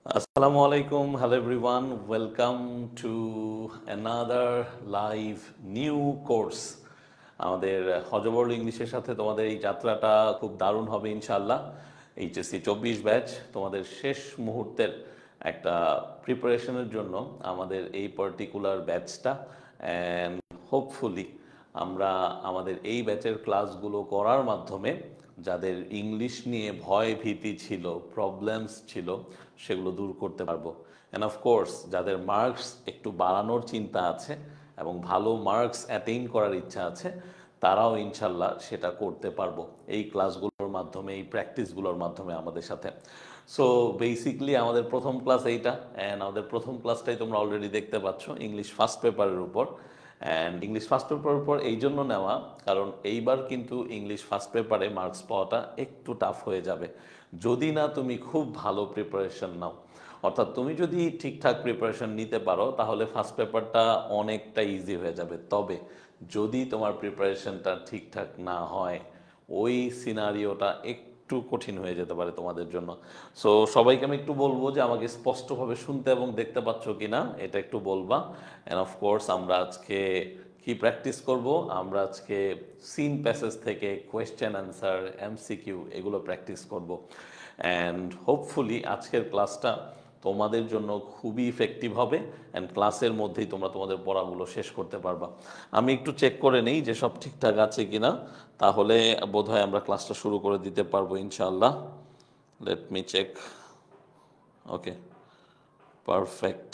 Assalamu alaikum, hello everyone. Welcome to another live new course. আমাদের হজবর্ড ইংলিশের সাথে তোমাদের এই যাত্রাটা খুব দারুণ হবে ইনশাআল্লাহ। এইচএসসি 24 ব্যাচ তোমাদের শেষ মুহূর্তের একটা প্রিপারেশনের জন্য আমাদের এই পার্টিকুলার ব্যাচটা, অ্যান্ড হোপফুলি আমরা আমাদের এই ব্যাচের ক্লাসগুলো করার মাধ্যমে যাদের ইংলিশ নিয়ে ভয় ভীতি ছিল, প্রবলেমস ছিল, সেগুলো দূর করতে পারবো। অ্যান্ড অফকোর্স যাদের মার্কস একটু বাড়ানোর চিন্তা আছে এবং ভালো মার্কস অ্যাটেইন করার ইচ্ছা আছে, তারাও ইনশাল্লাহ সেটা করতে পারবো এই ক্লাসগুলোর মাধ্যমে, এই প্র্যাকটিসগুলোর মাধ্যমে আমাদের সাথে। সো বেসিকলি আমাদের প্রথম ক্লাস এইটা, অ্যান্ড আমাদের প্রথম ক্লাসটাই তোমরা অলরেডি দেখতে পাচ্ছ ইংলিশ ফার্স্ট পেপারের উপর। অ্যান্ড ইংলিশ ফার্স্ট পেপারের উপর এই জন্য নেওয়া, কারণ এইবার কিন্তু ইংলিশ ফার্স্ট পেপারে মার্কস পাওয়াটা একটু টাফ হয়ে যাবে যদি না তুমি খুব ভালো প্রিপারেশন নাও। অর্থাৎ তুমি যদি ঠিকঠাক প্রিপারেশন নিতে পারো তাহলে ফার্স্ট পেপারটা অনেকটা ইজি হয়ে যাবে। তবে যদি তোমার প্রিপারেশনটা ঠিকঠাক না হয়, ওই সিনারিওটা একটু কঠিন হয়ে যেতে পারে তোমাদের জন্য। সো সবাইকে আমি একটু বলবো যে আমাকে স্পষ্টভাবে শুনতে এবং দেখতে পাচ্ছ কি না এটা একটু বলবা। অ্যান্ড অফকোর্স আমরা আজকে কি প্র্যাকটিস করব, আমরা আজকে সিন প্যাসেজ থেকে কোয়েশ্চেন অ্যান্সার, এমসিকিউ এগুলো প্র্যাকটিস করব। অ্যান্ড হোপফুলি আজকের ক্লাসটা তোমাদের জন্য খুবই ইফেক্টিভ হবে, অ্যান্ড ক্লাসের মধ্যেই তোমরা তোমাদের পড়াগুলো শেষ করতে পারবা। আমি একটু চেক করে নেই যে সব ঠিকঠাক আছে কিনা, তাহলে বোধহয় আমরা ক্লাসটা শুরু করে দিতে পারবো ইনশাআল্লাহ। Let me check. Okay, perfect.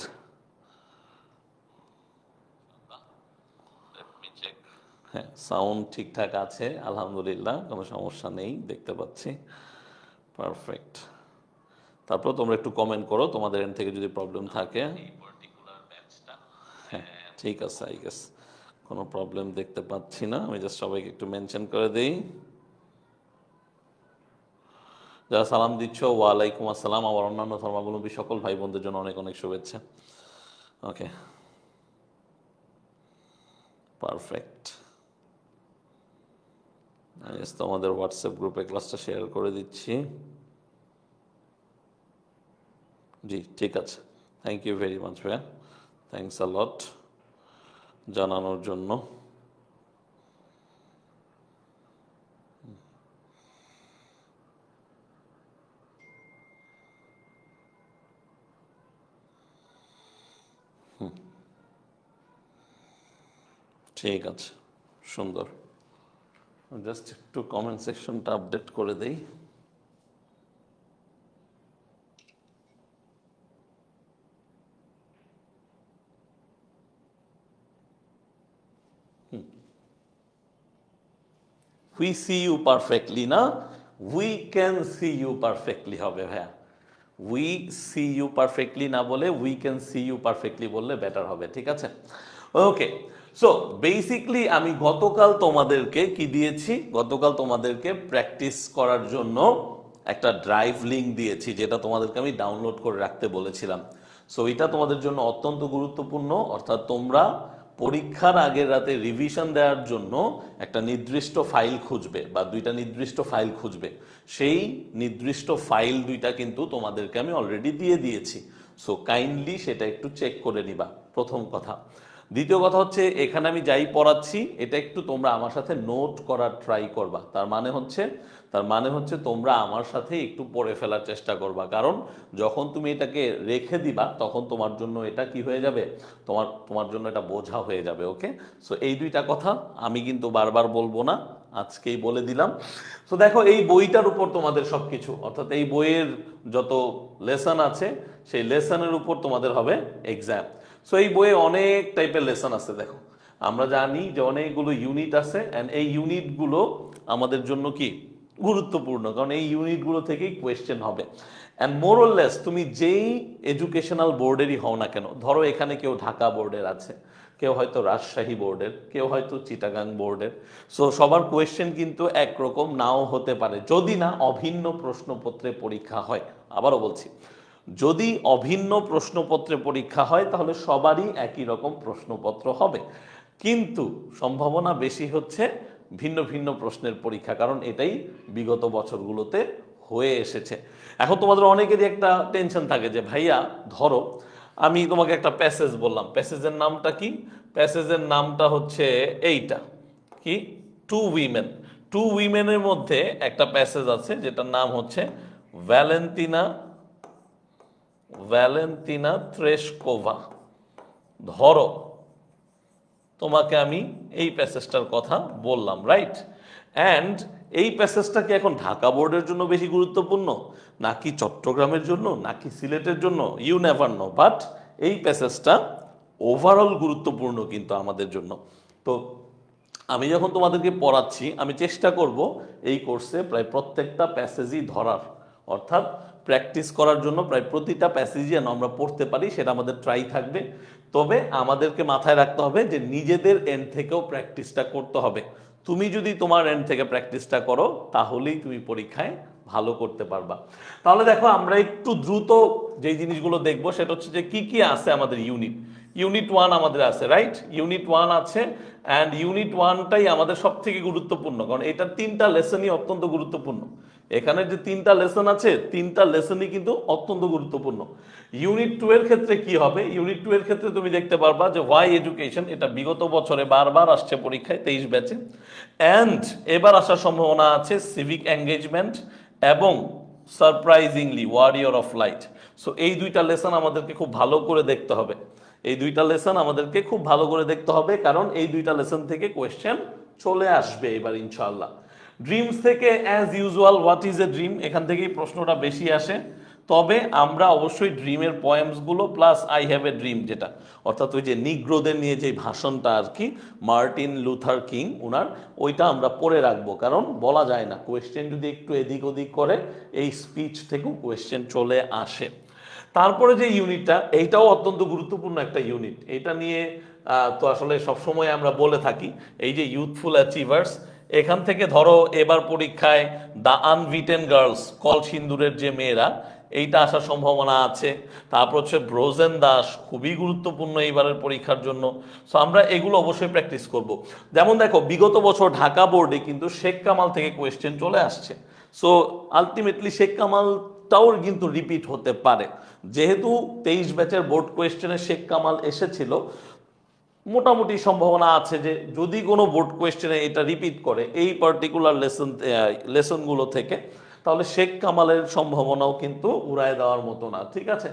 হ্যাঁ, সাউন্ড ঠিকঠাক আছে আলহামদুলিল্লাহ, কোনো সমস্যা নেই, দেখতে পাচ্ছি। পারফেক্ট। তারপর তোমরা একটু কমেন্ট করো তোমাদের এন্ড থেকে যদি প্রবলেম থাকে। হ্যাঁ, ঠিক আছে, আই গেস কোনো প্রবলেম দেখতে পাচ্ছি না। আমি জাস্ট সবাইকে একটু মেনশন করে দিই। যারা সালাম দিচ্ছ, ওয়ালাইকুম আসসালাম। আমার অন্যান্য ধর্মাবলম্বী সকল ভাই বোনদের জন্য অনেক অনেক শুভেচ্ছা। ওকে, পারফেক্ট। তোমাদের হোয়াটসঅ্যাপ গ্রুপে ক্লাসটা শেয়ার করে দিচ্ছি। জি, ঠিক আছে, থ্যাংক ইউ ভেরি মাচ ভাইয়া, থ্যাংকস আ লট জানানোর জন্য। ঠিক আছে, সুন্দর। জাস্ট একটু কমেন্ট সেকশনটা আপডেট করে দেই। উই সি ইউ পারফেক্টলি না, we can see you perfectly হবে ভাইয়া। উই সি ইউ পারফেক্টলি না বলে we can see you perfectly বললে বেটার হবে, ঠিক আছে? ওকে, সো বেসিকলি আমি গতকাল তোমাদেরকে কি দিয়েছি, গতকাল তোমাদেরকে প্র্যাকটিস করার জন্য একটা ড্রাইভ লিঙ্ক দিয়েছি, যেটা তোমাদেরকে আমি ডাউনলোড করে রাখতে বলেছিলাম। সো এটা তোমাদের জন্য অত্যন্ত গুরুত্বপূর্ণ। অর্থাৎ তোমরা পরীক্ষার আগের রাতে রিভিশন দেওয়ার জন্য একটা নির্দিষ্ট ফাইল খুঁজবে বা দুইটা নির্দিষ্ট ফাইল খুঁজবে। সেই নির্দিষ্ট ফাইল দুইটা কিন্তু তোমাদেরকে আমি অলরেডি দিয়ে দিয়েছি। সো কাইন্ডলি সেটা একটু চেক করে নিবা, প্রথম কথা। দ্বিতীয় কথা হচ্ছে, এখানে আমি যাই পড়াচ্ছি এটা একটু তোমরা আমার সাথে নোট করার ট্রাই করবা। তার মানে হচ্ছে তোমরা আমার সাথে একটু পড়ে ফেলার চেষ্টা করবা, কারণ যখন তুমি এটাকে রেখে দিবা তখন তোমার জন্য এটা কি হয়ে যাবে, তোমার জন্য এটা বোঝা হয়ে যাবে। ওকে, সো এই দুইটা কথা আমি কিন্তু বারবার বলবো না, আজকেই বলে দিলাম। তো দেখো, এই বইটার উপর তোমাদের সবকিছু, অর্থাৎ এই বইয়ের যত লেসন আছে সেই লেসনের উপর তোমাদের হবে এক্সাম। সো এই বইয়ে অনেক টাইপের লেসন আছে। দেখো, আমরা জানি যে অনেকগুলো ইউনিট আছে, অ্যান্ড এই ইউনিটগুলো আমাদের জন্য কি গুরুত্বপূর্ণ, কারণ এই ইউনিটগুলো থেকেই কোয়েশ্চেন হবে। অ্যান্ড মোরলেস তুমি যেই এডুকেশনাল বোর্ডেরই হও না কেন, ধরো এখানে কেউ ঢাকা বোর্ডের আছে, কেউ হয়তো রাজশাহী বোর্ডের, কেউ হয়তো চিটাগাং বোর্ডের। সো সবার কোয়েশ্চেন কিন্তু একরকম নাও হতে পারে, যদি না অভিন্ন প্রশ্নপত্রে পরীক্ষা হয়। আবারও বলছি, যদি অভিন্ন প্রশ্নপত্রে পরীক্ষা হয় তাহলে সবারই একই রকম প্রশ্নপত্র হবে, কিন্তু সম্ভাবনা বেশি হচ্ছে ভিন্ন ভিন্ন প্রশ্নের পরীক্ষা, কারণ এটাই বিগত বছরগুলোতে হয়ে এসেছে। এখন তোমাদের অনেকেরই একটা টেনশন থাকে যে ভাইয়া ধরো আমি তোমাকে একটা প্যাসেজ বললাম, প্যাসেজের নামটা কি? প্যাসেজের নামটা হচ্ছে এইটা কি, টু উইমেন। টু উইমেনের মধ্যে একটা প্যাসেজ আছে যেটার নাম হচ্ছে ভ্যালেন্টিনা ভ্যালেন্টিনা ত্রেশকোভা। ধরো তোমাকে আমি এই প্যাসেজটার কথা বললাম, রাইট? অ্যান্ড এই প্যাসেজটা কি এখন ঢাকা বোর্ডের জন্য বেশি গুরুত্বপূর্ণ নাকি চট্টগ্রামের জন্য নাকি সিলেটের জন্য? ইউ নেভার নো, বাট এই প্যাসেজটা ওভারঅল গুরুত্বপূর্ণ কিন্তু আমাদের জন্য। তো আমি যখন তোমাদেরকে পড়াচ্ছি আমি চেষ্টা করব এই কোর্সে প্রায় প্রত্যেকটা প্যাসেজই ধরার, অর্থাৎ প্র্যাকটিস করার জন্য প্রায় প্রতিটা প্যাসেজই যেন আমরা পড়তে পারি সেটা আমাদের ট্রাই থাকবে। তবে আমাদেরকে মাথায় রাখতে হবে যে নিজেদের এন্ড থেকেও প্র্যাকটিসটা করতে হবে। তুমি যদি তোমার এন্ড থেকে প্র্যাকটিসটা করো তাহলেই তুমি পরীক্ষায় ভালো করতে পারবা। তাহলে দেখো আমরা একটু দ্রুত যেই জিনিসগুলো দেখবো সেটা হচ্ছে যে কি কি আছে আমাদের ইউনিট 1 আমাদের আছে, রাইট? ইউনিট 1 আছে, অ্যান্ড ইউনিট 1টাই আমাদের সব থেকে গুরুত্বপূর্ণ, কারণ এটার 3টা লেসনই অত্যন্ত গুরুত্বপূর্ণ। এখানে যে 3টা লেসন আছে 3টা লেসনই কিন্তু অত্যন্ত গুরুত্বপূর্ণ। ইউনিট 2 এর ক্ষেত্রে কি হবে? ইউনিট 2 এর ক্ষেত্রে তুমি দেখতে পারবা যে হোয়াই এডুকেশন, এটা বিগত বছরে বারবার আসছে পরীক্ষায় 23 ব্যাচে, অ্যান্ড এবার আসার সম্ভাবনা আছে সিভিক এঙ্গেজমেন্ট এবং surprisingly warrior of light. So এই দুইটা লেসন আমাদেরকে খুব ভালো করে দেখতে হবে, এই দুইটা লেসন আমাদেরকে খুব ভালো করে দেখতে হবে, কারণ এই দুইটা লেসন থেকে কোয়েশ্চেন চলে আসবে এবার ইনশাআল্লাহ। ড্রিমস থেকে as usual what is a dream, এখান থেকেই প্রশ্নটা বেশি আসে। তবে আমরা অবশ্যই ড্রিমের পয়েমসগুলো plus I have a dream, যেটা অর্থাৎ ওই যে নিগ্রোদের নিয়ে যে ভাষণটা আর কি, মার্টিন লুথার কিং ওনার, ওইটা আমরা পড়ে রাখবো, কারণ বলা যায় না কোয়েশ্চেন যদি একটু এদিক ওদিক করে এই স্পিচ থেকেও কোয়েশ্চেন চলে আসে। তারপরে যে ইউনিটটা, এইটাও অত্যন্ত গুরুত্বপূর্ণ একটা ইউনিট, এটা নিয়ে তো আসলে সবসময় আমরা বলে থাকি, এই যে ইউথফুল অ্যাচিভার্স, এখান থেকে ধরো এবার পরীক্ষায় দ্য আনবিটেন গার্লস, কলসিন্দুরের যে মেয়েরা, এইটা আসার সম্ভাবনা আছে। তারপর হচ্ছে ব্রোজেন দাস, খুবই গুরুত্বপূর্ণ এইবারের পরীক্ষার জন্য। সো আমরা এগুলো অবশ্যই প্র্যাকটিস করব। যেমন দেখো বিগত বছর ঢাকা বোর্ডে কিন্তু শেখ কামাল থেকে কোয়েশ্চেন চলে আসছে। সো আলটিমেটলি শেখ কামালটাও কিন্তু রিপিট হতে পারে, যেহেতু 23 ব্যাচের বোর্ড কোয়েশ্চেনে শেখ কামাল এসেছিল, মোটামুটি সম্ভাবনা আছে যে যদি কোনো বোর্ড কোয়েশ্চেনে এটা রিপিট করে এই পার্টিকুলার লেসনগুলো থেকে, তাহলে শেখ কামালের সম্ভাবনাও কিন্তু উড়ায় দেওয়ার মতো না, ঠিক আছে?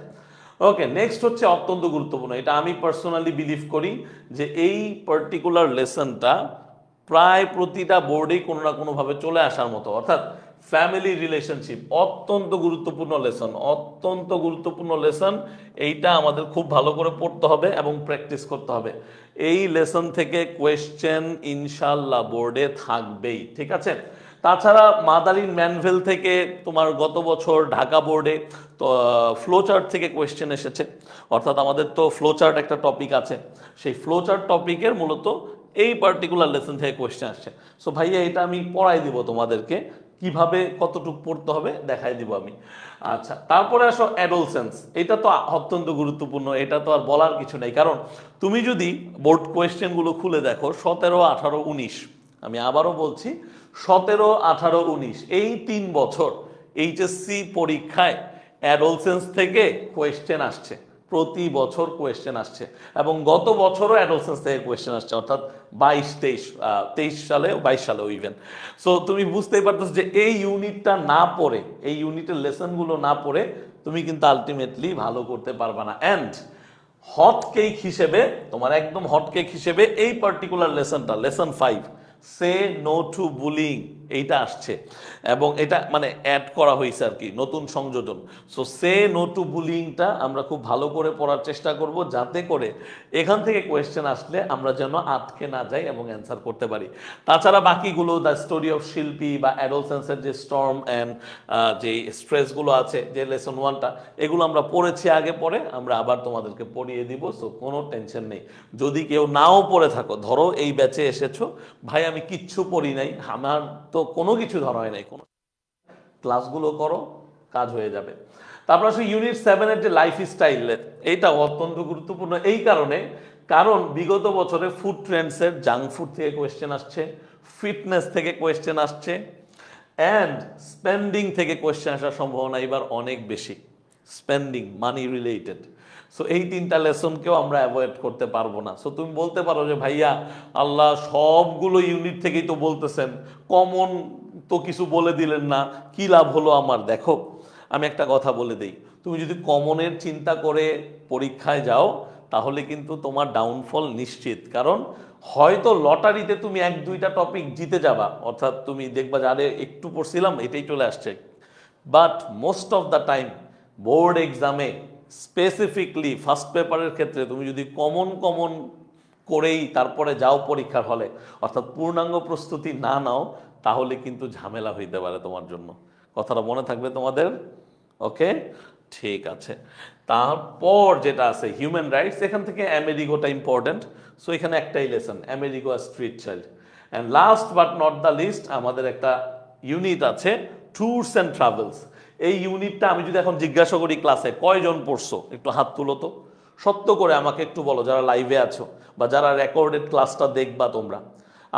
ওকে, নেক্সট হচ্ছে অত্যন্ত গুরুত্বপূর্ণ, এটা আমি পার্সোনালি বিলিভ করি যে এই পার্টিকুলার লেসনটা প্রায় প্রতিটা বোর্ডেই কোনো না কোনোভাবে চলে আসার মতো, অর্থাৎ ফ্যামিলি রিলেশনশিপ, অত্যন্ত গুরুত্বপূর্ণ লেসন, অত্যন্ত গুরুত্বপূর্ণ লেসন। এইটা আমাদের খুব ভালো করে পড়তে হবে এবং প্র্যাকটিস করতে হবে। এই লেসন থেকে কোয়েশ্চেন ইনশাল্লাহ বোর্ডে থাকবেই, ঠিক আছে? তাছাড়া মাদারিন ম্যানভেল থেকে তোমার গত বছর ঢাকা বোর্ডে তো ফ্লোচার্ট থেকে কোয়েশ্চেন এসেছে, অর্থাৎ আমাদের তো ফ্লোচার্ট একটা টপিক আছে, সেই ফ্লোচার্ট টপিকের মূলত এই পার্টিকুলার লেসন থেকে কোয়েশ্চেন আসছে। সো ভাইয়া এটা আমি পড়াই দিব তোমাদেরকে, কিভাবে কতটুকু পড়তে হবে দেখাই দিব আমি। আচ্ছা, তারপরে আসো অ্যাডোলসেন্স, এটা তো অত্যন্ত গুরুত্বপূর্ণ, এটা তো আর বলার কিছু নেই, কারণ তুমি যদি বোর্ড কোয়েশ্চেনগুলো খুলে দেখো 17, 18, 19, আমি আবারও বলছি 17, 18, 19 এই 3 বছর এইচএসসি পরীক্ষায় অ্যাডোলসেন্স থেকে কোয়েশ্চেন আসছে, প্রতি বছর কোয়েশ্চেন আসছে, এবং গত বছরও অ্যাডোলসেন্স থেকে কোয়েশ্চেন আসছে, অর্থাৎ 23 সালে 22 সালেও ইভেন। সো তুমি বুঝতেই পারতেছ যে এই ইউনিটটা না পড়ে, এই ইউনিটের লেসনগুলো না পড়ে তুমি কিন্তু আলটিমেটলি ভালো করতে পারবা না। অ্যান্ড হট কেক হিসেবে, তোমার একদম হট কেক হিসেবে এই পার্টিকুলার লেসনটা, lesson 5 say no to bullying, এইটা আসছে, এবং এটা মানে অ্যাড করা হয়েছে আর কি, নতুন সংযোজন। সো সে নো টু বুলিংটা আমরা খুব ভালো করে পড়ার চেষ্টা করব, যাতে করে এখান থেকে কোয়েশ্চেন আসলে আমরা যেন আটকে না যাই এবং অ্যান্সার করতে পারি। তাছাড়া বাকিগুলো দ্য স্টোরি অফ শিল্পী বা অ্যাডোলসেন্সের যে স্টর্ম অ্যান্ড যে স্ট্রেসগুলো আছে, যে লেসন 1টা, এগুলো আমরা পড়েছি আগে, পরে আমরা আবার তোমাদেরকে পড়িয়ে দিব। সো কোনো টেনশন নেই, যদি কেউ নাও পড়ে থাকো, ধরো এই ব্যাচে এসেছো, ভাই আমি কিচ্ছু পড়ি নাই, আমার তো কোনো কিছু ধরা হয় নাই, কোনো ক্লাসগুলো করো, কাজ হয়ে যাবে। তারপর আসলে ইউনিট 7-এর যে লাইফ স্টাইল, এইটা অত্যন্ত গুরুত্বপূর্ণ এই কারণে, কারণ বিগত বছরে ফুড ট্রেন্ডসের জাঙ্ক ফুড থেকে কোয়েশ্চেন আসছে, ফিটনেস থেকে কোয়েশ্চেন আসছে, অ্যান্ড স্পেন্ডিং থেকে কোয়েশ্চেন আসার সম্ভাবনা এবার অনেক বেশি, স্পেন্ডিং মানি রিলেটেড। সো এই তিনটা লেসনকেও আমরা অ্যাভয়েড করতে পারবো না। সো তুমি বলতে পারো যে ভাইয়া আল্লাহ সবগুলো ইউনিট থেকেই তো বলতেছেন, কমন তো কিছু বলে দিলেন না, কি লাভ হলো আমার? দেখো আমি একটা কথা বলে দিই, তুমি যদি কমনের চিন্তা করে পরীক্ষায় যাও তাহলে কিন্তু তোমার ডাউনফল নিশ্চিত। কারণ হয়তো লটারিতে তুমি এক দুইটা টপিক জিতে যাবা, অর্থাৎ তুমি দেখবা যে আরে একটু পড়ছিলাম এটাই চলে আসছে, but most of the time board এক্সামে স্পেসিফিকলি ফার্স্ট পেপারের ক্ষেত্রে তুমি যদি কমন করেই তারপরে যাও পরীক্ষার হলে, অর্থাৎ পূর্ণাঙ্গ প্রস্তুতি না নাও, তাহলে কিন্তু ঝামেলা হইতে পারে তোমার জন্য। কথাটা মনে থাকবে তোমাদের? ওকে, ঠিক আছে। তারপর যেটা আছে হিউম্যান রাইটস, এখান থেকে আমেরিগোটা ইম্পর্টেন্ট। সো এখানে একটাই lesson, Amerigo street child. And last but not the least, আমাদের একটা ইউনিট আছে ট্যুরস অ্যান্ড ট্রাভেলস। এই ইউনিটটা আমি যদি এখন জিজ্ঞাসা করি ক্লাসে কয়জন পড়ছো, একটু হাত তুলো তো, সত্য করে আমাকে একটু বলো, যারা লাইভে আছো বা যারা রেকর্ডেড ক্লাসটা দেখবা তোমরা,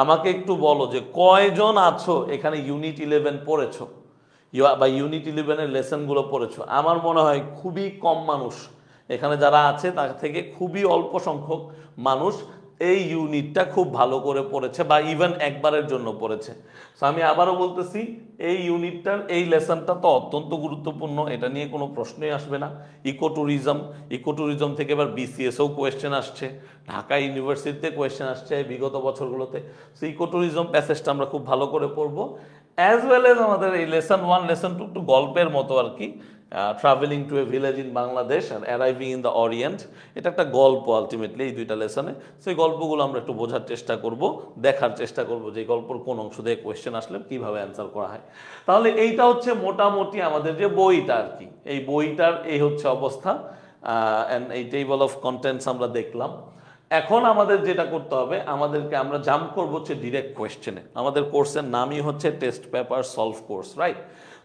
আমাকে একটু বলো যে কয়জন আছো এখানে ইউনিট 11 পড়েছো বা ইউনিট 11-এর লেসনগুলো পড়েছো। আমার মনে হয় খুবই কম মানুষ এখানে যারা আছে, তার থেকে খুবই অল্প সংখ্যক মানুষ এই ইউনিটটা খুব ভালো করে পড়েছে বা ইভেন একবারের জন্য পড়েছে। সো আমি আবারও বলতেছি, এই ইউনিটটার এই লেসনটা তো অত্যন্ত গুরুত্বপূর্ণ, এটা নিয়ে কোনো প্রশ্নই আসবে না। ইকো ট্যুরিজম থেকে এবার বিসিএসও কোয়েশ্চেন আসছে, ঢাকা ইউনিভার্সিটিতে কোয়েশ্চেন আসছে বিগত বছরগুলোতে। সো ইকো ট্যুরিজম প্যাসেজটা আমরা খুব ভালো করে পড়বো, অ্যাজ ওয়েল এজ আমাদের এই লেসন 1 লেসন 2 একটু গল্পের মতো আর কি, travelling to a village in Bangladesh আর অ্যারাইভিং ইন দ্য অরিয়েন্ট। এটা একটা গল্প আলটিমেটলি এই দুইটা লেসনে। সেই গল্পগুলো আমরা একটু বোঝার চেষ্টা করব, দেখার চেষ্টা করব যে গল্পের কোন অংশ থেকে কোয়েশ্চেন আসলে কিভাবে অ্যান্সার করা হয়। তাহলে এইটা হচ্ছে মোটামুটি আমাদের যে বইটা আর কি, এই বইটার এই হচ্ছে অবস্থা। এই টেবল অফ কন্টেন্টস আমরা দেখলাম। এখন আমাদের যেটা করতে হবে, আমাদেরকে আমরা জাম্প করবো হচ্ছে ডিরেক্ট কোয়েশ্চেনে। আমাদের কোর্সের নামই হচ্ছে test paper solve course, right?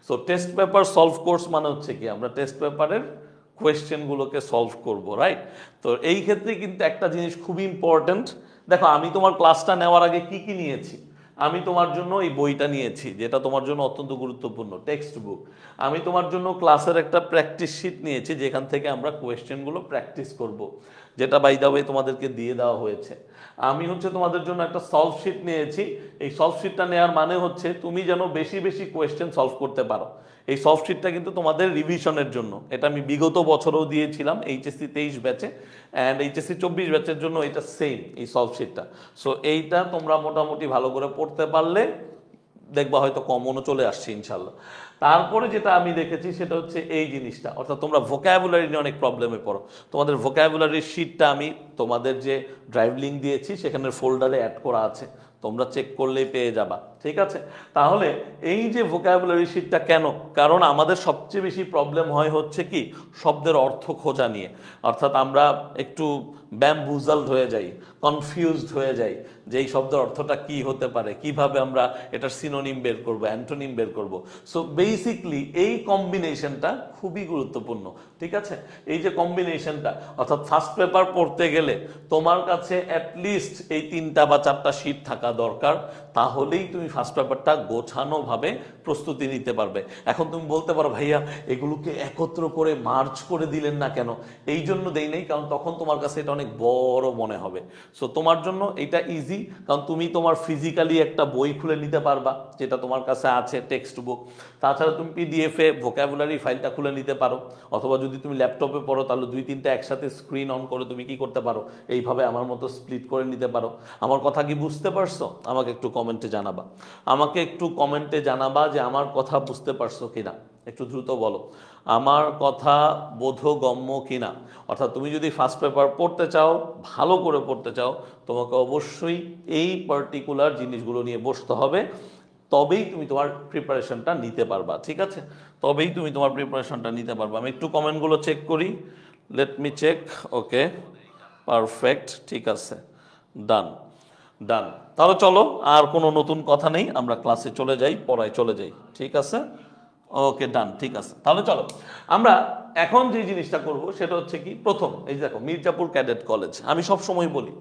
So test paper solve course মানে হচ্ছে কি, আমরা টেস্ট পেপারের কোয়েশ্চেনগুলোকে সলভ করব, রাইট? তো এই ক্ষেত্রে কিন্তু একটা জিনিস খুবই ইম্পর্টেন্ট। দেখো আমি তোমার ক্লাসটা নেওয়ার আগে কি কি নিয়েছি, আমি তোমার জন্য এই বইটা নিয়েছি যেটা তোমার জন্য অত্যন্ত গুরুত্বপূর্ণ, টেক্সট বুক। আমি তোমার জন্য ক্লাসের একটা প্র্যাকটিস শিট নিয়েছি যেখান থেকে আমরা কোয়েশ্চেনগুলো প্র্যাকটিস করব, যেটা বাই দ্য ওয়ে তোমাদেরকে দিয়ে দেওয়া হয়েছে। আমি হচ্ছে তোমাদের জন্য একটা সলভ শিট নিয়েছি। এই সলভ শিটটা নেওয়ার মানে হচ্ছে তুমি যেন বেশি বেশি কোয়েশ্চেন সলভ করতে পারো। এই সলভ শিটটা কিন্তু তোমাদের রিভিশনের জন্য, এটা আমি বিগত বছরও দিয়েছিলাম এইচএসসি 23 ব্যাচে অ্যান্ড এইচএসসি 24 ব্যাচের জন্য এটা সেম এই সলভ শিটটা। সো এইটা তোমরা মোটামুটি ভালো করে পড়তে পারলে দেখবা হয়তো কমনও চলে আসছে ইনশাল্লাহ। তারপরে যেটা আমি দেখেছি সেটা হচ্ছে এই জিনিসটা, অর্থাৎ তোমরা ভোকাবুলারি নিয়ে অনেক প্রবলেমে পড়ো। তোমাদের ভোকাবুলারির শিটটা আমি তোমাদের যে ড্রাইভ লিঙ্ক দিয়েছি সেখানের ফোল্ডারে অ্যাড করা আছে, তোমরা চেক করলেই পেয়ে যাবা, ঠিক আছে? তাহলে এই যে ভোকাবুলারি শিটটা কেন, কারণ আমাদের সবচেয়ে বেশি প্রবলেম হয় হচ্ছে কি শব্দের অর্থ খোঁজা নিয়ে। অর্থাৎ আমরা একটু ব্যামবুজালড হয়ে যাই, কনফিউজড হয়ে যাই যে এই শব্দের অর্থটা কি হতে পারে, কিভাবে আমরা এটার সিনোনিম বের করব, অ্যান্টোনিম বের করব। সো বেসিকলি এই কম্বিনেশনটা খুবই গুরুত্বপূর্ণ, ঠিক আছে? এই যে কম্বিনেশনটা, অর্থাৎ ফার্স্ট পেপার পড়তে গেলে তোমার কাছে অ্যাটলিস্ট এই 3টা বা 4টা শিট থাকা দরকার, তাহলেই তুমি ফার্স্ট পেপারটা গোছানোভাবে প্রস্তুতি নিতে পারবে। এখন তুমি বলতে পারো ভাইয়া এগুলোকে একত্র করে মার্চ করে দিলেন না কেন? এই জন্য দেই নাই কারণ তখন তোমার কাছে এটা অনেক বড় মনে হবে। সো তোমার জন্য এটা ইজি, কারণ তুমি তোমার ফিজিক্যালি একটা বই খুলে নিতে পারবা যেটা তোমার কাছে আছে, টেক্সট বুক। তাছাড়া তুমি পিডিএফে ভোকাবুলারি ফাইলটা খুলে নিতে পারো, অথবা যদি তুমি ল্যাপটপে পড়ো তাহলে 2-3টা একসাথে স্ক্রিন অন করে তুমি কি করতে পারো, এইভাবে আমার মতো স্প্লিট করে নিতে পারো। আমার কথা কি বুঝতে পারছো? আমাকে একটু কমেন্টে জানাবা, আমাকে একটু কমেন্টে জানাবা যে আমার কথা বুঝতে পারছো কিনা, একটু দ্রুত বলো আমার কথা বোধগম্য কিনা। অর্থাৎ তুমি যদি ফার্স্ট পেপার পড়তে চাও, ভালো করে পড়তে চাও, তোমাকে অবশ্যই এই পার্টিকুলার জিনিসগুলো নিয়ে বসতে হবে, তবেই তুমি তোমার প্রিপারেশনটা নিতে পারবা, ঠিক আছে? তবেই তুমি তোমার প্রিপারেশনটা নিতে পারবা। আমি একটু কমেন্টগুলো চেক করি, late me check. Okay, perfect, ঠিক আছে, ডান ডান। তাহলে চলো, আর কোনো নতুন কথা নেই, আমরা ক্লাসে চলে যাই, পড়ায় চলে যাই, ঠিক আছে? ওকে, ডান, ঠিক আছে। তাহলে চলো আমরা এখন যে জিনিসটা করব সেটা হচ্ছে কি, প্রথম এই দেখো মির্জাপুর ক্যাডেট কলেজ, আমি সব সময় বলি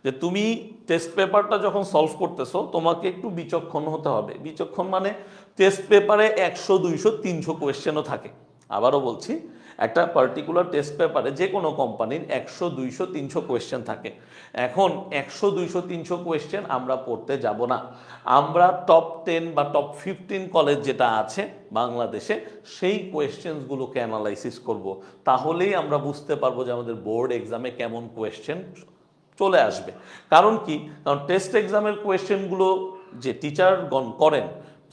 যে তুমি টেস্ট পেপারটা যখন সলভ করতেছো তোমাকে একটু বিচক্ষণ হতে হবে। বিচক্ষণ মানে টেস্ট পেপারে 100 200 300 কোয়েশ্চেনও থাকে। আবারও বলছি, একটা পার্টিকুলার টেস্ট পেপারে যে কোনো কোম্পানির 100 200 300 কোয়েশ্চেন থাকে। এখন 100 200 300 কোয়েশ্চেন আমরা পড়তে যাব না, আমরা টপ 10 বা টপ 15 কলেজ যেটা আছে বাংলাদেশে সেই কোয়েশ্চেনগুলোকে অ্যানালাইসিস করব। তাহলেই আমরা বুঝতে পারবো যে আমাদের বোর্ড এক্সামে কেমন কোয়েশ্চেন চলে আসবে। কারণ কি, কারণ টেস্ট এক্সামের কোয়েশ্চেনগুলো যে টিচারগণ করেন,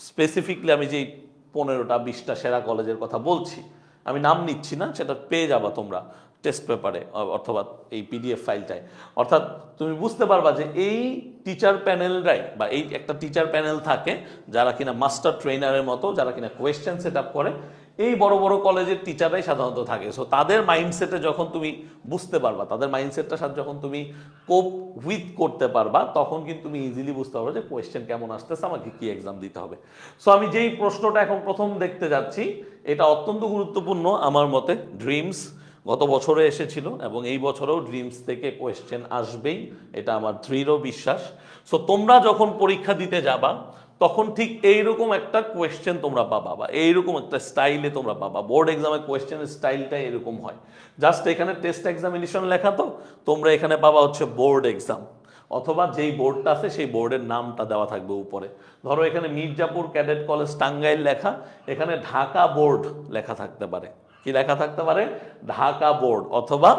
স্পেসিফিকলি আমি যেই 15টা 20টা সেরা কলেজের কথা বলছি, আমি নাম নিচ্ছি না, সেটা পেয়ে যাবা তোমরা টেস্ট পেপারে অথবা এই পিডিএফ ফাইলটায়। অর্থাৎ তুমি বুঝতে পারবা যে এই টিচার প্যানেলরাই বা এই একটা টিচার প্যানেল থাকে যারা কিনা মাস্টার ট্রেনারের মতো, যারা কিনা কোয়েশ্চেন সেট আপ করে, এই বড় বড় কলেজের টিচাররাই সাধারণত থাকে। সো তাদের মাইন্ডসেটে যখন তুমি বুঝতে পারবা, তাদের মাইন্ডসেটটার সাথে যখন তুমি কোপ উইথ করতে পারবা, তখন কিন্তু তুমি ইজিলি বুঝতে পারবে যে কোয়েশ্চেন কেমন আসতেছে, আমাকে কি এক্সাম দিতে হবে। সো আমি যেই প্রশ্নটা এখন প্রথম দেখতে যাচ্ছি, এটা অত্যন্ত গুরুত্বপূর্ণ আমার মতে। ড্রিমস গত বছরে এসেছিল এবং এই বছরেও ড্রিমস থেকে কোয়েশ্চেন আসবেই, এটা আমার দৃঢ় বিশ্বাস। সো তোমরা যখন পরীক্ষা দিতে যাবা তখন ঠিক এইরকম একটা কোয়েশ্চেন তোমরা পাবা বা এইরকম একটা স্টাইলে তোমরা পাবা। বোর্ড এক্সামের কোয়েশ্চেনের স্টাইলটা এরকম হয়, জাস্ট এখানে টেস্ট এক্সামিনেশন লেখা, তো তোমরা এখানে পাবা হচ্ছে বোর্ড এক্সাম, অথবা যেই বোর্ডটা আছে সেই বোর্ডের নামটা দেওয়া থাকবে উপরে। ধরো এখানে মির্জাপুর ক্যাডেট কলেজ টাঙ্গাইল লেখা, এখানে ঢাকা বোর্ড লেখা থাকতে পারে। কি লেখা থাকতে পারে? ঢাকা বোর্ড অথবা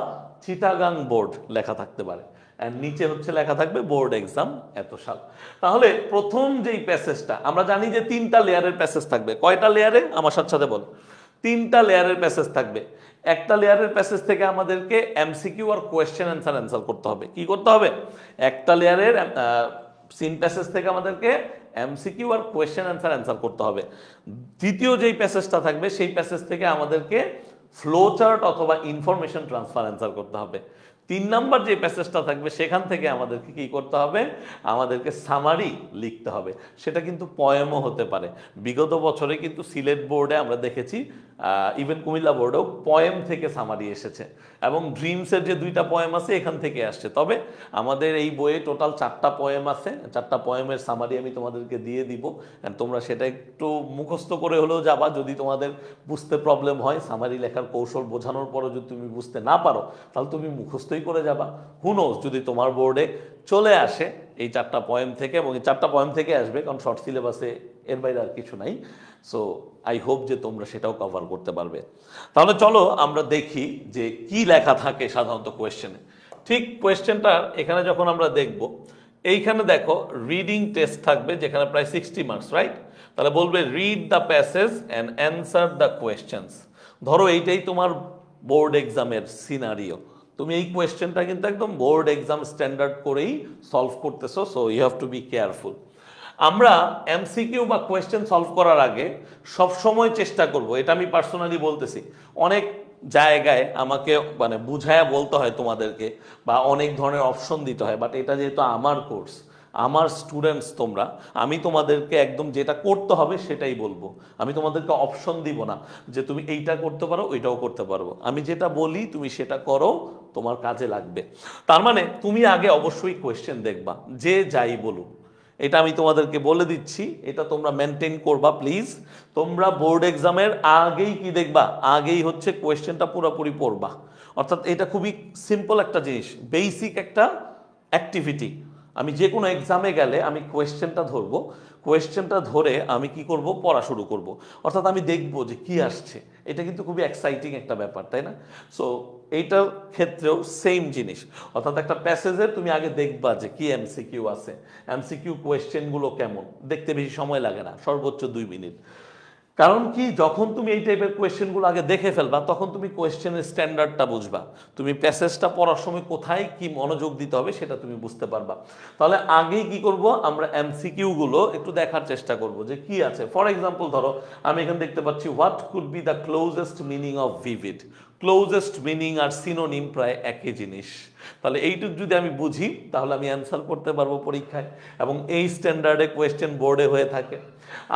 চিটাগাং বোর্ড লেখা থাকতে পারে। আর নিচে হচ্ছে লেখা থাকবে বোর্ড এক্সাম এত সাল। তাহলে প্রথম যেই প্যাসেজটা, আমরা জানি যে 3টা লেয়ারের প্যাসেজ থাকবে। কয়টা লেয়ারে? আমার সাথে সাথে বল। 3টা লেয়ারের প্যাসেজ থাকবে। একটা লেয়ারের প্যাসেজ থেকে আমাদেরকে এমসিকিউ আর কোয়েশ্চেন অ্যান্সার করতে হবে। কি করতে হবে? একটা লেয়ারের সিন প্যাসেজ থেকে আমাদেরকে এমসিকিউ আর কোয়েশ্চেন অ্যান্সার করতে হবে। দ্বিতীয় যেই প্যাসেজটা থাকবে সেই প্যাসেজ থেকে আমাদেরকে ফ্লো চার্ট অথবা ইনফরমেশন ট্রান্সফার অ্যান্সার করতে হবে। 3 নাম্বার যে প্যাসেজটা থাকবে সেখান থেকে আমাদেরকে কি করতে হবে? আমাদেরকে সামারি লিখতে হবে। সেটা কিন্তু পয়েমও হতে পারে। বিগত বছরে কিন্তু সিলেট বোর্ডে আমরা দেখেছি, ইভেন কুমিল্লা বোর্ডেও পয়েম থেকে সামারি এসেছে, এবং ড্রিমসের যে 2টা পয়েম আছে এখান থেকে আসছে। তবে আমাদের এই বইয়ে টোটাল 4টা পয়েম আছে, 4টা পয়েমের সামারি আমি তোমাদেরকে দিয়ে দিব। তোমরা সেটা একটু মুখস্থ করে হলেও যাবা। যদি তোমাদের বুঝতে প্রবলেম হয়, সামারি লেখার কৌশল বোঝানোর পরও যদি তুমি বুঝতে না পারো, তাহলে তুমি মুখস্থই করে যাবা। হু নোজ, যদি তোমার বোর্ডে চলে আসে এই 4টা পয়েম থেকে, এবং এই 4টা পয়েম থেকে আসবে, কারণ শর্ট সিলেবাসে এর বাইরে আর কিছু নাই। সো আই হোপ যে তোমরা সেটাও কভার করতে পারবে। তাহলে চলো আমরা দেখি যে কি লেখা থাকে সাধারণত কোয়েশ্চেনে। ঠিক কোয়েশ্চেনটা এখানে যখন আমরা দেখব, এইখানে দেখো রিডিং টেস্ট থাকবে, যেখানে প্রায় 60 মার্কস, রাইট? তাহলে বলবে read the passage and answer the questions. ধরো এইটাই তোমার বোর্ড এক্সামের সিনারিও, তুমি এই কোয়েশ্চেনটা কিন্তু একদম বোর্ড এক্সাম স্ট্যান্ডার্ড করেই সলভ করতেছো। So you have to be careful. আমরা এমসিকিউ বা কোয়েশ্চেন সলভ করার আগে সবসময় চেষ্টা করব, এটা আমি পার্সোনালি বলতেছি, অনেক জায়গায় আমাকে মানে বুঝায়া বলতে হয় তোমাদেরকে, বা অনেক ধরনের অপশন দিতে হয়, বাট এটা যেহেতু আমার কোর্স, আমার স্টুডেন্টস তোমরা, আমি তোমাদেরকে একদম যেটা করতে হবে সেটাই বলবো। আমি তোমাদেরকে অপশন দিব না যে তুমি এইটা করতে পারো ওইটাও করতে পারবো। আমি যেটা বলি তুমি সেটা করো, তোমার কাজে লাগবে। তার মানে তুমি আগে অবশ্যই কোয়েশ্চেন দেখবা, যে যাই বলুক। এটা আমি তোমাদেরকে বলে দিচ্ছি, এটা তোমরা মেনটেন করবা প্লিজ। তোমরা বোর্ড এক্সামের আগেই কি দেখবা? আগেই হচ্ছে কোয়েশ্চেনটা পুরোপুরি পড়বা। অর্থাৎ এটা খুবই সিম্পল একটা জিনিস, বেসিক একটা অ্যাক্টিভিটি। আমি যে কোনো এক্সামে গেলে আমি কোয়েশ্চেনটা ধরবো, কোয়েশ্চেনটা ধরে আমি কি করব? পড়া শুরু করব। অর্থাৎ আমি দেখব যে কি আসছে। এটা কিন্তু খুবই এক্সাইটিং একটা ব্যাপার, তাই না? সো এইটার ক্ষেত্রেও সেম জিনিস। অর্থাৎ একটা প্যাসেজে তুমি আগে দেখবা যে কি এমসিকিউ আছে, এমসিকিউ কোয়েশ্চেনগুলো কেমন। দেখতে বেশি সময় লাগে না, সর্বোচ্চ 2 মিনিট। কারণ কি, যখন তুমি এই টাইপের কোয়েশ্চেনগুলো আগে দেখে ফেলবা, তখন তুমি কোয়েশ্চেনের স্ট্যান্ডার্ডটা বুঝবা। তুমি প্যাসেজটা পড়ার সময় কোথায় কি মনোযোগ দিতে হবে সেটা তুমি বুঝতে পারবা। তাহলে আগেই কি করব? আমরা এমসিকিউগুলো একটু দেখার চেষ্টা করব যে কি আছে। ফর এক্সাম্পল ধরো আমি এখানে দেখতে পাচ্ছি, what could be the closest meaning of vivid. Closest meaning আর সিনোনিম প্রায় একই জিনিস। তাহলে এইটুকু যদি আমি বুঝি তাহলে আমি অ্যান্সার করতে পারবো পরীক্ষায়, এবং এই স্ট্যান্ডার্ডে কোয়েশ্চেন বোর্ডে হয়ে থাকে।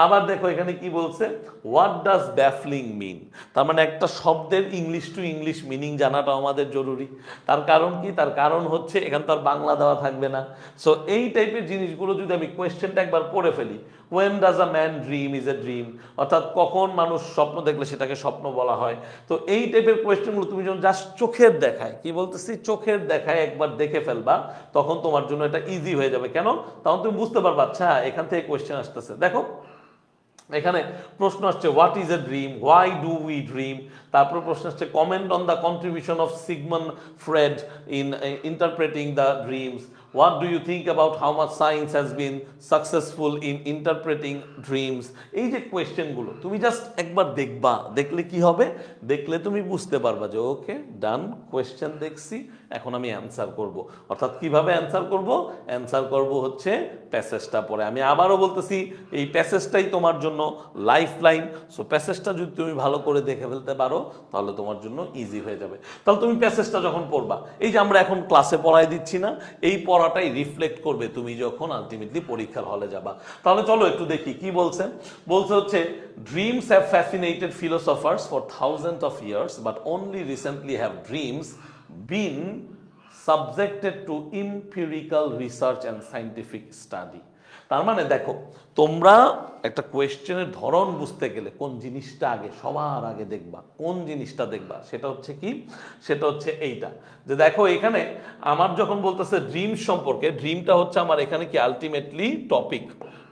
আবার দেখো এখানে কি বলছে, হোয়াট ডাজ ব্যাফলিং মিন, তার মানে একটা শব্দের ইংলিশ টু ইংলিশ মিনিং জানাটাও আমাদের জরুরি। তার কারণ কি, তার কারণ হচ্ছে এখানে তার বাংলা দেওয়া থাকবে না। সো এই টাইপের জিনিসগুলো যদি আমি কোয়েশ্চেনটা একবার পড়ে ফেলি, when does a man dream is a dream, অর্থাৎ কখন মানুষ স্বপ্ন দেখলে সেটাকে স্বপ্ন বলা হয়। তো এই টাইপের কোয়েশ্চেনগুলো তুমি যখন জাস্ট চোখের দেখায়, কি বলতেছি, চোখের দেখায় একবার দেখে ফেলবা, তখন তোমার জন্য এটা ইজি হয়ে যাবে। কেন, তখন তুমি বুঝতে পারবা আচ্ছা এখান থেকে কোয়েশ্চেন আসতেছে। দেখো এখানে প্রশ্ন আসছে what is a dream, why do we dream, তারপর প্রশ্ন আসছে comment on the contribution of Sigmund Fred in interpreting the dreams, what do you think about how much science has been successful in interpreting dreams। এই যে কোয়েশ্চেনগুলো তুমি just একবার দেখবা, দেখলে কি হবে, দেখলে তুমি বুঝতে পারবা যে ওকে ডান, কোয়েশ্চেন দেখছি, এখন আমি অ্যান্সার করব। অর্থাৎ কিভাবে অ্যান্সার করব, অ্যান্সার করব হচ্ছে প্যাসেজটা পড়ে। আমি আবারও বলতেছি এই প্যাসেজটাই তোমার জন্য লাইফ লাইন। সো প্যাসেজটা যদি তুমি ভালো করে দেখে ফেলতে পারো তাহলে তোমার জন্য ইজি হয়ে যাবে। তাহলে তুমি প্যাসেজটা যখন পড়বা, এই যে আমরা এখন ক্লাসে পড়াই দিচ্ছি না, এই পড়াটাই রিফ্লেক্ট করবে তুমি যখন আলটিমেটলি পরীক্ষার হলে যাবা। তাহলে চলো একটু দেখি কি বলছে। বলছে হচ্ছে dreams have fascinated philosophers for thousand of years but only recently have dreams been subjected to empirical research and scientific study. তার মানে দেখো তোমরা একটা কোয়েশ্চেনের ধরন বুঝতে গেলে কোন জিনিসটা আগে, সবার আগে দেখবা, কোন জিনিসটা দেখবা, সেটা হচ্ছে কি, সেটা হচ্ছে এইটা যে দেখো এখানে আমার যখন বলতেছে ড্রিম সম্পর্কে, ড্রিমটা হচ্ছে আমার এখানে কি আলটিমেটলি টপিক,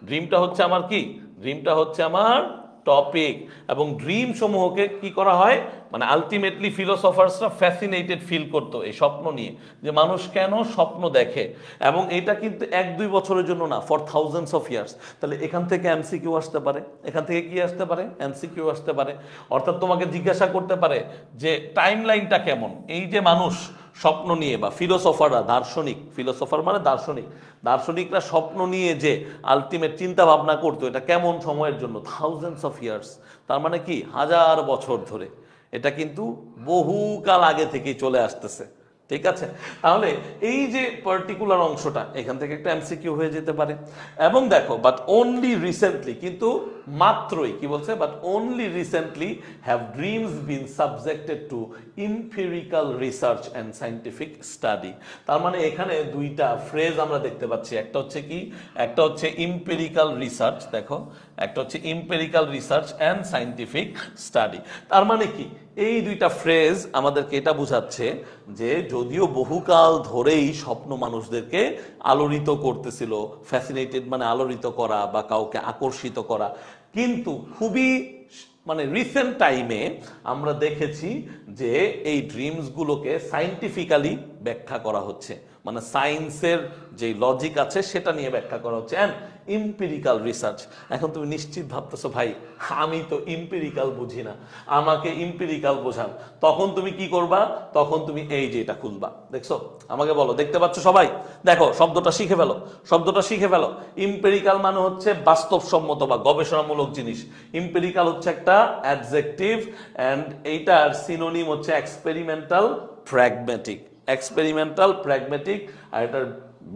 ড্রিমটা হচ্ছে আমার কি, ড্রিমটা হচ্ছে আমার টপিক। এবং ড্রিম সমূহকে কি করা হয়, মানে আলটিমেটলি ফিলোসফার্সরা ফ্যাসিনেটেড ফিল করতো এই স্বপ্ন নিয়ে, যে মানুষ কেন স্বপ্ন দেখে, এবং এটা কিন্তু 1-2 বছরের জন্য না, ফর থাউজেন্ডস অফ ইয়ার্স। তাহলে এখান থেকে এমসিকিউ আসতে পারে, এখান থেকে কি আসতে পারে, এমসিকিউ আসতে পারে। অর্থাৎ তোমাকে জিজ্ঞাসা করতে পারে যে টাইম লাইনটা কেমন, এই যে মানুষ স্বপ্ন নিয়ে, বা ফিলোসফাররা, দার্শনিক, ফিলোসফার মানে দার্শনিক, দার্শনিকরা স্বপ্ন নিয়ে যে আলটিমেট চিন্তা ভাবনা করতো, এটা কেমন সময়ের জন্য, থাউজেন্ডস অফ ইয়ার্স, তার মানে কি 1000 বছর ধরে, এটা কিন্তু বহুকাল আগে থেকেই চলে আসতেছে। ঠিক আছে, তাহলে এই যে পার্টিকুলার অংশটা এখান থেকে একটা এমসিকিউ হয়ে যেতে পারে। এবং দেখো বাট অনলি রিসেন্টলি, কিন্তু মাত্রই কি বলছে, but only recently have dreams been subjected to empirical research and scientific study. তার মানে এখানে দুইটা ফ্রেজ আমরা দেখতে পাচ্ছি, একটা হচ্ছে কি, একটা হচ্ছে এমপিরিক্যাল রিসার্চ, দেখো একটা হচ্ছে এমপিরিক্যাল রিসার্চ অ্যান্ড সায়েন্টিফিক স্টাডি। তার মানে কি, এই দুইটা ফ্রেজ আমাদেরকে এটা বোঝাচ্ছে যে যদিও বহুকাল ধরেই স্বপ্ন মানুষদেরকে আলোড়িত করতেছিল, ফ্যাসিনেটেড মানে আলোড়িত করা বা কাউকে আকর্ষিত করা, কিন্তু খুবই মানে রিসেন্ট টাইমে আমরা দেখেছি যে এই ড্রিমসগুলোকে সায়েন্টিফিক্যালি ব্যাখ্যা করা হচ্ছে, মানে সায়েন্সের যে লজিক আছে সেটা নিয়ে ব্যাখ্যা করা হচ্ছে, অ্যান্ড এমপিরিক্যাল রিসার্চ। এখন তুমি নিশ্চিত ভাবতেছো ভাই আমি তো এমপিরিক্যাল বুঝি না, আমাকে এমপিরিক্যাল বোঝান। তখন তুমি কি করবা, তখন তুমি এই যে এটা খুলবা, দেখছো, আমাকে বলো, দেখতে পাচ্ছ সবাই, দেখো শব্দটা শিখে ফেলো, শব্দটা শিখে ফেলো। এমপিরিক্যাল মানে হচ্ছে বাস্তবসম্মত বা গবেষণামূলক জিনিস, এমপিরিক্যাল হচ্ছে একটা অ্যাডজেক্টিভ, অ্যান্ড এইটার সিনোনিম হচ্ছে এক্সপেরিমেন্টাল প্র্যাগম্যাটিক, এক্সপেরিমেন্টাল প্র্যাগম্যাটিক, আর এটার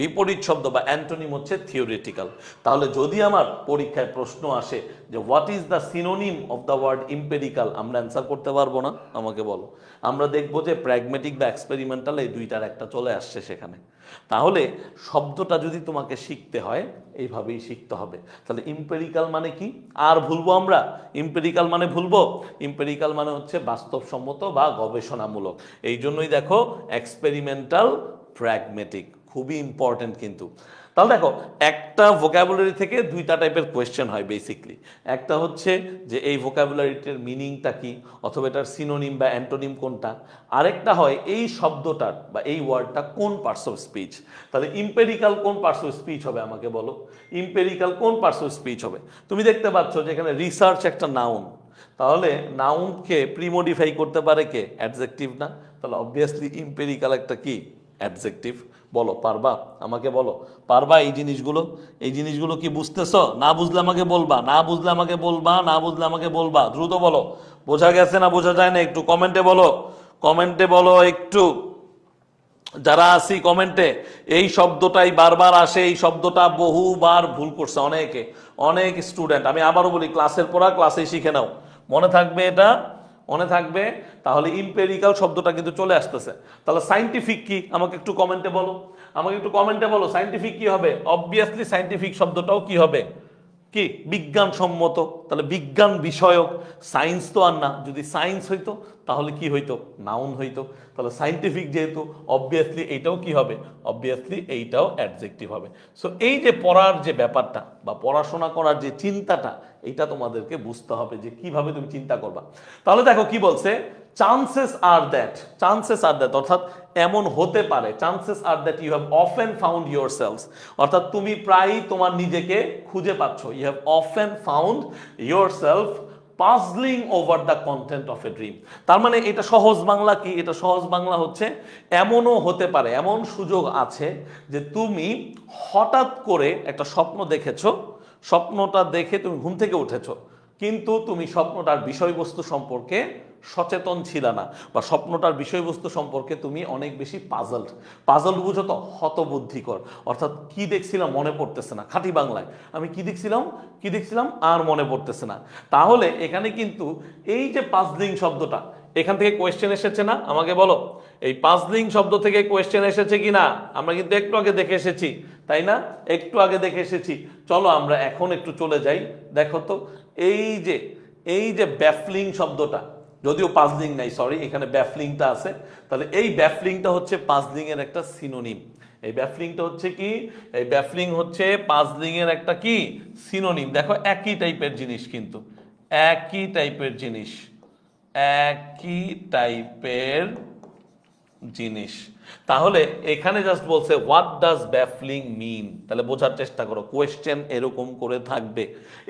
বিপরীত শব্দ বা অ্যান্টোনিম হচ্ছে থিওরিটিক্যাল। তাহলে যদি আমার পরীক্ষায় প্রশ্ন আসে যে what is the synonym of the word empirical, আমরা অ্যান্সার করতে পারবো না, আমাকে বলো। আমরা দেখবো যে প্র্যাগম্যাটিক বা এক্সপেরিমেন্টাল এই দুইটার একটা চলে আসছে সেখানে। তাহলে শব্দটা যদি তোমাকে শিখতে হয় এইভাবেই শিখতে হবে। তাহলে এমপিরিক্যাল মানে কি, আর ভুলবো আমরা, এমপিরিক্যাল মানে ভুলবো, এমপিরিক্যাল মানে হচ্ছে বাস্তবসম্মত বা গবেষণামূলক। এই জন্যই দেখো এক্সপেরিমেন্টাল প্র্যাগম্যাটিক খুবই ইম্পর্টেন্ট কিন্তু। তাহলে দেখো একটা ভোকাবুলারি থেকে দুইটা টাইপের কোয়েশ্চেন হয় বেসিকলি, একটা হচ্ছে যে এই ভোকাবুলারিটির মিনিংটা কি, অথবা এটার সিনোনিম বা অ্যান্টোনিম কোনটা, আরেকটা হয় এই শব্দটার বা এই ওয়ার্ডটা কোন পার্টস অফ স্পিচ। তাহলে এমপিরিক্যাল কোন পার্টস অফ স্পিচ হবে আমাকে বলো, এমপিরিক্যাল কোন পার্টস অফ স্পিচ হবে। তুমি দেখতে পাচ্ছ যে এখানে রিসার্চ একটা নাউন, তাহলে নাউনকে প্রিমোডিফাই করতে পারে কে, অ্যাডজেক্টিভ না, তাহলে অবভিয়াসলি এমপিরিক্যাল একটা কি, অ্যাডজেক্টিভ। বলো পারবা, আমাকে বলো পারবা এই জিনিসগুলো, এই জিনিসগুলো কি বুঝতেছো, না বুঝলে আমাকে বলবা, না বুঝলে আমাকে বলবা, না বুঝলে আমাকে বলবা, দ্রুত বলো, বোঝা গেছে না বোঝা যায় না একটু কমেন্টে বলো, কমেন্টে বলো একটু, যারা আসি কমেন্টে। এই শব্দটাই বারবার আসে, এই শব্দটা বহুবার ভুল করছে অনেকে, অনেক স্টুডেন্ট। আমি আবারও বলি, ক্লাসের পড়া ক্লাসেই শিখে নাও, মনে থাকবে এটা, মনে থাকবে। তাহলে ইম্পেরিক্যাল শব্দটা কিন্তু চলে আসতেছে। তাহলে সাইন্টিফিক কি আমাকে একটু কমেন্টে বলো, আমাকে একটু কমেন্টে বলো সাইন্টিফিক কি হবে। অবভিয়াসলি সাইন্টিফিক শব্দটাও কি হবে, কি বিজ্ঞানসম্মত। তাহলে বিজ্ঞান বিষয়ক, সায়েন্স তো আর না। যদি সায়েন্স হইতো তাহলে কি হইতো, নাউন হইতো। তাহলে সাইন্টিফিক যেহেতু, অবভিয়াসলি এইটাও কি হবে, অবভিয়াসলি এইটাও অ্যাডজেক্টিভ হবে। সো এই যে পড়ার যে ব্যাপারটা বা পড়াশোনা করার যে চিন্তাটা, এটা তোমাদেরকে বুঝতে হবে যে কিভাবে তুমি চিন্তা করবা। তাহলে দেখো কি বলছে, chances are that, chances are that অর্থাৎ এমন হতে পারে, chances are that you have often found yourselves, অর্থাৎ তুমি প্রায়ই তোমার নিজেকে খুঁজে পাচ্ছ। You have often found yourself puzzling over the content of a dream. তার মানে এটা সহজ বাংলা কি, এটা সহজ বাংলা হচ্ছে এমনও হতে পারে, এমন সুযোগ আছে যে তুমি হঠাৎ করে একটা স্বপ্ন দেখেছো, স্বপ্নটা দেখে তুমি ঘুম থেকে উঠেছো, কিন্তু তুমি স্বপ্নটার বিষয়বস্তু সম্পর্কে সচেতন ছিল না, বা স্বপ্নটার বিষয়বস্তু সম্পর্কে তুমি অনেক বেশি পাজলড। পাজলড বুঝো তো, হতবুদ্ধিকর, অর্থাৎ কি দেখছিলাম মনে পড়তেছে না। খাঁটি বাংলায় আমি কি দেখছিলাম আর মনে পড়তেছে না। তাহলে এখানে কিন্তু এই যে পাজলিং শব্দটা, এখান থেকে কোয়েশ্চেন এসেছে না, আমাকে বলো এই পাজলিং শব্দ থেকে কোয়েশ্চেন এসেছে কি না। আমরা কিন্তু একটু আগে দেখে এসেছি, তাই না, একটু আগে দেখে এসেছি। চলো আমরা এখন একটু চলে যাই। দেখো তো এই যে ব্যাফলিং শব্দটা, যদিও পাজলিং নাই, সরি, এখানে ব্যাফলিংটা আছে। তাহলে এই ব্যাফলিংটা হচ্ছে পাজলিং এর একটা সিনোনিম। এই ব্যাফলিংটা হচ্ছে কি, এই ব্যাফলিং হচ্ছে পাজলিং এর একটা কি সিনোনিম। দেখো একই টাইপের জিনিস, কিন্তু একই টাইপের জিনিস, একই টাইপের জিনিস। তাহলে এখানে জাস্ট বলছে হোয়াট ডাজ ব্যাফলিং মিন। তাহলে বোঝার চেষ্টা করো, কোয়েশ্চেন এরকম করে থাকবে,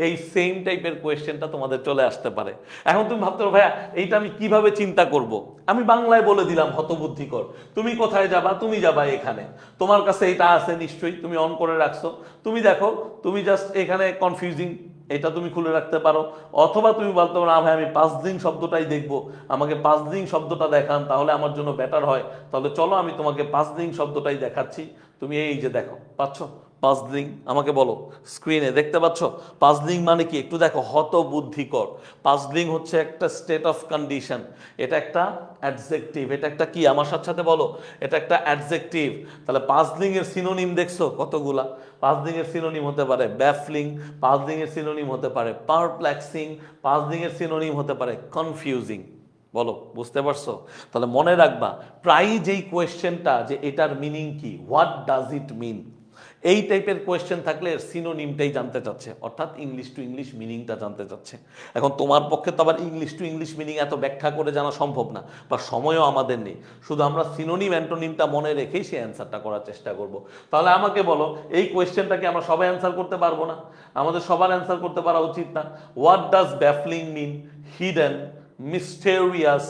এই সেম টাইপের কোয়েশ্চেনটা তোমাদের চলে আসতে পারে। এখন তুমি ভাবতে পারো ভাইয়া এইটা আমি কিভাবে চিন্তা করব। আমি বাংলায় বলে দিলাম হতবুদ্ধিকর। তুমি কোথায় যাবা, তুমি যাবা এখানে, তোমার কাছে এটা আছে নিশ্চয়ই, তুমি অন করে রাখছো, তুমি দেখো, তুমি জাস্ট এখানে কনফিউজিং, এটা তুমি খুলে রাখতে পারো। অথবা তুমি বলতে পারো ভাই আমি পাজলিং শব্দটাই দেখবো, আমাকে পাজলিং শব্দটা দেখান, তাহলে আমার জন্য বেটার হয়। তাহলে চলো আমি তোমাকে পাজলিং শব্দটাই দেখাচ্ছি। তুমি এই যে দেখো, পাচ্ছ পাজলিং, আমাকে বলো স্ক্রিনে দেখতে পাচ্ছ পাজলিং মানে কি, একটু দেখো, হতবুদ্ধিকর। পাজলিং হচ্ছে একটা স্টেট অফ কন্ডিশন, এটা একটা অ্যাডজেক্টিভ, এটা একটা কি, আমার সাথে সাথে বলো, এটা একটা অ্যাডজেক্টিভ। তাহলে পাজলিং এর সিনোনিম দেখছো কতগুলা। পাজলিং এর সিনোনিম হতে পারে ব্যাফলিং, পাজলিং এর সিনোনিম হতে পারে পারপ্লেক্সিং, পাজলিং এর সিনোনিম হতে পারে কনফিউজিং। বলো বুঝতে পারছো। তাহলে মনে রাখবা প্রায়ই যেই কোয়েশ্চেনটা যে এটার মিনিং কি, হোয়াট ডাজ ইট মিন, এই টাইপের কোয়েশ্চেন থাকলে এর সিনোনিমটাই জানতে চাচ্ছে, অর্থাৎ ইংলিশ টু ইংলিশ মিনিংটা জানতে চাচ্ছে। এখন তোমার পক্ষে তো আবার ইংলিশ টু ইংলিশ মিনিং এত ব্যাখ্যা করে জানা সম্ভব না, বা সময়ও আমাদের নেই। শুধু আমরা সিনোনিম অ্যান্টোনিমটা মনে রেখেই সেই অ্যান্সারটা করার চেষ্টা করব। তাহলে আমাকে বলো এই কোয়েশ্চেনটাকে আমরা সবাই অ্যান্সার করতে পারবো না, আমাদের সবার অ্যান্সার করতে পারা উচিত না। What does baffling mean, hidden, mysterious,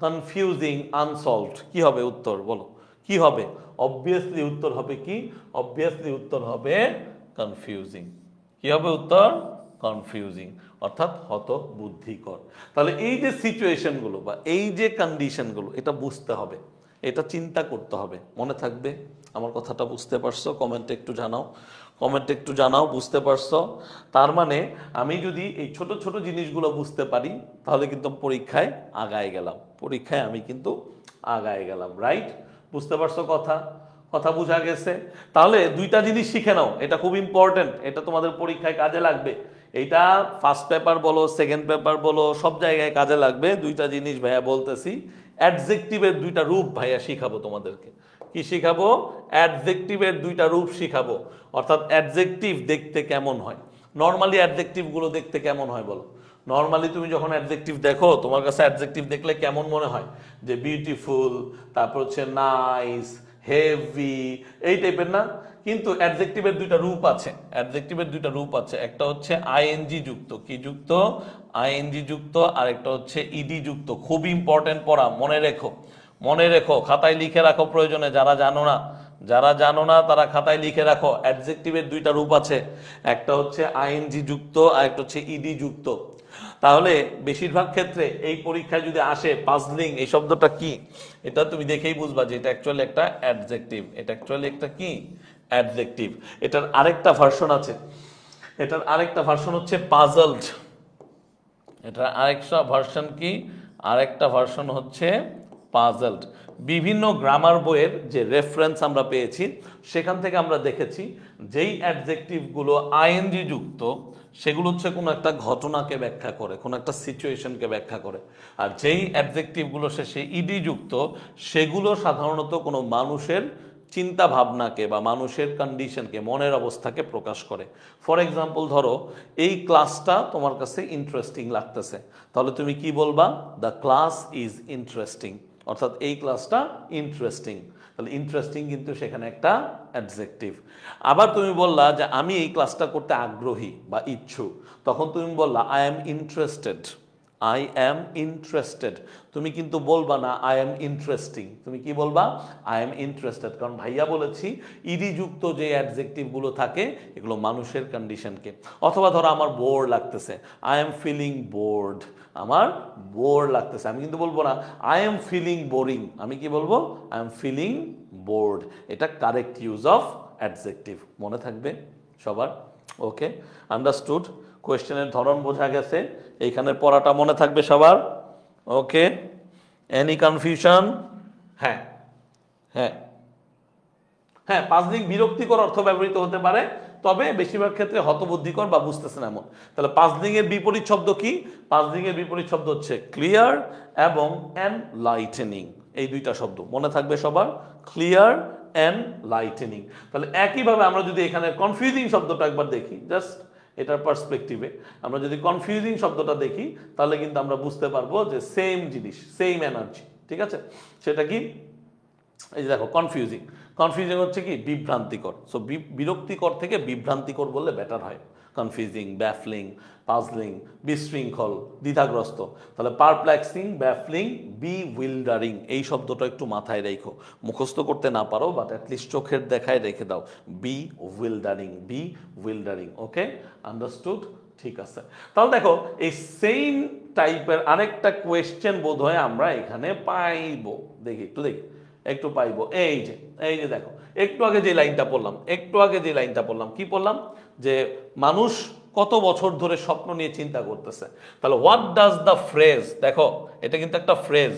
confusing, unsolved. কি হবে উত্তর, বলো কি হবে। অবভিয়াসলি উত্তর হবে কি, অবভিয়াসলি উত্তর হবে কনফিউজিং। কি হবে উত্তর, কনফিউজিং, অর্থাৎ হতবুদ্ধিকর। তাহলে এই যে সিচুয়েশনগুলো বা এই যে কন্ডিশনগুলো, এটা বুঝতে হবে, এটা চিন্তা করতে হবে, মনে থাকবে। আমার কথাটা বুঝতে পারছো? কমেন্টে একটু জানাও, কমেন্টে একটু জানাও বুঝতে পারছো। তার মানে আমি যদি এই ছোট ছোট জিনিসগুলো বুঝতে পারি, তাহলে কিন্তু পরীক্ষায় আগায় গেলাম, পরীক্ষায় আমি কিন্তু আগায় গেলাম। রাইট, বুঝতে পারছো কথা, কথা বোঝা গেছে। তাহলে দুইটা জিনিস শিখে নাও, এটা খুব ইম্পর্টেন্ট, এটা তোমাদের পরীক্ষায় কাজে লাগবে। এইটা ফার্স্ট পেপার বলো, সেকেন্ড পেপার বলো, সব জায়গায় কাজে লাগবে। দুইটা জিনিস ভাইয়া বলতেছি, অ্যাডজেক্টিভের দুইটা রূপ ভাইয়া শিখাবো তোমাদেরকে। কি শিখাবো? অ্যাডজেক্টিভের দুইটা রূপ শিখাবো। অর্থাৎ অ্যাডজেক্টিভ দেখতে কেমন হয়, নর্মালি অ্যাডজেক্টিভগুলো দেখতে কেমন হয় বলো। নর্মালি তুমি যখন অ্যাডজেক্টিভ দেখো, তোমার কাছে অ্যাডজেক্টিভ দেখলে কেমন মনে হয়? যে বিউটিফুল, তারপর হচ্ছে নাইস, হেভি, এই টাইপের না? কিন্তু অ্যাডজেক্টিভের দুইটা রূপ আছে, অ্যাডজেক্টিভের দুইটা রূপ আছে। একটা হচ্ছে আইএনজি যুক্ত, কি যুক্ত? আইএনজি যুক্ত। আর একটা হচ্ছে ইডি যুক্ত। খুব ইম্পর্টেন্ট পড়া, মনে রেখো, মনে রেখো, খাতায় লিখে রাখো প্রয়োজনে। যারা জানো না তারা খাতায় লিখে রাখো। অ্যাডজেক্টিভের দুইটা রূপ আছে, একটা হচ্ছে আইএনজি যুক্ত আর একটা হচ্ছে ইডি যুক্ত। তাহলে বেশিরভাগ ক্ষেত্রে এই পরীক্ষায় যদি আসে পাজলিং এই শব্দটা কি, এটা তুমি দেখেই বুঝবা যে এটা অ্যাকচুয়ালি একটা অ্যাডজেক্টিভ। এটা অ্যাকচুয়ালি একটা কি অ্যাডজেক্টিভ। এটার আরেকটা ভার্সন আছে, এটার আরেকটা ভার্সন হচ্ছে পাজলড। এটার আরেকটা ভার্সন কি, আরেকটা ভার্সন হচ্ছে পাজলড। বিভিন্ন গ্রামার বইয়ের যে রেফারেন্স আমরা পেয়েছি সেখান থেকে আমরা দেখেছি যেই অ্যাডজেক্টিভগুলো আইএনজি যুক্ত সেগুলো হচ্ছে কোনো একটা ঘটনাকে ব্যাখ্যা করে, কোনো একটা সিচুয়েশনকে ব্যাখ্যা করে। আর যেই অ্যাডজেক্টিভগুলো শেষে ইডি যুক্ত সেগুলো সাধারণত কোনো মানুষের চিন্তা ভাবনাকে বা মানুষের কন্ডিশনকে, মনের অবস্থাকে প্রকাশ করে। ফর এক্সাম্পল ধরো এই ক্লাসটা তোমার কাছে ইন্টারেস্টিং লাগতেছে, তাহলে তুমি কি বলবা? দ্য ক্লাস ইজ ইন্টারেস্টিং, অর্থাৎ এই ক্লাসটা ইন্টারেস্টিং। তাহলে ইন্টারেস্টিং কিন্তু সেখানে একটা অ্যাডজেক্টিভ। আবার তুমি বললা যে আমি এই ক্লাসটা করতে আগ্রহী বা ইচ্ছুক, তখন তুমি বললা I am interested, I am interested. তুমি কিন্তু বলবা না আই এম ইন্টারেস্টিং, তুমি কি বলবা? I am interested. কারণ ভাইয়া বলেছি ইডি যুক্ত যে অ্যাডজেক্টিভগুলো থাকে এগুলো মানুষের কন্ডিশনকে। অথবা ধরো আমার বোর লাগতেছে, আই এম ফিলিং বোর্ড, আমার বোর লাগতেছে, আমি কিন্তু বলবো না আই এম ফিলিং বোরিং, আমি কি বলবো? I am feeling bored. এটা কারেক্ট ইউজ অফ অ্যাডজেক্টিভ, মনে থাকবে সবার? ওকে, আন্ডারস্টুড। কোয়েশ্চেনের ধরন বোঝা গেছে, এইখানের পড়াটা মনে থাকবে সবার? ওকে, এনি কনফিউশন? হ্যাঁ হ্যাঁ হ্যাঁ, পাজলিং বিরক্তিকর অর্থ ব্যবহৃত হতে পারে, তবে বেশিরভাগ ক্ষেত্রে হতবুদ্ধিকর বা বুঝতেছেন এমন। তাহলে পাজলিং এর বিপরীত শব্দ কি? পাজলিং এর বিপরীত শব্দ হচ্ছে ক্লিয়ার এবং এনলাইটেনিং। এই দুইটা শব্দ মনে থাকবে সবার, ক্লিয়ার এন্ড লাইটেনিং। তাহলে একইভাবে আমরা যদি এখানে কনফিউজিং শব্দটা একবার দেখি, জাস্ট এটার পার্সপেক্টিভে আমরা যদি কনফিউজিং শব্দটা দেখি তাহলে কিন্তু আমরা বুঝতে পারবো যে সেম জিনিস, সেম এনার্জি। ঠিক আছে, সেটা কি? এই যে দেখো কনফিউজিং, কনফিউজিং হচ্ছে কি বিভ্রান্তিকর। সো বিরক্তিকর থেকে বিভ্রান্তিকর বললে বেটার হয়। কনফিউজিং, ব্যাফলিং, পাজলিং, বিশৃঙ্খল, দ্বিধাগ্রস্ত। তাহলে পারপ্লেক্সিং, ব্যাফলিং, বিউইল্ডারিং, এই শব্দটা একটু মাথায় রেখো, মুখস্থ করতে না পারো বাট অ্যাটলিস্ট চোখের দেখায় রেখে দাও। বিউইল্ডারিং, বিউইল্ডারিং। ওকে, আন্ডারস্টুড? ঠিক আছে। তাহলে দেখো এই সেম টাইপের আরেকটা কোয়েশ্চেন বোধ হয় আমরা এখানে পাইবো। দেখি একটু, দেখি একটু পাইবো। এই যে দেখো একটু আগে যে লাইনটা পড়লাম, একটু আগে যে লাইনটা পড়লাম, কি পড়লাম? যে মানুষ কত বছর ধরে স্বপ্ন নিয়ে চিন্তা করতেছে। তাহলে হোয়াট ডাজ দ্য ফ্রেজ, দেখো এটা কিন্তু একটা ফ্রেজ,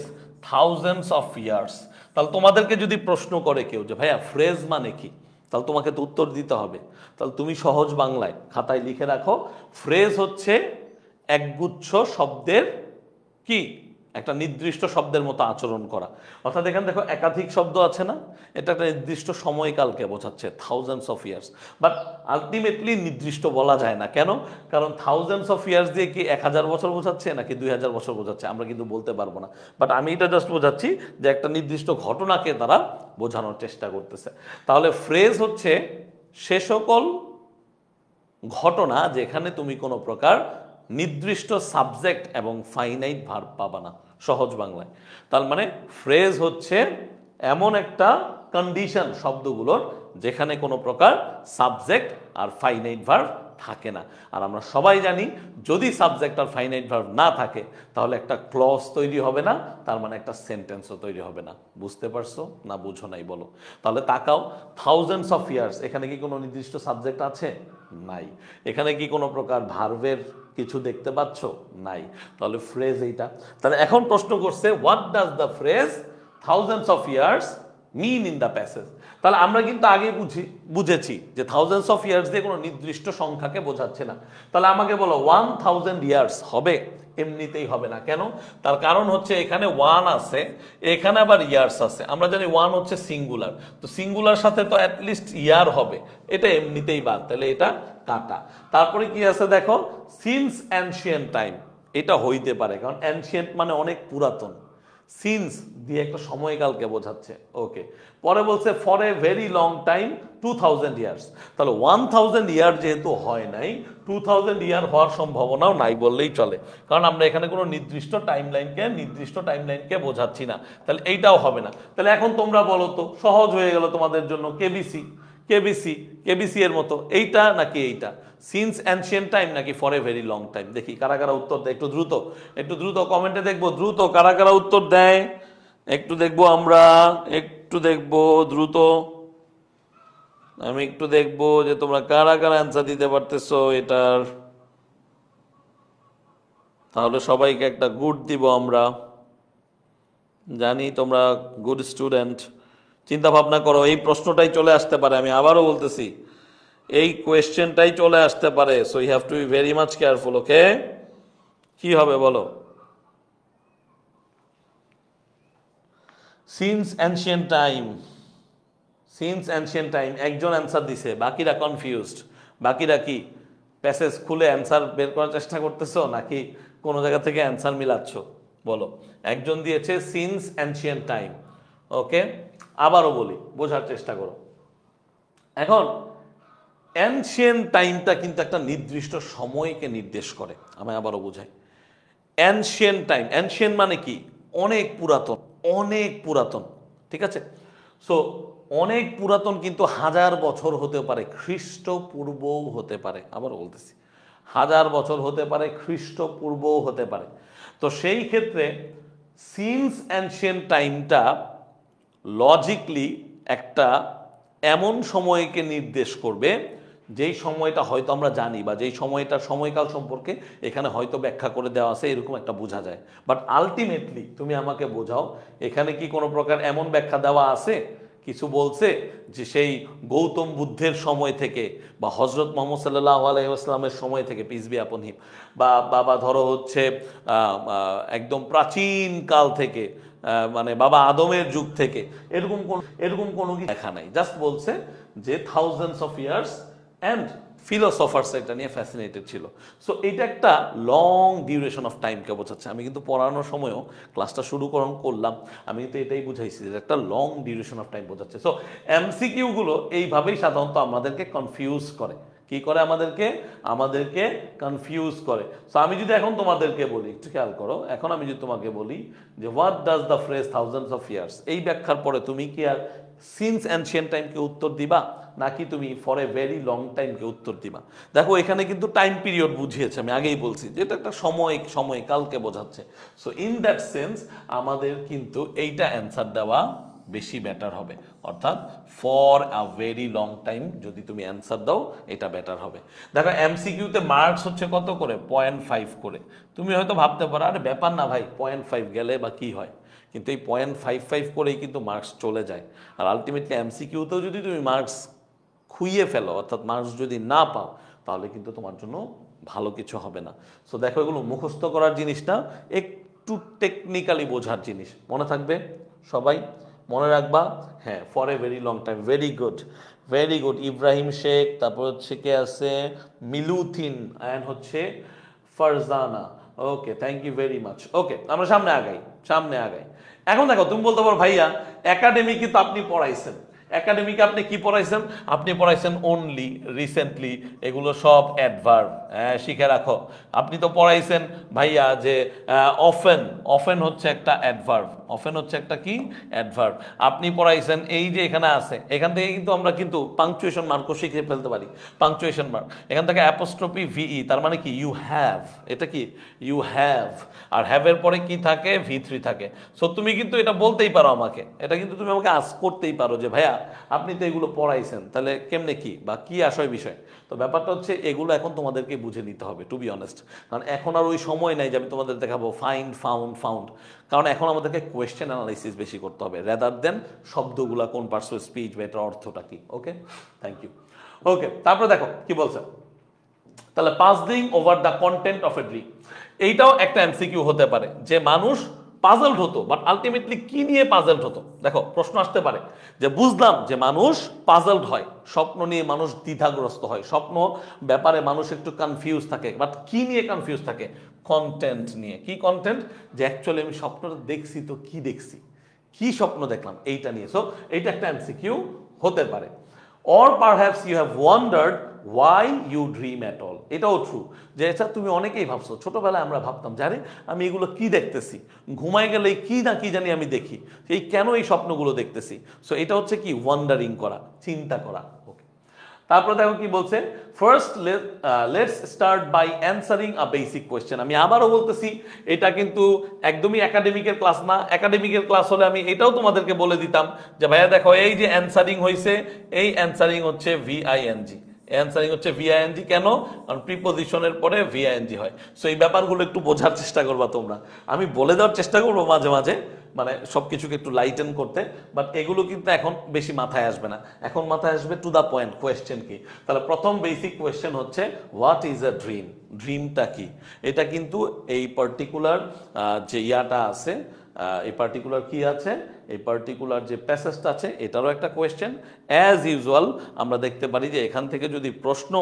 থাউজেন্ডস অফ ইয়ার্স। তাহলে তোমাদেরকে যদি প্রশ্ন করে কেউ যে ভাইয়া ফ্রেজ মানে কি, তাহলে তোমাকে তো উত্তর দিতে হবে। তাহলে তুমি সহজ বাংলায় খাতায় লিখে রাখো, ফ্রেজ হচ্ছে একগুচ্ছ শব্দের কি একটা নির্দিষ্ট শব্দের মতো আচরণ করা। অর্থাৎ এখানে দেখো একাধিক শব্দ আছে না, এটা একটা নির্দিষ্ট সময়কালকে বোঝাচ্ছে, thousands of years. But ultimately নির্দিষ্ট বলা যায় না, কেন? কারণ থাউজেন্ডস অফ ইয়ার্স দিয়ে কি 1000 বছর বোঝাচ্ছে নাকি 2000 বছর বোঝাচ্ছে আমরা কিন্তু বলতে পারবো না। বাট আমি এটা জাস্ট বোঝাচ্ছি যে একটা নির্দিষ্ট ঘটনাকে তারা বোঝানোর চেষ্টা করতেছে। তাহলে ফ্রেজ হচ্ছে সে সকল ঘটনা যেখানে তুমি কোনো প্রকার নির্দিষ্ট সাবজেক্ট এবং ফাইনাইট ভার্ব পাবা না, সহজ বাংলায়। তার মানে ফ্রেজ হচ্ছে এমন একটা কন্ডিশন শব্দগুলোর যেখানে কোনো প্রকার সাবজেক্ট আর ফাইনাইট ভার্ব থাকে না। আর আমরা সবাই জানি যদি সাবজেক্ট আর ফাইনাইট ভার্ব না থাকে তাহলে একটা ক্লজ তৈরি হবে না, তার মানে একটা সেন্টেন্সও তৈরি হবে না। বুঝতে পারছো না বুঝো নাই বলো? তাহলে তাকাও, থাউজেন্ডস অফ ইয়ার্স, এখানে কি কোনো নির্দিষ্ট সাবজেক্ট আছে? নাই। এখানে কি কোনো প্রকার ভার্বের কিছু দেখতে পাচ্ছ? নাই। তাহলে ফ্রেজ এইটা। তাহলে এখন প্রশ্ন করছে what does the phrase thousands of years mean in the passage. তাহলে আমরা কিন্তু আগে বুঝেছি যে থাউজেন্ডস অফ ইয়ার্স দিয়ে কোনো নির্দিষ্ট সংখ্যাকে বোঝাচ্ছে না। তাহলে আমাকে বলো 1000 ইয়ার্স হবে? এমনিতেই হবে না। কেন? তার কারণ হচ্ছে এখানে 1 আছে, এখানে আবার ইয়ার্স আছে। আমরা জানি 1 হচ্ছে সিঙ্গুলার, তো সিঙ্গুলার সাথে তো অ্যাটলিস্ট ইয়ার হবে, এটা এমনিতেই বাদ, তাহলে এটা কাটা। তারপরে কি আছে দেখো, সিন্স অ্যানশিয়েন্ট টাইম, এটা হইতে পারে কারণ অ্যানশিয়েন্ট মানে অনেক পুরাতন, সিন্স দিয়ে একটা সময়কালকে বোঝাচ্ছে। ওকে, পরে বলছে for a very long time 2000 years. তাহলে 1000 ইয়ার যেহেতু হয় নাই, 2000 ইয়ার হওয়ার সম্ভাবনাও নাই বললেই চলে, কারণ আমরা এখানে কোনো নির্দিষ্ট টাইমলাইনকে বোঝাচ্ছি না। তাহলে এইটাও হবে না। তাহলে এখন তোমরা বলো তো, সহজ হয়ে গেল তোমাদের জন্য, কেবিসি। কেবিসি, কেবিসি এর মতো, এইটা নাকি এইটা, সিন্স অ্যানশিয়েন্ট টাইম নাকি for a very long time. দেখি কারা কারা উত্তর দেয়, একটু দ্রুত কমেন্টে দেখবো, দ্রুত কারা কারা উত্তর দেয় একটু দেখবো, আমরা একটু দেখবো দ্রুত, আমি একটু দেখবো যে তোমরা কারা কারা অ্যান্সার দিতে পারতেছো এটার, তাহলে সবাইকে একটা গুড দিব আমরা, জানি তোমরা গুড স্টুডেন্ট। চিন্তা ভাবনা করো, এই প্রশ্নটাই চলে আসতে পারে, আমি আবারও বলতেছি এই কোয়েশ্চেনটাই চলে আসতে পারে, so you have to be very much careful. Okay, কি হবে বলো? Since ancient time, since ancient time একজন অ্যান্সার দিছে, বাকিরা কনফিউজড। বাকিরা কি প্যাসেজ খুলে অ্যান্সার বের করার চেষ্টা করতেছো নাকি কোনো জায়গা থেকে অ্যান্সার মিলাচ্ছ? বলো। একজন দিয়েছে সিন্স অ্যানশিয়েন্ট টাইম। ওকে, আবারও বলি, বোঝার চেষ্টা করো। এখন অ্যানশিয়েন্ট টাইমটা কিন্তু একটা নির্দিষ্ট সময়কে নির্দেশ করে, আমি আবারও বোঝাই। অ্যানশিয়েন্ট টাইম, অ্যানশিয়েন্ট মানে কি? অনেক পুরাতন, অনেক পুরাতন, ঠিক আছে? সো অনেক পুরাতন কিন্তু 1000 বছর হতে পারে, খ্রিস্টপূর্বও হতে পারে, আবারও বলতেছি 1000 বছর হতে পারে, খ্রিস্টপূর্বও হতে পারে। তো সেই ক্ষেত্রে সিন্স অ্যানশিয়েন্ট টাইমটা লজিকলি একটা এমন সময়কে নির্দেশ করবে যেই সময়টা হয়তো আমরা জানি, বা যেই সময়টার সময়কাল সম্পর্কে এখানে হয়তো ব্যাখ্যা করে দেওয়া আছে, এরকম একটা বোঝা যায়। বাট আলটিমেটলি তুমি আমাকে বোঝাও, এখানে কি কোনো প্রকার এমন ব্যাখ্যা দেওয়া আছে, কিছু বলছে যে সেই গৌতম বুদ্ধের সময় থেকে বা হজরত মোহাম্মদ সাল্লাল্লাহু আলাইহি ওয়াসাল্লামের সময় থেকে, পিস বি আপন হিম, বা ধরো হচ্ছে একদম প্রাচীন কাল থেকে, মানে বাবা আদমের যুগ থেকে, এরকম কোনো কিছু দেখা নাই। জাস্ট বলছে যে thousands of years and philosophers এটা নিয়ে ফ্যাসিনেটেড ছিল। সো এটা একটা লং ডিউরেশন অফ টাইমকে বোঝাচ্ছে। আমি কিন্তু পড়ানোর সময়ও ক্লাসটা শুরু করলাম, আমি কিন্তু এটাই বুঝাইছি যে একটা লং ডিউরেশন অফ টাইম বোঝাচ্ছে। সো এমসিকিউগুলো এইভাবেই সাধারণত আমাদেরকে কনফিউজ করে। কি করে? আমাদেরকে কনফিউজ করে। সো আমি যদি এখন তোমাদেরকে বলি, একটু খেয়াল করো, এখন আমি যদি তোমাকে বলি যে what does the phrase thousands of years, এই ব্যাখ্যার পরে তুমি কি আর সিন্স অ্যানশিয়েন্ট টাইমকে উত্তর দিবা নাকি তুমি ফর এ ভেরি লং টাইমকে উত্তর দিবা? দেখো এখানে কিন্তু টাইম পিরিয়ড বুঝিয়েছে, আমি আগেই বলছি যে এটা একটা সময়কালকে বোঝাচ্ছে। সো ইন দ্যাট সেন্স আমাদের কিন্তু এইটা অ্যান্সার দেওয়া বেশি বেটার হবে, অর্থাৎ for a very long time যদি তুমি অ্যান্সার দাও এটা বেটার হবে। দেখো এমসিকিউতে মার্কস হচ্ছে কত করে? 0.5 করে। তুমি হয়তো ভাবতে পারো আরে ব্যাপার না ভাই, 0.5 গেলে বা কি হয়, কিন্তু এই 0.55 করেই কিন্তু মার্কস চলে যায়। আর আলটিমেটলি এমসিকিউতেও যদি তুমি মার্কস খুইয়ে ফেলো, অর্থাৎ মার্কস যদি না পাও, তাহলে কিন্তু তোমার জন্য ভালো কিছু হবে না। সো দেখো এগুলো মুখস্থ করার জিনিস না, একটু টেকনিক্যালি বোঝার জিনিস। মনে থাকবে সবাই, মনে রাখবা। হ্যাঁ, for a very long time, very good, very good. Ibrahim Sheikh, তারপর হচ্ছে কে আছে, মিলুথিন, অ্যান্ড হচ্ছে ফারজানা। ওকে, থ্যাংক ইউ ভেরি মাচ। ওকে, আমরা সামনে আগাই। এখন দেখো তুমি বলতে পারো ভাইয়া একাডেমি কিন্তু আপনি পড়াইছেন, একাডেমিকে আপনি কি পড়াইছেন? আপনি পড়াইছেন অনলি, রিসেন্টলি, এগুলো সব অ্যাডভার্ব। শিখে রাখো, আপনি তো পড়াইছেন ভাইয়া যে অফেন হচ্ছে একটা অ্যাডভার্ব, অফেন হচ্ছে একটা কি? অ্যাডভার্ব। আপনি পড়াইছেন এই যে এখানে আছে, এখান থেকে কিন্তু আমরা কিন্তু পাংচুয়েশন মার্কও শিখে ফেলতে পারি। পাংচুয়েশন মার্ক এখান থেকে অ্যাপোস্ট্রফি ভিই, তার মানে কি? ইউ হ্যাভ, এটা কি? You have. আর হ্যাভের পরে কি থাকে? V3 থাকে। সো তুমি কিন্তু এটা বলতেই পারো আমাকে, এটা কিন্তু তুমি আমাকে আস্ক করতেই পারো যে ভাইয়া আপনি তো এগুলো পড়াইছেন, তাহলে কেমনে কি বা কি বিষয়। তো ব্যাপারটা হচ্ছে এগুলো এখন তোমাদেরকে বুঝে নিতে হবে, টু বি অনেস্ট। কারণ এখন আর ওই সময় নাই যে আমি তোমাদের দেখাবো ফাইন্ড ফাউন্ড, কারণ এখন আমাদেরকে কোয়েশ্চেন অ্যানালাইসিস বেশি করতে হবে রেদার দেন শব্দগুলা কোন পার্টস অফ স্পিচ বা এটার অর্থটা কি। ওকে, থ্যাংক ইউ। ওকে, তারপরে দেখো কি বলছে, তাহলে puzzling over the content of a dream, এইটাও একটা এমসিকিউ হতে পারে যে মানুষ পাজলড হতো, বাট আলটিমেটলি কি নিয়ে পাজলড হতো। দেখো প্রশ্ন আসতে পারে যে বুঝলাম যে মানুষ পাজলড হয়, স্বপ্ন নিয়ে মানুষ দ্বিধাগ্রস্ত হয়, স্বপ্ন ব্যাপারে মানুষ একটু কনফিউজ থাকে, বাট কি নিয়ে কনফিউজ থাকে? কন্টেন্ট নিয়ে। কি কন্টেন্ট? যে অ্যাকচুয়ালি আমি স্বপ্নটা দেখছি তো কি দেখছি, কি স্বপ্ন দেখলাম, এইটা নিয়ে। সো এইটা একটা এমসিকিউ হতে পারে। Or perhaps you have wondered why you dream at all, এটাও ট্রু। যে এটা তুমি অনেকেই ভাবছো, ছোটবেলায় আমরা ভাবতাম জানি আমি এগুলো কি দেখতেছি, ঘুমায় গেলে কি না কি জানি আমি দেখি, এই কেন এই স্বপ্নগুলো দেখতেছি। সো এটা হচ্ছে কি? ওয়ান্ডারিং করা, চিন্তা করা। ওকে, তারপর দেখো কি বলছে, first let's start by answering a basic question. আমি আবারও বলতেছি, এটা কিন্তু একদমই একাডেমিকের ক্লাস না। একাডেমিকের ক্লাস হলে আমি এটাও তোমাদেরকে বলে দিতাম যে ভাইয়া দেখো এই যে অ্যান্সারিং হয়েছে, এই অ্যান্সারিং হচ্ছে ভিআইএনজি, অ্যান্সারিং হচ্ছে ভিআইএনজি। কেন? কারণ প্রিপোজিশনের পরে ভিআইএনজি হয়। সো এই ব্যাপারগুলো একটু বোঝার চেষ্টা করবা তোমরা। আমি বলে দেওয়ার চেষ্টা করবো মাঝে মাঝে, মানে সবকিছুকে একটু লাইটেন করতে, বাট এগুলো কিন্তু এখন বেশি মাথায় আসবে না। এখন মাথায় আসবে টু দা পয়েন্ট, কোয়েশ্চেন কি। তাহলে প্রথম বেসিক কোয়েশ্চেন হচ্ছে হোয়াট ইজ আ ড্রিম। ড্রিমটা কি? এটা কিন্তু এই পার্টিকুলার যে ইয়াটা আছে, এই পার্টিকুলার কি আছে, এই পার্টিকুলার যে প্যাসেজটা আছে, এটারও একটা কোয়েশ্চেন। অ্যাজ ইউজুয়াল আমরা দেখতে পারি যে এখান থেকে যদি প্রশ্ন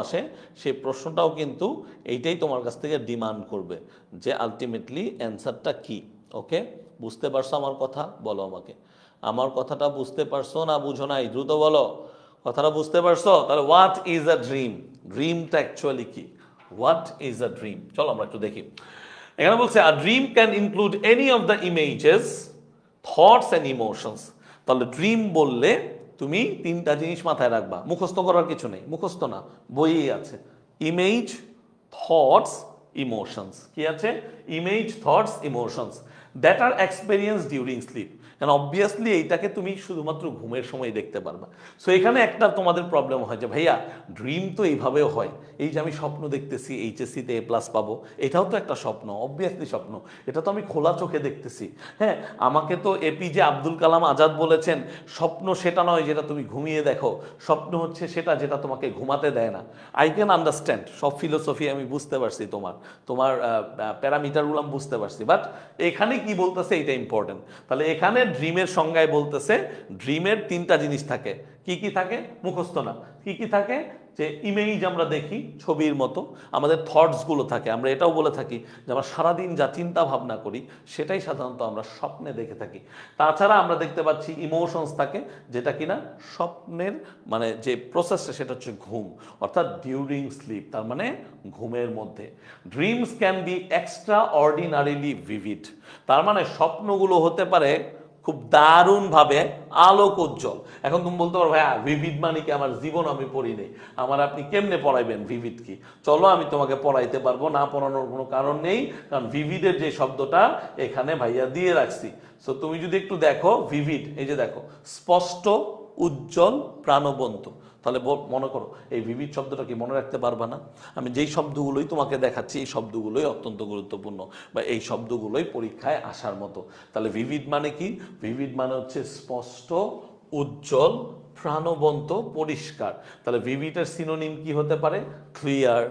আসে, সেই প্রশ্নটাও কিন্তু এইটাই তোমার কাছ থেকে ডিমান্ড করবে যে আলটিমেটলি অ্যান্সারটা কি। ওকে, বুঝতে পারছো আমার কথা? বলো আমাকে, আমার কথাটা বুঝতে পারছো না বুঝো নাই? দ্রুত বলো, কথাটা বুঝতে পারছো? তাহলে হোয়াট ইজ আ ড্রিম, ড্রিমটা অ্যাকচুয়ালি কি? হোয়াট ইজ আ ড্রিম, চলো আমরা একটু দেখি। এখানে বলছে a dream can include any of the images, thoughts and emotions. তাহলে ড্রিম বললে তুমি তিনটা জিনিস মাথায় রাখবা, মুখস্থ করার কিছু নেই, মুখস্থ না, বইই আছে। Image, thoughts, emotions. কি আছে? Image, thoughts, emotions that are experience during sleep. কারণ অবভিয়াসলি এইটাকে তুমি শুধুমাত্র ঘুমের সময় দেখতে পারবা। সো এখানে একটা তোমাদের প্রবলেম হয় যে ভাইয়া ড্রিম তো এইভাবেও হয়, এই যে আমি স্বপ্ন দেখতেছি এইচএসসিতে A+ পাবো, এটাও তো একটা স্বপ্ন, অবভিয়াসলি স্বপ্ন, এটা তো আমি খোলা চোখে দেখতেছি। হ্যাঁ, আমাকে তো APJ আব্দুল কালাম আজাদ বলেছেন স্বপ্ন সেটা নয় যেটা তুমি ঘুমিয়ে দেখো, স্বপ্ন হচ্ছে সেটা যেটা তোমাকে ঘুমাতে দেয় না। আই ক্যান আন্ডারস্ট্যান্ড, সব ফিলোসফি আমি বুঝতে পারছি, তোমার প্যারামিটারগুলো আমি বুঝতে পারছি, বাট এখানে কি বলতেছে এটা ইম্পর্টেন্ট। তাহলে এখানে ড্রিমের সংজ্ঞায় বলতেছে ড্রিমের তিনটা জিনিস থাকে। কি কি থাকে? মুখস্থ না। কি কি থাকে? যে ইমেজ আমরা দেখি ছবির মতো, আমাদের থটসগুলো থাকে, আমরা এটাও বলে থাকি যে আমরা সারাদিন যা চিন্তা ভাবনা করি সেটাই সাধারণত আমরা স্বপ্নে দেখে থাকি। তাছাড়া আমরা দেখতে পাচ্ছি ইমোশনস থাকে, যেটা কিনা স্বপ্নের মানে যে প্রসেসটা সেটা হচ্ছে ঘুম, অর্থাৎ ডিউরিং স্লিপ, তার মানে ঘুমের মধ্যে। Dreams can be extra ordinarily vivid, তার মানে স্বপ্নগুলো হতে পারে খুব দারুণভাবে আলোক উজ্জ্বল। এখন তুমি বলতে পারো ভাইয়া ভিভিড মানে কি? আমার জীবন আমি পড়ি নেই, আমার আপনি কেমনে পড়াইবেন ভিভিড কি? চলো আমি তোমাকে পড়াইতে পারবো, না পড়ানোর কোনো কারণ নেই, কারণ ভিভিডের যে শব্দটা এখানে ভাইয়া দিয়ে রাখছি। সো তুমি যদি একটু দেখো ভিভিড, এই যে দেখো স্পষ্ট, উজ্জ্বল, প্রাণবন্ত, তাহলে মনে করো এই ভিভিড শব্দটা কি মনে রাখতে পারবা না? আমি যেই শব্দগুলোই তোমাকে দেখাচ্ছি এই শব্দগুলোই অত্যন্ত গুরুত্বপূর্ণ, বা এই শব্দগুলোই পরীক্ষায় আসার মতো। তাহলে ভিভিড মানে কি? ভিভিড মানে হচ্ছে স্পষ্ট, উজ্জ্বল, প্রাণবন্ত, পরিষ্কার। তাহলে ভিভিডের সিনোনিম কি হতে পারে? ক্লিয়ার,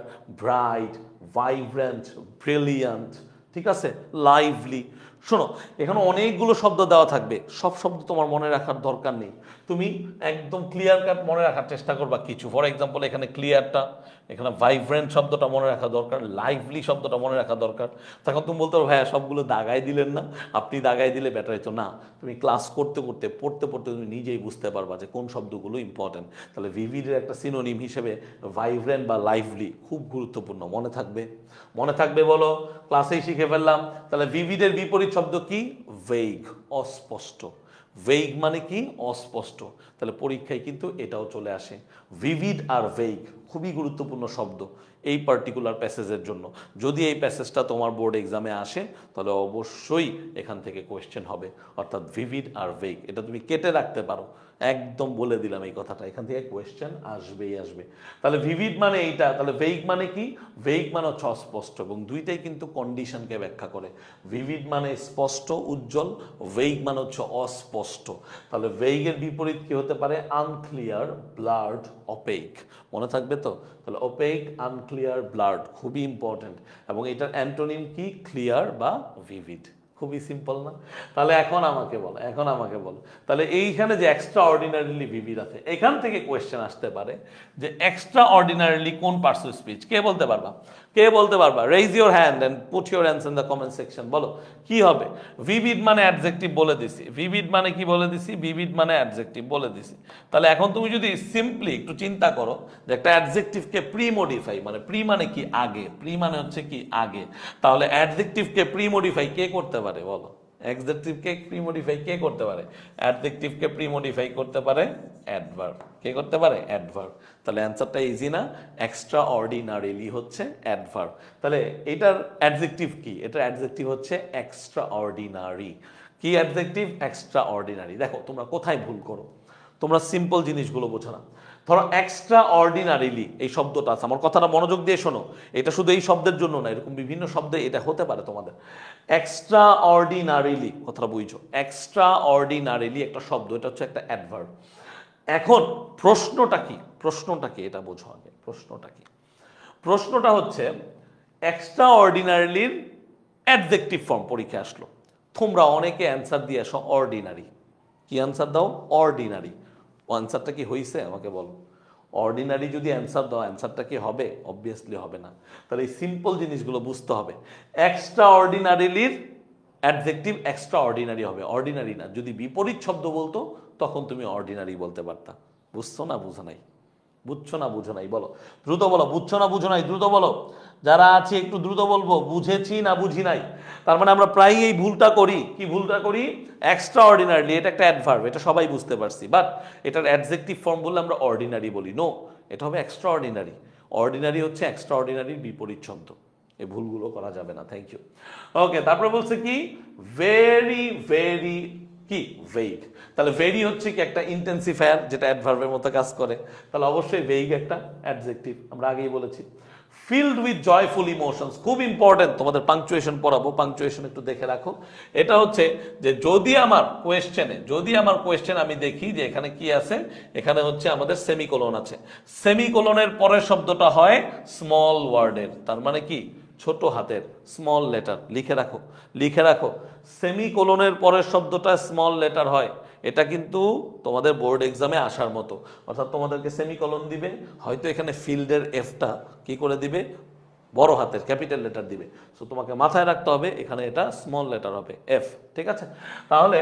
ব্রাইট, ভাইব্রেন্ট, ব্রিলিয়ান্ট, ঠিক আছে, লাইভলি। শোনো, এখানে অনেকগুলো শব্দ দেওয়া থাকবে, সব শব্দ তোমার মনে রাখার দরকার নেই, তুমি একদম ক্লিয়ার কাট মনে রাখার চেষ্টা করবা কিছু। ফর এক্সাম্পল এখানে ক্লিয়ারটা, এখানে ভাইব্রেন্ট শব্দটা মনে রাখা দরকার, লাইভলি শব্দটা মনে রাখা দরকার। তখন তুমি বলতে পারো ভাইয়া সবগুলো দাগাই দিলেন না, আপনি দাগাই দিলে বেটার হতো না। তুমি ক্লাস করতে করতে পড়তে পড়তে তুমি নিজেই বুঝতে পারবা যে কোন শব্দগুলো ইম্পর্টেন্ট। তাহলে ভিভিডের একটা সিনোনিম হিসেবে ভাইব্রেন্ট বা লাইভলি খুব গুরুত্বপূর্ণ, মনে থাকবে? মনে থাকবে বলো, ক্লাসেই শিখে ফেললাম। তাহলে ভিভিডের বিপরীত শব্দ কি? ভেগ, অস্পষ্ট। ভেগ মানে কি? অস্পষ্ট। তাহলে পরীক্ষায় কিন্তু এটাও চলে আসে। ভিভিড আর ভেগ খুবই গুরুত্বপূর্ণ শব্দ এই পার্টিকুলার প্যাসেজের জন্য। যদি এই প্যাসেজটা তোমার বোর্ড এক্সামে আসে তাহলে অবশ্যই এখান থেকে কোয়েশ্চেন হবে, অর্থাৎ ভিভিড আর ভেগ, এটা তুমি কেটে রাখতে পারো, একদম বলে দিলাম এই কথাটা, এখান থেকে কোয়েশ্চেন আসবেই আসবে। তাহলে ভিভিড মানে এইটা, তাহলে ভেগ মানে কি? ভেগ মানে হচ্ছে অস্পষ্ট, এবং দুইটাই কিন্তু কন্ডিশনকে ব্যাখ্যা করে। ভিভিড মানে স্পষ্ট, উজ্জ্বল, ভেগ মানে হচ্ছে অস্পষ্ট। তাহলে ভেগের বিপরীত কি হতে পারে? Unclear, blurred, opaque. মনে থাকবে তো? তাহলে অপেক, আনক্লিয়ার, ব্লার্ড খুবই ইম্পর্টেন্ট, এবং এটার অ্যান্টোনিম কি? ক্লিয়ার বা ভিভিড। খুবই সিম্পল না? তাহলে এখন আমাকে বলো তাহলে এইখানে যে এক্সট্রা অর্ডিনারিলি ভিভিড আছে, এখান থেকে কোয়েশ্চেন আসতে পারে যে এক্সট্রা অর্ডিনারিলি কোন পার্টস অফ স্পিচ? কে বলতে পারবা? Raise your hand and put your answer in the comment section. বলো কি হবে? ভিভিড মানে অ্যাডজেক্টিভ বলে দিছি। ভিভিড মানে কি বলে দিছি? ভিভিড মানে অ্যাডজেক্টিভ বলে দিছি। তাহলে এখন তুমি যদি সিম্পলি একটু চিন্তা করো যে একটা অ্যাডজেক্টিভকে প্রি মডিফাই, মানে প্রি মানে কি? আগে। প্রি মানে হচ্ছে কি? আগে। তাহলে অ্যাডজেক্টিভকে প্রি মডিফাই কে করতে পারে বলো? অ্যাডজেক্টিভকে প্রিমডিফাই কে করতে পারে? অ্যাডজেক্টিভকে প্রিমডিফাই করতে পারে অ্যাডভার্ব। কে করতে পারে? অ্যাডভার্ব। তাহলে অ্যান্সারটা ইজি না? এক্সট্রা অর্ডিনারিলি হচ্ছে অ্যাডভার্ব। তাহলে এটার অ্যাডজেক্টিভ কি? এটার অ্যাডজেক্টিভ হচ্ছে এক্সট্রা অর্ডিনারি। কি অ্যাডজেক্টিভ? Extra ordinary. দেখো তোমরা কোথায় ভুল করো, তোমরা সিম্পল জিনিসগুলো বোঝো না। ধরো এক্সট্রা অর্ডিনারিলি এই শব্দটা আছে, আমার কথাটা মনোযোগ দিয়ে শোনো, এটা শুধু এই শব্দের জন্য না, এরকম বিভিন্ন শব্দে এটা হতে পারে তোমাদের। এক্সট্রা অর্ডিনারিলি, কথাটা বুঝছো? এক্সট্রা অর্ডিনারিলি একটা শব্দ, এটা হচ্ছে একটা অ্যাডভার্ব। এখন প্রশ্নটা কি? প্রশ্নটা কি এটা বোঝো আগে। প্রশ্নটা কি? প্রশ্নটা হচ্ছে এক্সট্রা অর্ডিনারিলির অ্যাডজেক্টিভ ফর্ম পরীক্ষা আসলো, তোমরা অনেকে অ্যান্সার দিয়ে আসো অর্ডিনারি। কি অ্যান্সার দাও? অর্ডিনারি। অ্যান্সারটা কি হয়েছে আমাকে বলো? অর্ডিনারি যদি অ্যান্সার দাও, অ্যান্সারটা কি হবে? অবভিয়াসলি হবে না। তাহলে এই সিম্পল জিনিসগুলো বুঝতে হবে। এক্সট্রা অর্ডিনারিলির অ্যাডজেক্টিভ এক্সট্রা অর্ডিনারি হবে, অর্ডিনারি না। যদি বিপরীত শব্দ বলতো তখন তুমি অর্ডিনারি বলতে পারতা। বুঝছো না বুঝো নাই? বুঝছো না বুঝো নাই? বলো, দ্রুত বলো। বুঝছো না বুঝো নাই? দ্রুত বলো। যারা আছে একটু দ্রুত বলবো, বুঝেছি না বুঝি নাই। তার মানে আমরা প্রায়ই এই ভুলটা করি। কি ভুলটা করি? এক্সট্রা অর্ডিনারি, এটা একটা অ্যাডভার্ব, এটা সবাই বুঝতে পারছি, বাট এটার অ্যাডজেক্টিভ ফর্ম বললে আমরা অর্ডিনারি বলি। নো, এটা হবে এক্সট্রা অর্ডিনারি। অর্ডিনারি হচ্ছে এক্সট্রা অর্ডিনারির বিপরীত শব্দ। এই ভুলগুলো করা যাবে না। Thank you. ওকে, তারপরে বলছে কি? ভেরি ভেরি কি? ভেইগ। তাহলে ভেরি হচ্ছে কি? একটা ইন্টেন্সিফায়ার, যেটা অ্যাডভার্বের মতো কাজ করে। তাহলে অবশ্যই ভেইগ একটা অ্যাডজেক্টিভ, আমরা আগেই বলেছি। ফিল্ড উইথ জয়ফুল ইমোশনস, খুব ইম্পর্টেন্ট, তোমাদের পাংচুয়েশন পড়াবো, পাংচুয়েশন একটু দেখে রাখো। এটা হচ্ছে যে যদি আমার কোয়েশ্চেন আমি দেখি যে এখানে কি আছে, এখানে হচ্ছে আমাদের সেমিকোলন আছে, সেমিকোলনের পরের শব্দটা হয় স্মল ওয়ার্ডের, তার মানে কি? ছোট হাতের, স্মল লেটার। লিখে রাখো, লিখে রাখো। সেমিকোলনের পরের শব্দটা স্মল লেটার হয়। এটা কিন্তু তোমাদের বোর্ড এক্সামে আসার মতো, অর্থাৎ তোমাদেরকে সেমিকোলন দিবে, হয়তো এখানে ফিল্ডের এফটা কি করে দিবে? বড় হাতের ক্যাপিটাল লেটার দিবে। সো তোমাকে মাথায় রাখতে হবে এখানে এটা স্মল লেটার হবে, এফ। ঠিক আছে? তাহলে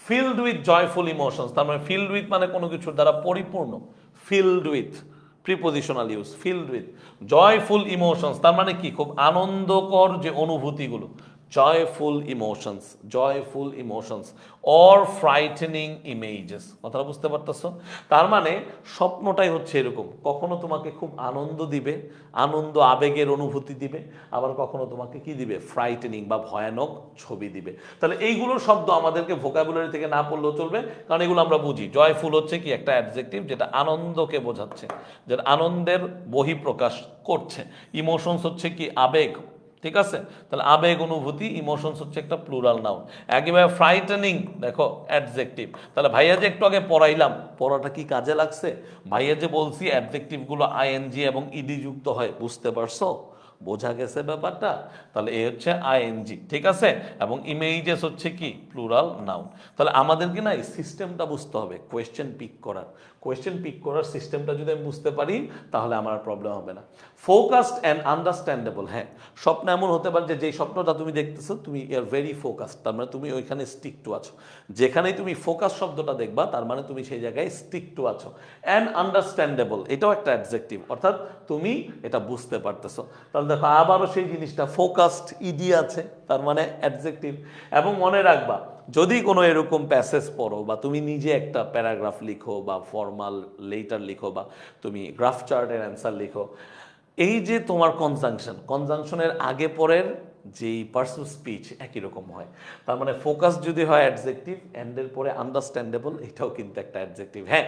ফিল্ড উইথ জয়ফুল ইমোশনস, তার মানে ফিল্ড উইথ মানে কোনো কিছুর দ্বারা পরিপূর্ণ। Filled with prepositional use, filled with joyful emotions, তার মানে কি? খুব আনন্দকর যে অনুভূতিগুলো, joyful emotions or frightening images. কথাটা বুঝতে পারতেছো? তার মানে স্বপ্নটাই হচ্ছে এরকম, কখনো তোমাকে খুব আনন্দ দিবে, আনন্দ আবেগের অনুভূতি দিবে, আবার কখনো তোমাকে কি দিবে? ফ্রাইটেনিং বা ভয়ানক ছবি দিবে। তাহলে এইগুলো শব্দ আমাদেরকে ভোকাবুলারি থেকে না পড়লেও চলবে, কারণ এগুলো আমরা বুঝি। জয়ফুল হচ্ছে কি? একটা অ্যাডজেক্টিভ যেটা আনন্দকে বোঝাচ্ছে, যেটা আনন্দের বহিঃপ্রকাশ করছে। ইমোশনস হচ্ছে কি? আবেগ। ঠিক আছে? তাহলে আবেগ, অনুভূতি, ইমোশনস হচ্ছে একটা প্লুরাল নাউন। একেবারে ফ্রাইটেনিং, দেখো অ্যাডজেক্টিভ। তাহলে ভাইয়া যে একটু আগে পড়াইলাম, পড়াটা কি কাজে লাগছে? ভাইয়া যে বলছি অ্যাডজেক্টিভগুলো আইএনজি এবং ইডি যুক্ত হয়, বুঝতে পারছো? বোঝা গেছে ব্যাপারটা? তাহলে এ হচ্ছে আইএনজি, ঠিক আছে? এবং ইমেজেস হচ্ছে কি? Plural noun. তাহলে আমাদেরকে না এই সিস্টেমটা বুঝতে হবে, কোয়েশ্চেন পিক করার সিস্টেমটা যদি আমি বুঝতে পারি, তাহলে আমার প্রবলেম হবে না। ফোকাসড অ্যান্ড আন্ডারস্ট্যান্ডেবল, হ্যাঁ, স্বপ্ন এমন হতে পারে যে যেই স্বপ্নটা তুমি দেখতেছো, তুমি আর ভেরি ফোকাসড, তার মানে তুমি ওইখানে স্টিক টু আছো। যেখানেই তুমি ফোকাস শব্দটা দেখবা, তার মানে তুমি সেই জায়গায় স্টিক টু আছো। অ্যান্ড আন্ডারস্ট্যান্ডেবল, এটাও একটা অ্যাডজেক্টিভ, অর্থাৎ তুমি এটা বুঝতে পারতেছো। তাহলে দেখো আবারও সেই জিনিসটা, ফোকাসড ইডি আছে, তার মানে অ্যাডজেক্টিভ। এবং মনে রাখবা, যদি কোনো এরকম প্যাসেজ পড়ো বা তুমি নিজে একটা প্যারাগ্রাফ লিখো বা ফর্মাল লেটার লিখো বা তুমি গ্রাফ চার্টের অ্যান্সার লিখো, এই যে তোমার কনজাংশনের আগে পরের যেই পার্সন স্পিচ একই রকম হয়। তার মানে ফোকাস যদি হয় অ্যাডজেক্টিভ, এন্ডের পরে আন্ডারস্ট্যান্ডেবল, এটাও কিন্তু একটা অ্যাডজেক্টিভ। হ্যাঁ,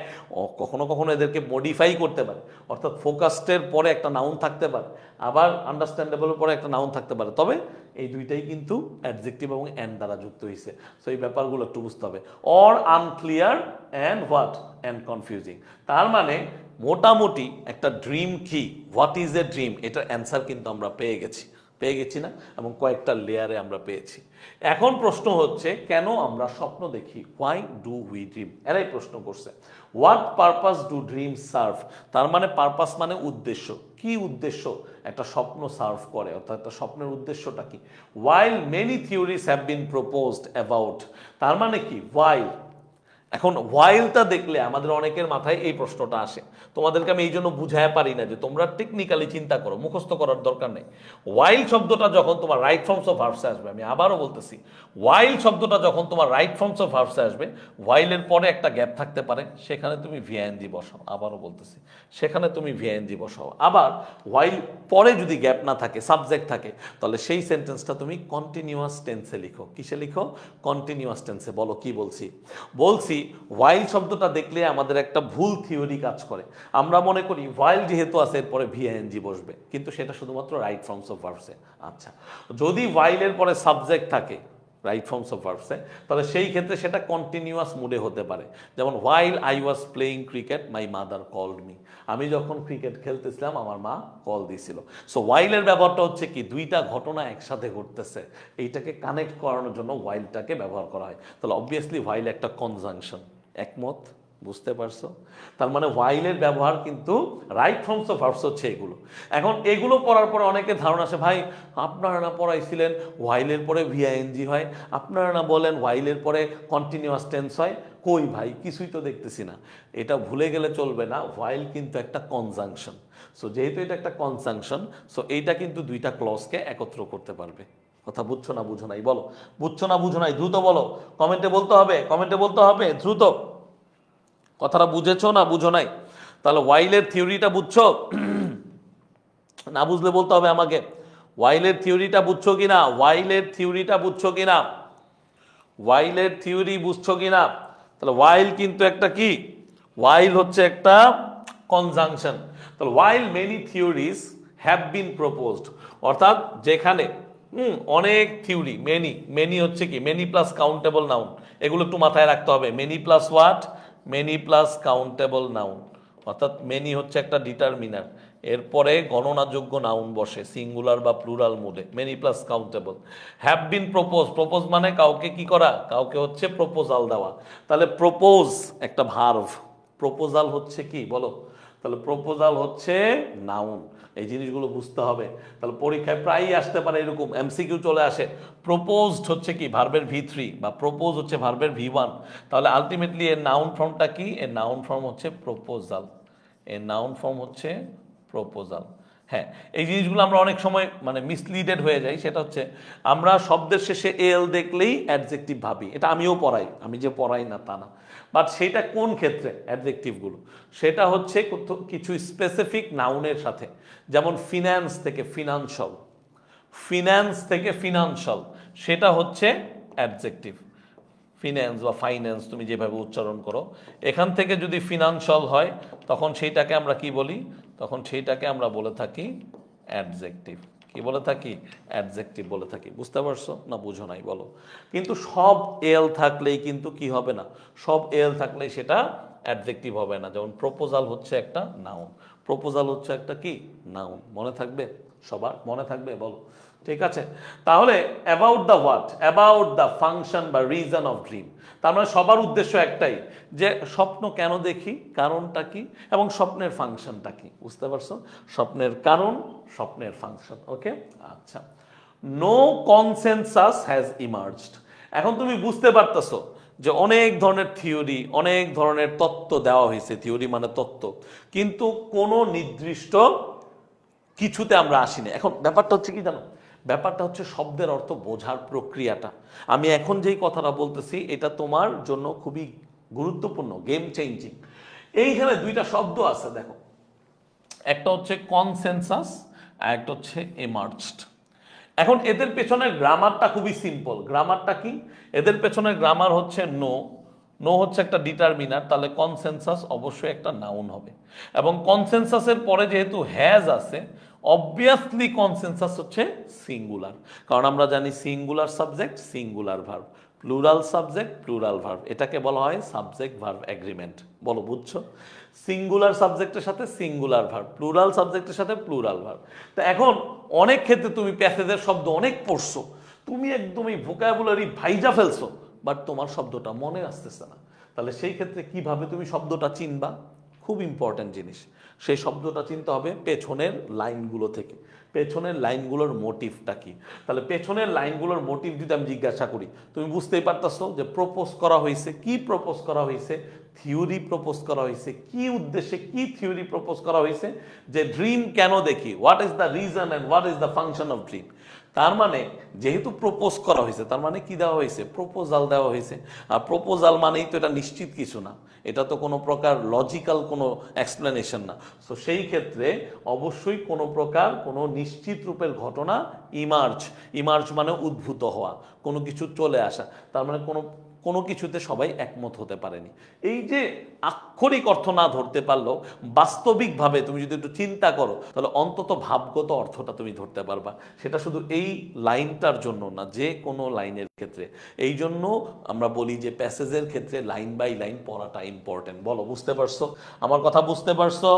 কখনো কখনো এদেরকে মডিফাই করতে পারে, অর্থাৎ ফোকাসডের পরে একটা নাউন থাকতে পারে, আবার আন্ডারস্ট্যান্ডেবলের পরে একটা নাউন থাকতে পারে, তবে এই দুইটাই কিন্তু অ্যাডজেক্টিভ এবং এন্ড দ্বারা যুক্ত হয়েছে। সো এই ব্যাপারগুলো একটু বুঝতে হবে। Or unclear and what and confusing, তার মানে মোটামুটি একটা ড্রিম কি, হোয়াট ইজ এ ড্রিম, এটার অ্যান্সার কিন্তু আমরা পেয়ে গেছি না? এবং কয়েকটা লেয়ারে আমরা পেয়েছি। এখন প্রশ্ন হচ্ছে, কেন আমরা স্বপ্ন দেখি? Why do we dream? এরাই প্রশ্ন করছে। What purpose do dream serve? তার মানে পারপাস মানে উদ্দেশ্য। কি উদ্দেশ্য একটা স্বপ্ন সার্ভ করে, অর্থাৎ একটা স্বপ্নের উদ্দেশ্যটা কি? While many theories have been proposed about, তার মানে কি? ওয়াইল এখন ওয়াইলটা দেখলে আমাদের অনেকের মাথায় এই প্রশ্নটা আসে, তোমাদেরকে আমি এই জন্য বুঝায় পারি না যে তোমরা টেকনিক্যালি চিন্তা করো, মুখস্থ করার দরকার নেই। ওয়াইল শব্দটা যখন তোমার রাইট ফর্মস অফ ভার্বসে আসবে, আমি আবারও বলতেছি, ওয়াইল শব্দটা যখন তোমার রাইট ফর্মস অফ ভার্বসে আসবে, ওয়াইলের পরে একটা গ্যাপ থাকতে পারে, সেখানে তুমি ভিআইএনজি বসাও। আবারও বলতেছি, সেখানে তুমি ভিআইএনজি বসাও। আবার ওয়াইল পরে যদি গ্যাপ না থাকে, সাবজেক্ট থাকে, তাহলে সেই সেন্টেন্সটা তুমি কন্টিনিউয়াস টেন্সে লিখো। কিসে লিখো? কন্টিনিউয়াস টেন্সে। বলো কি বলছি? বলছি ওয়াইল শব্দটা দেখলে আমাদের একটা ভুল থিওরি কাজ করে। আমরা মনে করি ওয়াইল যেহেতু আছে এরপরে ভিআইএনজি বসবে, কিন্তু সেটা শুধুমাত্র রাইট ফর্মস অফ ভার্বসে। আচ্ছা, যদি ওয়াইলের পরে সাবজেক্ট থাকে রাইট ফর্মস অফ ভার্বসে, তাহলে সেই ক্ষেত্রে সেটা কন্টিনিউয়াস মুডে হতে পারে। যেমন while I was playing cricket my mother called me. আমি যখন ক্রিকেট খেলতেছিলাম আমার মা কল দিয়েছিল। সো ওয়াইলের ব্যবহারটা হচ্ছে কি, দুইটা ঘটনা একসাথে ঘটতেছে, এইটাকে কানেক্ট করানোর জন্য ওয়াইলটাকে ব্যবহার করা হয়। তাহলে অবভিয়াসলি ওয়াইল একটা কনজাংশন। একমত? বুঝতে পারছো? তার মানে ওয়াইলের ব্যবহার কিন্তু রাইট ফর্মস অফ ভার্বস হচ্ছে এগুলো। এখন এগুলো পড়ার পরে অনেকের ধারণা আসে, ভাই আপনারা না পড়াইছিলেন ওয়াইলের পরে ভিআইএনজি হয়, আপনারা না বলেন ওয়াইলের পরে কন্টিনিউয়াস টেন্স হয়, কই ভাই কিছুই তো দেখতেছি না। এটা ভুলে গেলে চলবে না, ওয়াইল কিন্তু একটা কনজাংশন। সো যেহেতু এটা একটা কনজাংশন, সো এইটা কিন্তু দুইটা ক্লজকে একত্র করতে পারবে। কথা বুঝছো না বুঝো নাই? বলো বুঝছো না বুঝো নাই, দ্রুত বলো, কমেন্টে বলতে হবে, কমেন্টে বলতে হবে দ্রুত। কথাটা বুঝেছো না বুঝো নাই? তাহলে ওয়াইলের থিওরিটা বুঝছো? না বুঝলে বলতে হবে আমাকে। ওয়াইলের থিওরিটা বুঝছো কিনা? ওয়াইলের থিওরিটা বুঝছো কিনা? ওয়াইলের থিওরি বুঝছো কিনা? তাহলে ওয়াইল কিন্তু একটা কি, ওয়াইল হচ্ছে একটা কনজাংশন। তাহলে while many theories have been proposed, অর্থাৎ যেখানে অনেক থিওরি, মেনি, মেনি হচ্ছে কি, মেনি প্লাস কাউন্টেবল নাউন, এগুলো একটু মাথায় রাখতে হবে। Many plus what? Many plus countable noun, অর্থাৎ মেনি হচ্ছে একটা ডিটারমিনার, এরপরে গণনাযোগ্য নাউন বসে সিঙ্গুলার বা প্লুরাল মুডে, many plus countable. Have been propose, propose মানে কাউকে কি করা, কাউকে হচ্ছে প্রপোজাল দেওয়া। তাহলে প্রপোজ একটা ভার্ভ, প্রপোজাল হচ্ছে কি বলো? তাহলে প্রপোজাল হচ্ছে নাউন। এই জিনিসগুলো বুঝতে হবে। তাহলে পরীক্ষায় প্রায়ই আসতে পারে এরকম, এমসিকিউ চলে আসে, প্রপোজড হচ্ছে কি ভার্বের V3 বা প্রপোজ হচ্ছে ভার্বের V1। তাহলে আলটিমেটলি এর নাউন ফর্মটা কি? এর নাউন ফর্ম হচ্ছে প্রপোজাল। এর নাউন ফর্ম হচ্ছে প্রপোজাল। হ্যাঁ, এই জিনিসগুলো আমরা অনেক সময় মানে মিসলিডেড হয়ে যাই। সেটা হচ্ছে আমরা শব্দের শেষে এল দেখলেই অ্যাডজেক্টিভ ভাবি। এটা আমিও পড়াই, আমি যে পড়াই না তা না, বাট সেটা কোন ক্ষেত্রে অ্যাডজেক্টিভগুলো? সেটা হচ্ছে কিছু স্পেসিফিক নাউনের সাথে, যেমন ফিন্যান্স থেকে ফিনান্সিয়াল, ফিন্যান্স থেকে ফিনান্সিয়াল, সেটা হচ্ছে অ্যাডজেক্টিভ। ফিন্যান্স বা ফাইন্যান্স তুমি যেভাবে উচ্চারণ করো, এখান থেকে যদি ফিনান্সিয়াল হয় তখন সেইটাকে আমরা কি বলি? তখন সেইটাকে আমরা বলে থাকি অ্যাডজেক্টিভ। কি বলে থাকি? অ্যাডজেক্টিভ বলে থাকি। বুঝতে পারছো না বুঝো নাই? বলো। কিন্তু সব এল থাকলেই কিন্তু কি হবে না, সব এল থাকলেই সেটা অ্যাডজেক্টিভ হবে না। যেমন প্রপোজাল হচ্ছে একটা নাউন, প্রপোজাল হচ্ছে একটা কি নাউন। মনে থাকবে? সবার মনে থাকবে? বলো। ঠিক আছে, তাহলে about the what, about the function বা রিজন অফ ড্রিম, তার মানে সবার উদ্দেশ্য একটাই, যে স্বপ্ন কেন দেখি, কারণটা কি, এবং স্বপ্নের ফাংশনটা কি। বুঝতে পারছো? স্বপ্নের কারণ, স্বপ্নের ফাংশন। ওকে, আচ্ছা। No consensus has emerged. এখন তুমি বুঝতে পারতেছো যে অনেক ধরনের থিওরি, অনেক ধরনের তত্ত্ব দেওয়া হয়েছে, থিওরি মানে তত্ত্ব, কিন্তু কোনো নির্দিষ্ট কিছুতে আমরা আসিনি। এখন ব্যাপারটা হচ্ছে কি জানো, ব্যাপারটা হচ্ছে শব্দের অর্থ বোঝার প্রক্রিয়াটা। আমি এখন যেই কথাটা বলতেছি এটা তোমার জন্য খুবই গুরুত্বপূর্ণ, গেম চেঞ্জিং। এইখানে দুইটা শব্দ আছে দেখো, একটা হচ্ছে কনসেনসাস আর একটা হচ্ছে এমার্জড। এখন এদের পেছনের গ্রামারটা খুবই সিম্পল। গ্রামারটা কি? এদের পেছনের গ্রামার হচ্ছে নো, নো হচ্ছে একটা ডিটারমিনার, তাহলে কনসেনসাস অবশ্যই একটা নাউন হবে। এবং কনসেনসাসের পরে যেহেতু হ্যাজ আছে, অবভিয়াসলি কনসেনসাস হচ্ছে সিঙ্গুলার, কারণ আমরা জানি singular subject singular verb, plural subject plural verb, এটাকে বলা হয় সাবজেক্ট ভার্ব এগ্রিমেন্ট। বলো বুঝছো? সিঙ্গুলার সাবজেক্টের সাথে সিঙ্গুলার ভার্ব, প্লুরাল সাবজেক্টের সাথে প্লুরাল ভার্ব। তো এখন অনেক ক্ষেত্রে তুমি প্যাসেজের শব্দ অনেক পড়ছো, তুমি একদম এই ভোকাবুলারি ভাইজা ফেলছো, বাট তোমার শব্দটা মনে আসতেছে না। তাহলে সেই ক্ষেত্রে কিভাবে তুমি শব্দটা চিনবা? খুব ইম্পর্টেন্ট জিনিস, সেই শব্দটা চিনতে হবে পেছনের লাইনগুলো থেকে। পেছনের লাইনগুলোর মোটিভটা কি। তাহলে পেছনের লাইনগুলোর মোটিভ যদি আমি জিজ্ঞাসা করি, তুমি বুঝতেই পারতেছো যে প্রপোজ করা হয়েছে, কি প্রপোজ করা হয়েছে, থিওরি প্রপোজ করা হয়েছে, কি উদ্দেশ্যে কি থিওরি প্রপোজ করা হয়েছে, যে ড্রিম কেন দেখি, what is the reason and what is the function of dream. তার মানে যেহেতু প্রপোজ করা হয়েছে, তার মানে কি দেওয়া হয়েছে, প্রপোজাল দেওয়া হয়েছে। আর প্রপোজাল মানেই তো এটা নিশ্চিত কিছু না, এটা তো কোনো প্রকার লজিক্যাল কোনো এক্সপ্লেনেশন না। সো সেই ক্ষেত্রে অবশ্যই কোনো প্রকার কোনো নিশ্চিত রূপের ঘটনা ইমার্জ মানে উদ্ভূত হওয়া, কোনো কিছু চলে আসা। তার মানে কোনো কিছুতে সবাই একমত হতে পারেনি। এই যে আক্ষরিক অর্থ না ধরতে পারলেও বাস্তবিকভাবে তুমি যদি একটু চিন্তা করো, তাহলে অন্তত ভাবগত অর্থটা তুমি ধরতে পারবা। সেটা শুধু এই লাইনটার জন্য না, যে কোনো লাইনের ক্ষেত্রে। এই জন্য আমরা বলি যে প্যাসেজের ক্ষেত্রে লাইন বাই লাইন পড়াটা ইম্পর্টেন্ট। বলো, বুঝতে পারছো আমার কথা? বুঝতে পারছো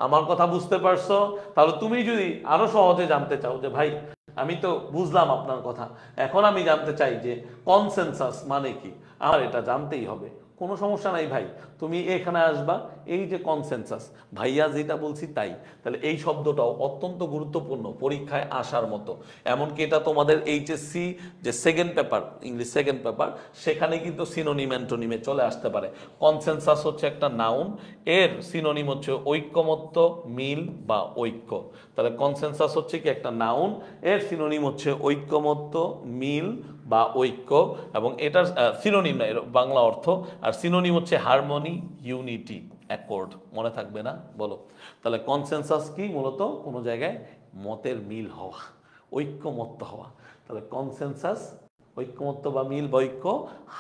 আমার কথা? বুঝতে পারছো? তাহলে তুমি যদি আরো সহজে জানতে চাও যে ভাই আমি তো বুঝলাম আপনার কথা, এখন আমি জানতে চাই যে কনসেনসাস মানে কি, আমার এটা জানতেই হবে, কোনো সমস্যা নাই ভাই, তুমি এখানে আসবা, এই যে কনসেনসাস, ভাইয়া যেটা বলছি তাই। তাহলে এই শব্দটাও অত্যন্ত গুরুত্বপূর্ণ পরীক্ষায় আসার মতো। এমনকি এটা তোমাদের এইচএসসি যে second paper, English second paper, সেখানে কিন্তু সিনোনিম অ্যান্টোনিমে চলে আসতে পারে। কনসেনসাস হচ্ছে একটা নাউন, এর সিনোনিম হচ্ছে ঐক্যমত্য, মিল বা ঐক্য। তাহলে কনসেনসাস হচ্ছে কি একটা নাউন, এর সিনোনিম হচ্ছে ঐক্যমত্য, মিল বা ঐক্য, এবং এটার সিনোনিম না, এর বাংলা অর্থ। আর সিনোনিম হচ্ছে হারমোনি, ইউনিটি, অ্যাকর্ড। মনে থাকবে না? বলো। তাহলে কনসেনসাস কি? মূলত কোনো জায়গায় মতের মিল হওয়া, ঐক্যমত্য হওয়া। তাহলে কনসেনসাস ঐক্যমত্য বা মিল বা ঐক্য,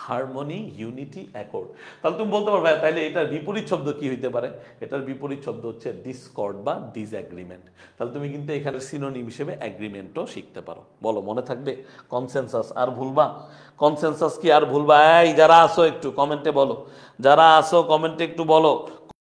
হারমোনি, ইউনিটি, অ্যাকর্ড। তাহলে তুমি বলতে পারবে তাহলে এটার বিপরীত শব্দ কি হইতে পারে? এটার বিপরীত শব্দ হচ্ছে ডিসকর্ড বা ডিসএগ্রিমেন্ট। তাহলে তুমি কিন্তু এখানে সিনোনিম হিসেবে অ্যাগ্রিমেন্টও শিখতে পারো। বলো, মনে থাকবে? কনসেনসাস আর ভুলবা? কনসেনসাস কি আর ভুলবা? এই যারা আসো একটু কমেন্টে বলো, যারা আসো কমেন্টে একটু বলো,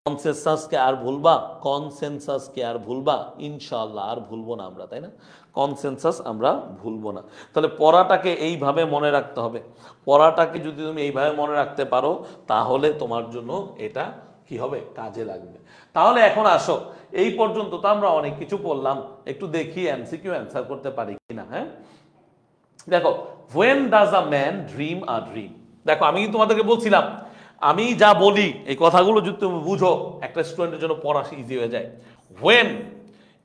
কনসেনসাসকে আর ভুলবা? কনসেনসাসকে আর ভুলবা? ইনশাআল্লাহ আর ভুলবো না আমরা, তাই না? কনসেনসাস আমরা ভুলবো না। তাহলে পড়াটাকে এইভাবে মনে রাখতে হবে। পড়াটাকে যদি তুমি এইভাবে মনে রাখতে পারো, তাহলে তোমার জন্য এটা কি হবে? কাজে লাগবে। তাহলে এখন আসো, এই পর্যন্ত তো আমরা অনেক কিছু পড়লাম, একটু দেখি এমসিকিউ অ্যান্সার করতে পারি কিনা। হ্যাঁ, দেখো, when does a man dream a dream? দেখো, আমি কিন্তু তোমাদেরকে বলছিলাম, আমি যা বলি এই কথাগুলো যদি তুমি বুঝো, একটা স্টুডেন্টের জন্য পড়া ইজি হয়ে যায়। when,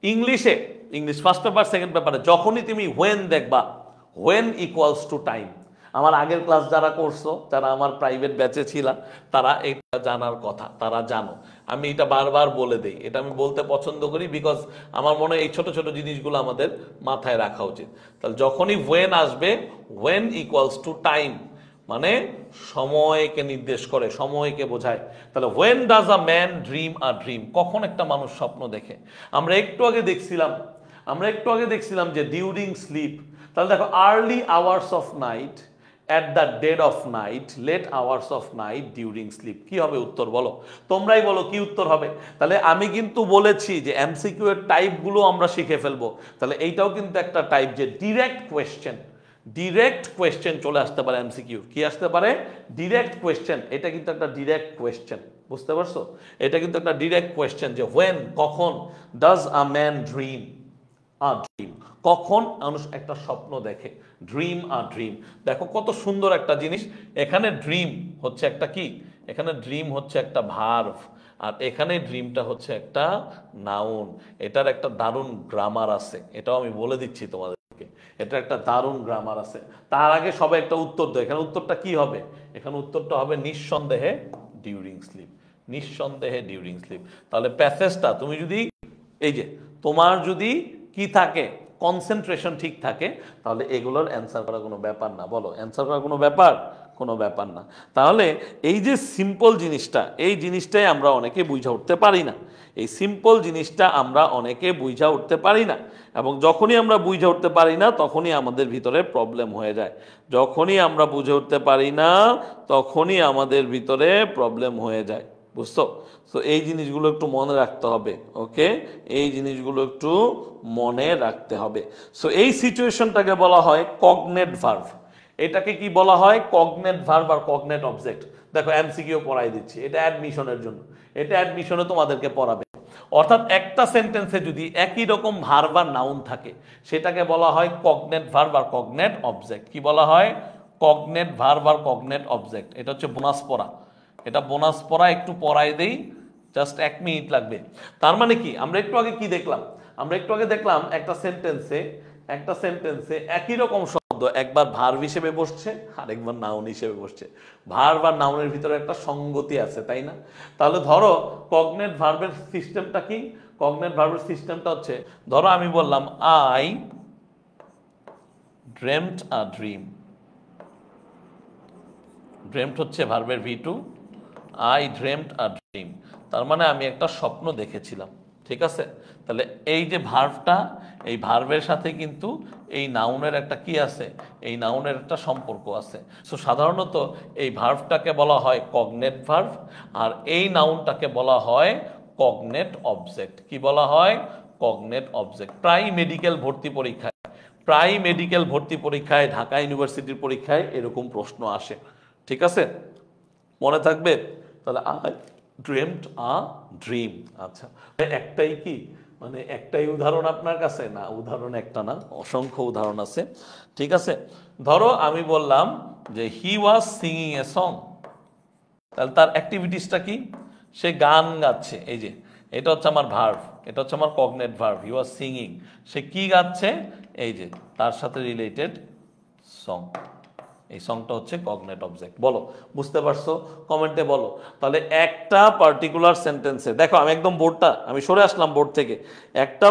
ইংলিশে, ইংলিশ ফার্স্ট পেপার সেকেন্ড পেপারে যখনই তুমি when দেখবা, when ইকুয়ালস টু টাইম। আমার আগের ক্লাস যারা করছো, যারা আমার প্রাইভেট ব্যাচে ছিলা, তারা এটা জানার কথা, তারা জানো। আমি এটা বারবার বলে দেই, এটা আমি বলতে পছন্দ করি, বিকজ আমার মনে হয় এই ছোট ছোট জিনিসগুলো আমাদের মাথায় রাখা উচিত। তাহলে যখনই when আসবে, when ইকুয়ালস টু টাইম মানে সময়কে নির্দেশ করে, সময়কে বোঝায়। তাহলে when does a man dream a dream? কখন একটা মানুষ স্বপ্ন দেখে? আমরা একটু আগে দেখছিলাম যে ডিউরিং স্লিপ। তাহলে দেখো, early hours of night, at the dead of night, late hours of night, during sleep। কি হবে উত্তর? বলো, তোমরাই বলো কি উত্তর হবে। তাহলে আমি কিন্তু বলেছি যে এমসিকিউ এর টাইপগুলো আমরা শিখে ফেলবো। তাহলে এইটাও কিন্তু একটা টাইপ, যে ডিরেক্ট কোয়েশ্চেন চলে আসতে পারে এমসিকিউ। কি আসতে পারে? Direct question. এটা কিন্তু একটা ডিরেক্ট কোয়েশ্চেন, বুঝতে পারছো? এটা কিন্তু একটা ডিরেক্ট কোয়েশ্চেন যে when, কখন, does a man dream a dream, কখন মানুষ একটা স্বপ্ন দেখে, ড্রিম আ ড্রিম। দেখো কত সুন্দর একটা জিনিস। এখানে ড্রিম হচ্ছে একটা কি, এখানে ড্রিম হচ্ছে একটা ভার্ব, আর এখানে ড্রিমটা হচ্ছে একটা নাউন। এটার একটা দারুণ গ্রামার আছে, এটাও আমি বলে দিচ্ছি তোমাদেরকে। এটা একটা দারুণ গ্রামার আছে। তার আগে সবাই একটা উত্তর দেয়। এখানে উত্তরটা কি হবে? এখানে উত্তরটা হবে নিঃসন্দেহে ডিউরিং স্লিপ, নিঃসন্দেহে ডিউরিং স্লিপ। তাহলে প্যাসেজটা তুমি যদি, এই যে তোমার যদি কি থাকে, কনসেন্ট্রেশন ঠিক থাকে, তাহলে এগুলোর অ্যান্সার করা কোনো ব্যাপার না। বলো, অ্যান্সার করা কোনো ব্যাপার না। তাহলে এই যে সিম্পল জিনিসটা, এই জিনিসটাই আমরা অনেকে বুঝা উঠতে পারি না। এই সিম্পল জিনিসটা আমরা অনেকে বুঝা উঠতে পারি না, এবং যখনই আমরা বুঝা উঠতে পারি না, তখনই আমাদের ভিতরে প্রবলেম হয়ে যায়। যখনই আমরা বুঝে উঠতে পারি না, তখনই আমাদের ভিতরে প্রবলেম হয়ে যায়। বুঝছো? তো এই জিনিসগুলো একটু মনে রাখতে হবে। ওকে, এই জিনিসগুলো একটু মনে রাখতে হবে। সো এই সিচুয়েশনটাকে বলা হয় কগনেট ভার্ব। এটাকে কি বলা হয়? কগনেট ভার্ব আর কগনেট অবজেক্ট। দেখো এমসিকিউ পড়াই দিচ্ছি, এটা অ্যাডমিশনের জন্য, এটা অ্যাডমিশনে তোমাদেরকে পড়াবে। অর্থাৎ একটা সেন্টেন্সে যদি একই রকম ভার্ব আর নাউন থাকে সেটাকে বলা হয় কগনেট ভার্ব আর কগনেট অবজেক্ট। কি বলা হয়? কগনেট ভার্ব আর কগনেট অবজেক্ট। এটা হচ্ছে বোনাস পড়া, এটা বোনাস পড়া, একটু পড়াই দেই, জাস্ট 1 মিনিট লাগবে। তার মানে কি আমরা একটু আগে কি দেখলাম? আমরা একটু আগে দেখলাম একটা সেন্টেন্সে একই রকম শব্দ একবার ভার্ব হিসেবে বসছে আরেকবার নাউন হিসেবে বসছে। ভার্ব আর নাউনের ভিতরে একটা সঙ্গতি আছে, তাই না? তাহলে ধরো কগনেট ভার্বের সিস্টেমটা কি? কগনেট ভার্বের সিস্টেমটা হচ্ছে, ধরো আমি বললাম I dreamed a dream. Dreamed হচ্ছে ভার্বের V2, I dreamed a dream, তার মানে আমি একটা স্বপ্ন দেখেছিলাম। ঠিক আছে? তাহলে এই যে ভার্বটা, এই ভার্বের সাথে কিন্তু এই নাউনের একটা কি আছে? এই নাউনের একটা সম্পর্ক আছে। সো সাধারণত এই ভার্বটাকে বলা হয় কগনেট ভার্ব, আর এই নাউনটাকে বলা হয় কগনেট অবজেক্ট। কি বলা হয়? Cognate object. প্রায় মেডিকেল ভর্তি পরীক্ষায় ঢাকা ইউনিভার্সিটির পরীক্ষায় এরকম প্রশ্ন আসে। ঠিক আছে, মনে থাকবে? তাহলে আই ড্রিমড আ ড্রিম। আচ্ছা, একটাই কি মানে একটাই উদাহরণ আপনার কাছে? না, উদাহরণ একটা না, অসংখ্য উদাহরণ আছে। ঠিক আছে, ধরো আমি বললাম যে হি ওয়াজ সিঙ্গিং এ সং। তাহলে তার অ্যাক্টিভিটিসটা কি? সে গান গাচ্ছে। এই যে এটা হচ্ছে আমার ভার্ব, এটা হচ্ছে আমার cognate verb. He was singing, সে কি গাচ্ছে? এই যে তার সাথে রিলেটেড সং। এই সংটা হচ্ছে কগনেট অবজেক্ট। বলো, বুঝতে পারছো? কমেন্টে বলো। তাহলে একটা পার্টিকুলার সেন্টেন্সে দেখো, আমি একদম আমি সরে আসলাম বোর্ড থেকে। একটা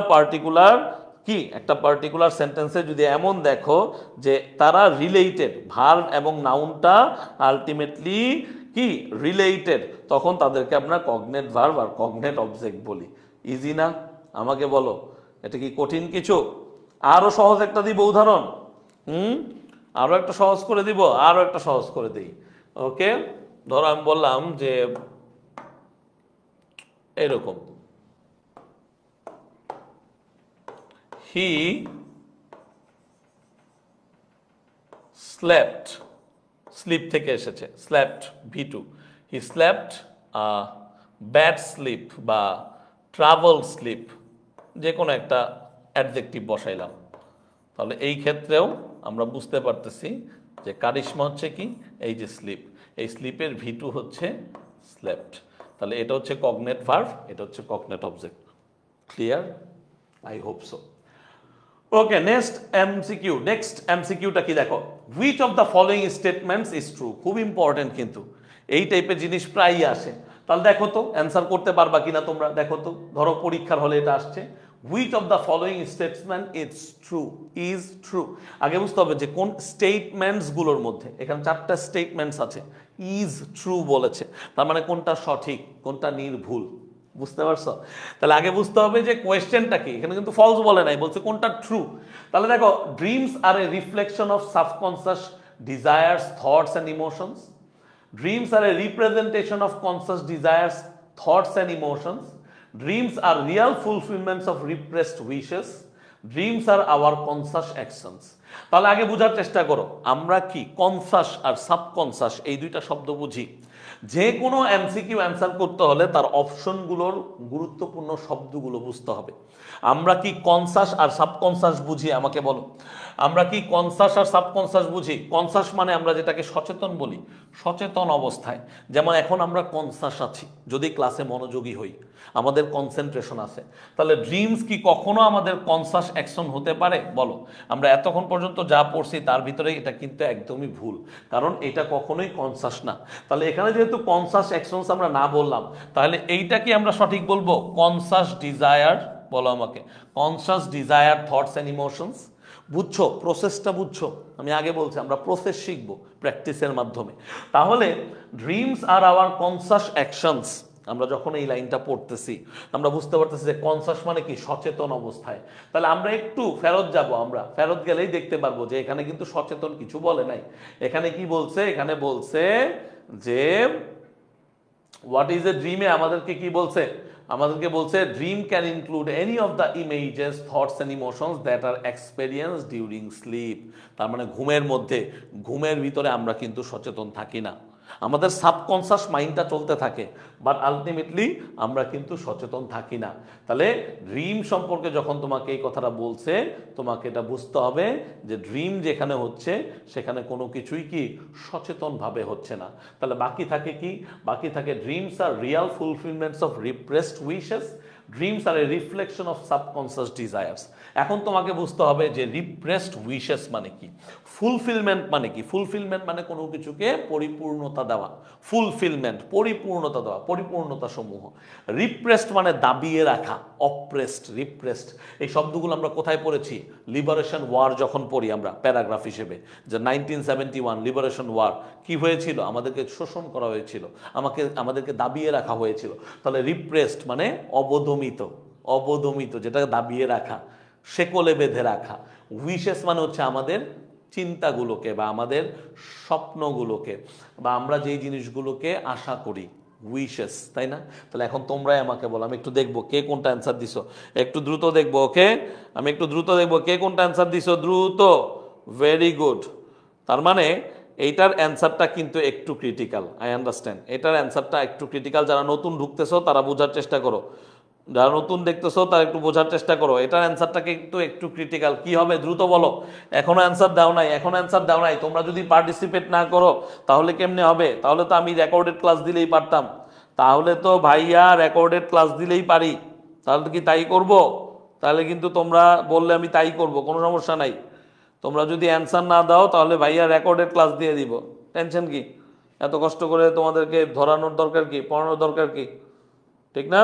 পার্টিকুলার সেন্টেন্সে যদি এমন দেখো যে তারা রিলেটেড, ভার্ব এবং নাউনটা আলটিমেটলি কি রিলেটেড, তখন তাদেরকে আমরা কগনেট ভার্ব আর কগনেট অবজেক্ট বলি। ইজি না? আমাকে বলো, এটা কি কঠিন কিছু? আরো সহজ একটা দিব উদাহরণ। আরো একটা সহজ করে দিব, আরো একটা সহজ করে দিই। ওকে, ধরো আমি বললাম যে এরকম, হি স্লেপ্ট, স্লিপ থেকে এসেছে, slept V2, he slept bad sleep বা ট্রাভেল স্লিপ, যে কোনো একটা অ্যাডজেক্টিভ বসাইলাম। তাহলে এই ক্ষেত্রেও আমরা বুঝতে পারতেছি যে কারিশমা হচ্ছে কি? এই যে স্লিপ, এই স্লিপের V2 হচ্ছে স্লেপ্ট। তাহলে এটা হচ্ছে কগনেট ভার্ব, এটা হচ্ছে cognate object. Clear? I hope so. Okay, next এমসিকিউটা কি দেখো, which of the following statements is true. খুব ইম্পর্টেন্ট, কিন্তু এই টাইপের জিনিস প্রায়ই আসে। তাহলে দেখো তো অ্যান্সার করতে পারবা কিনা তোমরা, দেখো তো। ধরো পরীক্ষার হলে এটা আসছে, which of the following statement is true. আগে বুঝতে হবে যে কোন স্টেটমেন্টস গুলোর মধ্যে, এখানে 4টা স্টেটমেন্টস আছে, ইজ ট্রু বলেছে, তার মানে কোনটা সঠিক কোনটা নির্ভুল। বুঝতে পারছো? তাহলে আগে বুঝতে হবে যে কোয়েশ্চেনটা কি। এখানে কিন্তু ফলস বলে নাই, বলছে কোনটা ট্রু। তাহলে দেখো, dreams are a reflection of subconscious desires, thoughts and emotions. Dreams are a representation of conscious desires, thoughts and emotions. Dreams are real fulfillments of repressed wishes. Dreams are our conscious actions. তাহলে আগে বোঝার চেষ্টা করো, আমরা কি conscious আর subconscious এই দুইটা শব্দ বুঝি। যে কোনো এমসিকিউ অ্যান্সার করতে হলে তার অপশনগুলোর গুরুত্বপূর্ণ শব্দগুলো বুঝতে হবে। আমরা কি কনসাস আর সাবকনসাস বুঝি? আমাকে বলো, আমরা কি কনসাস আর সাবকনসাস বুঝি? কনসাস মানে আমরা যেটাকে সচেতন বলি, সচেতন অবস্থায়। যেমন এখন আমরা কনসাস আছি, যদি ক্লাসে মনোযোগী হই, আমাদের কনসেন্ট্রেশন আছে। তাহলে ড্রিমস কি কখনো আমাদের কনসাস অ্যাকশন হতে পারে? বলো। আমরা এতক্ষণ পর্যন্ত যা পড়ছি তার ভিতরে এটা কিন্তু একদমই ভুল, কারণ এটা কখনোই কনসাস না। তাহলে এখানে যেহেতু কনসাস অ্যাকশনস আমরা না বললাম, তাহলে এইটা কি আমরা সঠিক বলবো? Conscious desire. বলো আমাকে, conscious desire, thoughts and emotions. বুঝছো? প্রসেসটা বুঝছো? আমি আগে বলছি আমরা প্রসেস শিখবো প্র্যাকটিসের মাধ্যমে। তাহলে ড্রিমস আর আওয়ার কনসাস অ্যাকশনস, আমরা যখন এই লাইনটা পড়তেছি আমরা বুঝতে পারতেছি যে কনসাস মানে কি? সচেতন অবস্থায়। তাহলে আমরা একটু ফেরত যাব, আমরা ফেরত গেলেই দেখতে পারবো যে এখানে কিন্তু সচেতন কিছু বলে নাই। এখানে কি বলছে? এখানে বলছে যে হোয়াট ইজ এ ড্রিমে আমাদেরকে কি বলছে? আমাদেরকে বলছে dream can include any of the images, thoughts and emotions that are experience during sleep. তার মানে ঘুমের মধ্যে, ঘুমের ভিতরে আমরা কিন্তু সচেতন থাকি না। আমাদের সাবকনসাস মাইন্ডটা চলতে থাকে, বাট আলটিমেটলি আমরা কিন্তু সচেতন থাকি না। তাহলে ড্রিম সম্পর্কে যখন তোমাকে এই কথাটা বলছে, তোমাকে এটা বুঝতে হবে যে ড্রিম যেখানে হচ্ছে সেখানে কোনো কিছুই কি সচেতনভাবে হচ্ছে না। তাহলে বাকি থাকে কি? বাকি থাকে dreams are real fulfilments of repressed wishes, dreams are a reflection of subconscious desires. এখন তোমাকে বুঝতে হবে যে রিপ্রেসড উইশেস মানে কি, ফুলফিলমেন্ট মানে কি। ফুলফিলমেন্ট মানে কোনো কিছুকে পরিপূর্ণতা দেওয়া, ফুলফিলমেন্ট পরিপূর্ণতা দেওয়া, পরিপূর্ণতা সমূহ। রিপ্রেসড মানে দাবিয়ে রাখা, অপ্রেসড, রিপ্রেসড। এই শব্দগুলো আমরা কোথায় পড়েছি? লিবারেশন ওয়ার যখন পড়ি আমরা প্যারাগ্রাফ হিসেবে, যে 1971 লিবারেশন ওয়ার কি হয়েছিল? আমাদেরকে শোষণ করা হয়েছিল, আমাদেরকে দাবিয়ে রাখা হয়েছিল। তাহলে রিপ্রেসড মানে অবদমিত, অবদমিত যেটা দাবিয়ে রাখা, শেকলে বেঁধে রাখা। উইশেস মানে হচ্ছে আমাদের চিন্তাগুলোকে বা আমাদের স্বপ্নগুলোকে বা আমরা যেই জিনিসগুলোকে আশা করি, উইশেস, তাই না? তাহলে এখন তোমরাই আমাকে বলো, আমি একটু দেখবো কে কোনটা অ্যান্সার দিছো, একটু দ্রুত দেখবো। ওকে, আমি একটু দ্রুত দেখবো কে কোনটা অ্যান্সার দিছো, দ্রুত। Very good. তার মানে এইটার অ্যান্সারটা কিন্তু একটু ক্রিটিক্যাল, আই আন্ডারস্ট্যান্ড। এটার অ্যান্সারটা একটু ক্রিটিক্যাল। যারা নতুন ঢুকতেছো তারা বোঝার চেষ্টা করো, যারা নতুন দেখতেছো তারা একটু বোঝার চেষ্টা করো। এটার অ্যান্সারটা কিন্তু একটু ক্রিটিক্যাল। কি হবে দ্রুত বলো। এখনো অ্যান্সার দাও নাই, এখনো অ্যান্সার দাও নাই। তোমরা যদি পার্টিসিপেট না করো তাহলে কেমনে হবে? তাহলে তো আমি রেকর্ডেড ক্লাস দিলেই পারতাম, তাহলে তো ভাইয়া রেকর্ডেড ক্লাস দিলেই পারি। তাহলে কি তাই করব? তাহলে কিন্তু তোমরা বললে আমি তাই করব, কোনো সমস্যা নাই। তোমরা যদি অ্যান্সার না দাও তাহলে ভাইয়া রেকর্ডেড ক্লাস দিয়ে দিব, টেনশন কি? এত কষ্ট করে তোমাদেরকে ধরানোর দরকার কি, পড়ানোর দরকার কি? ঠিক না?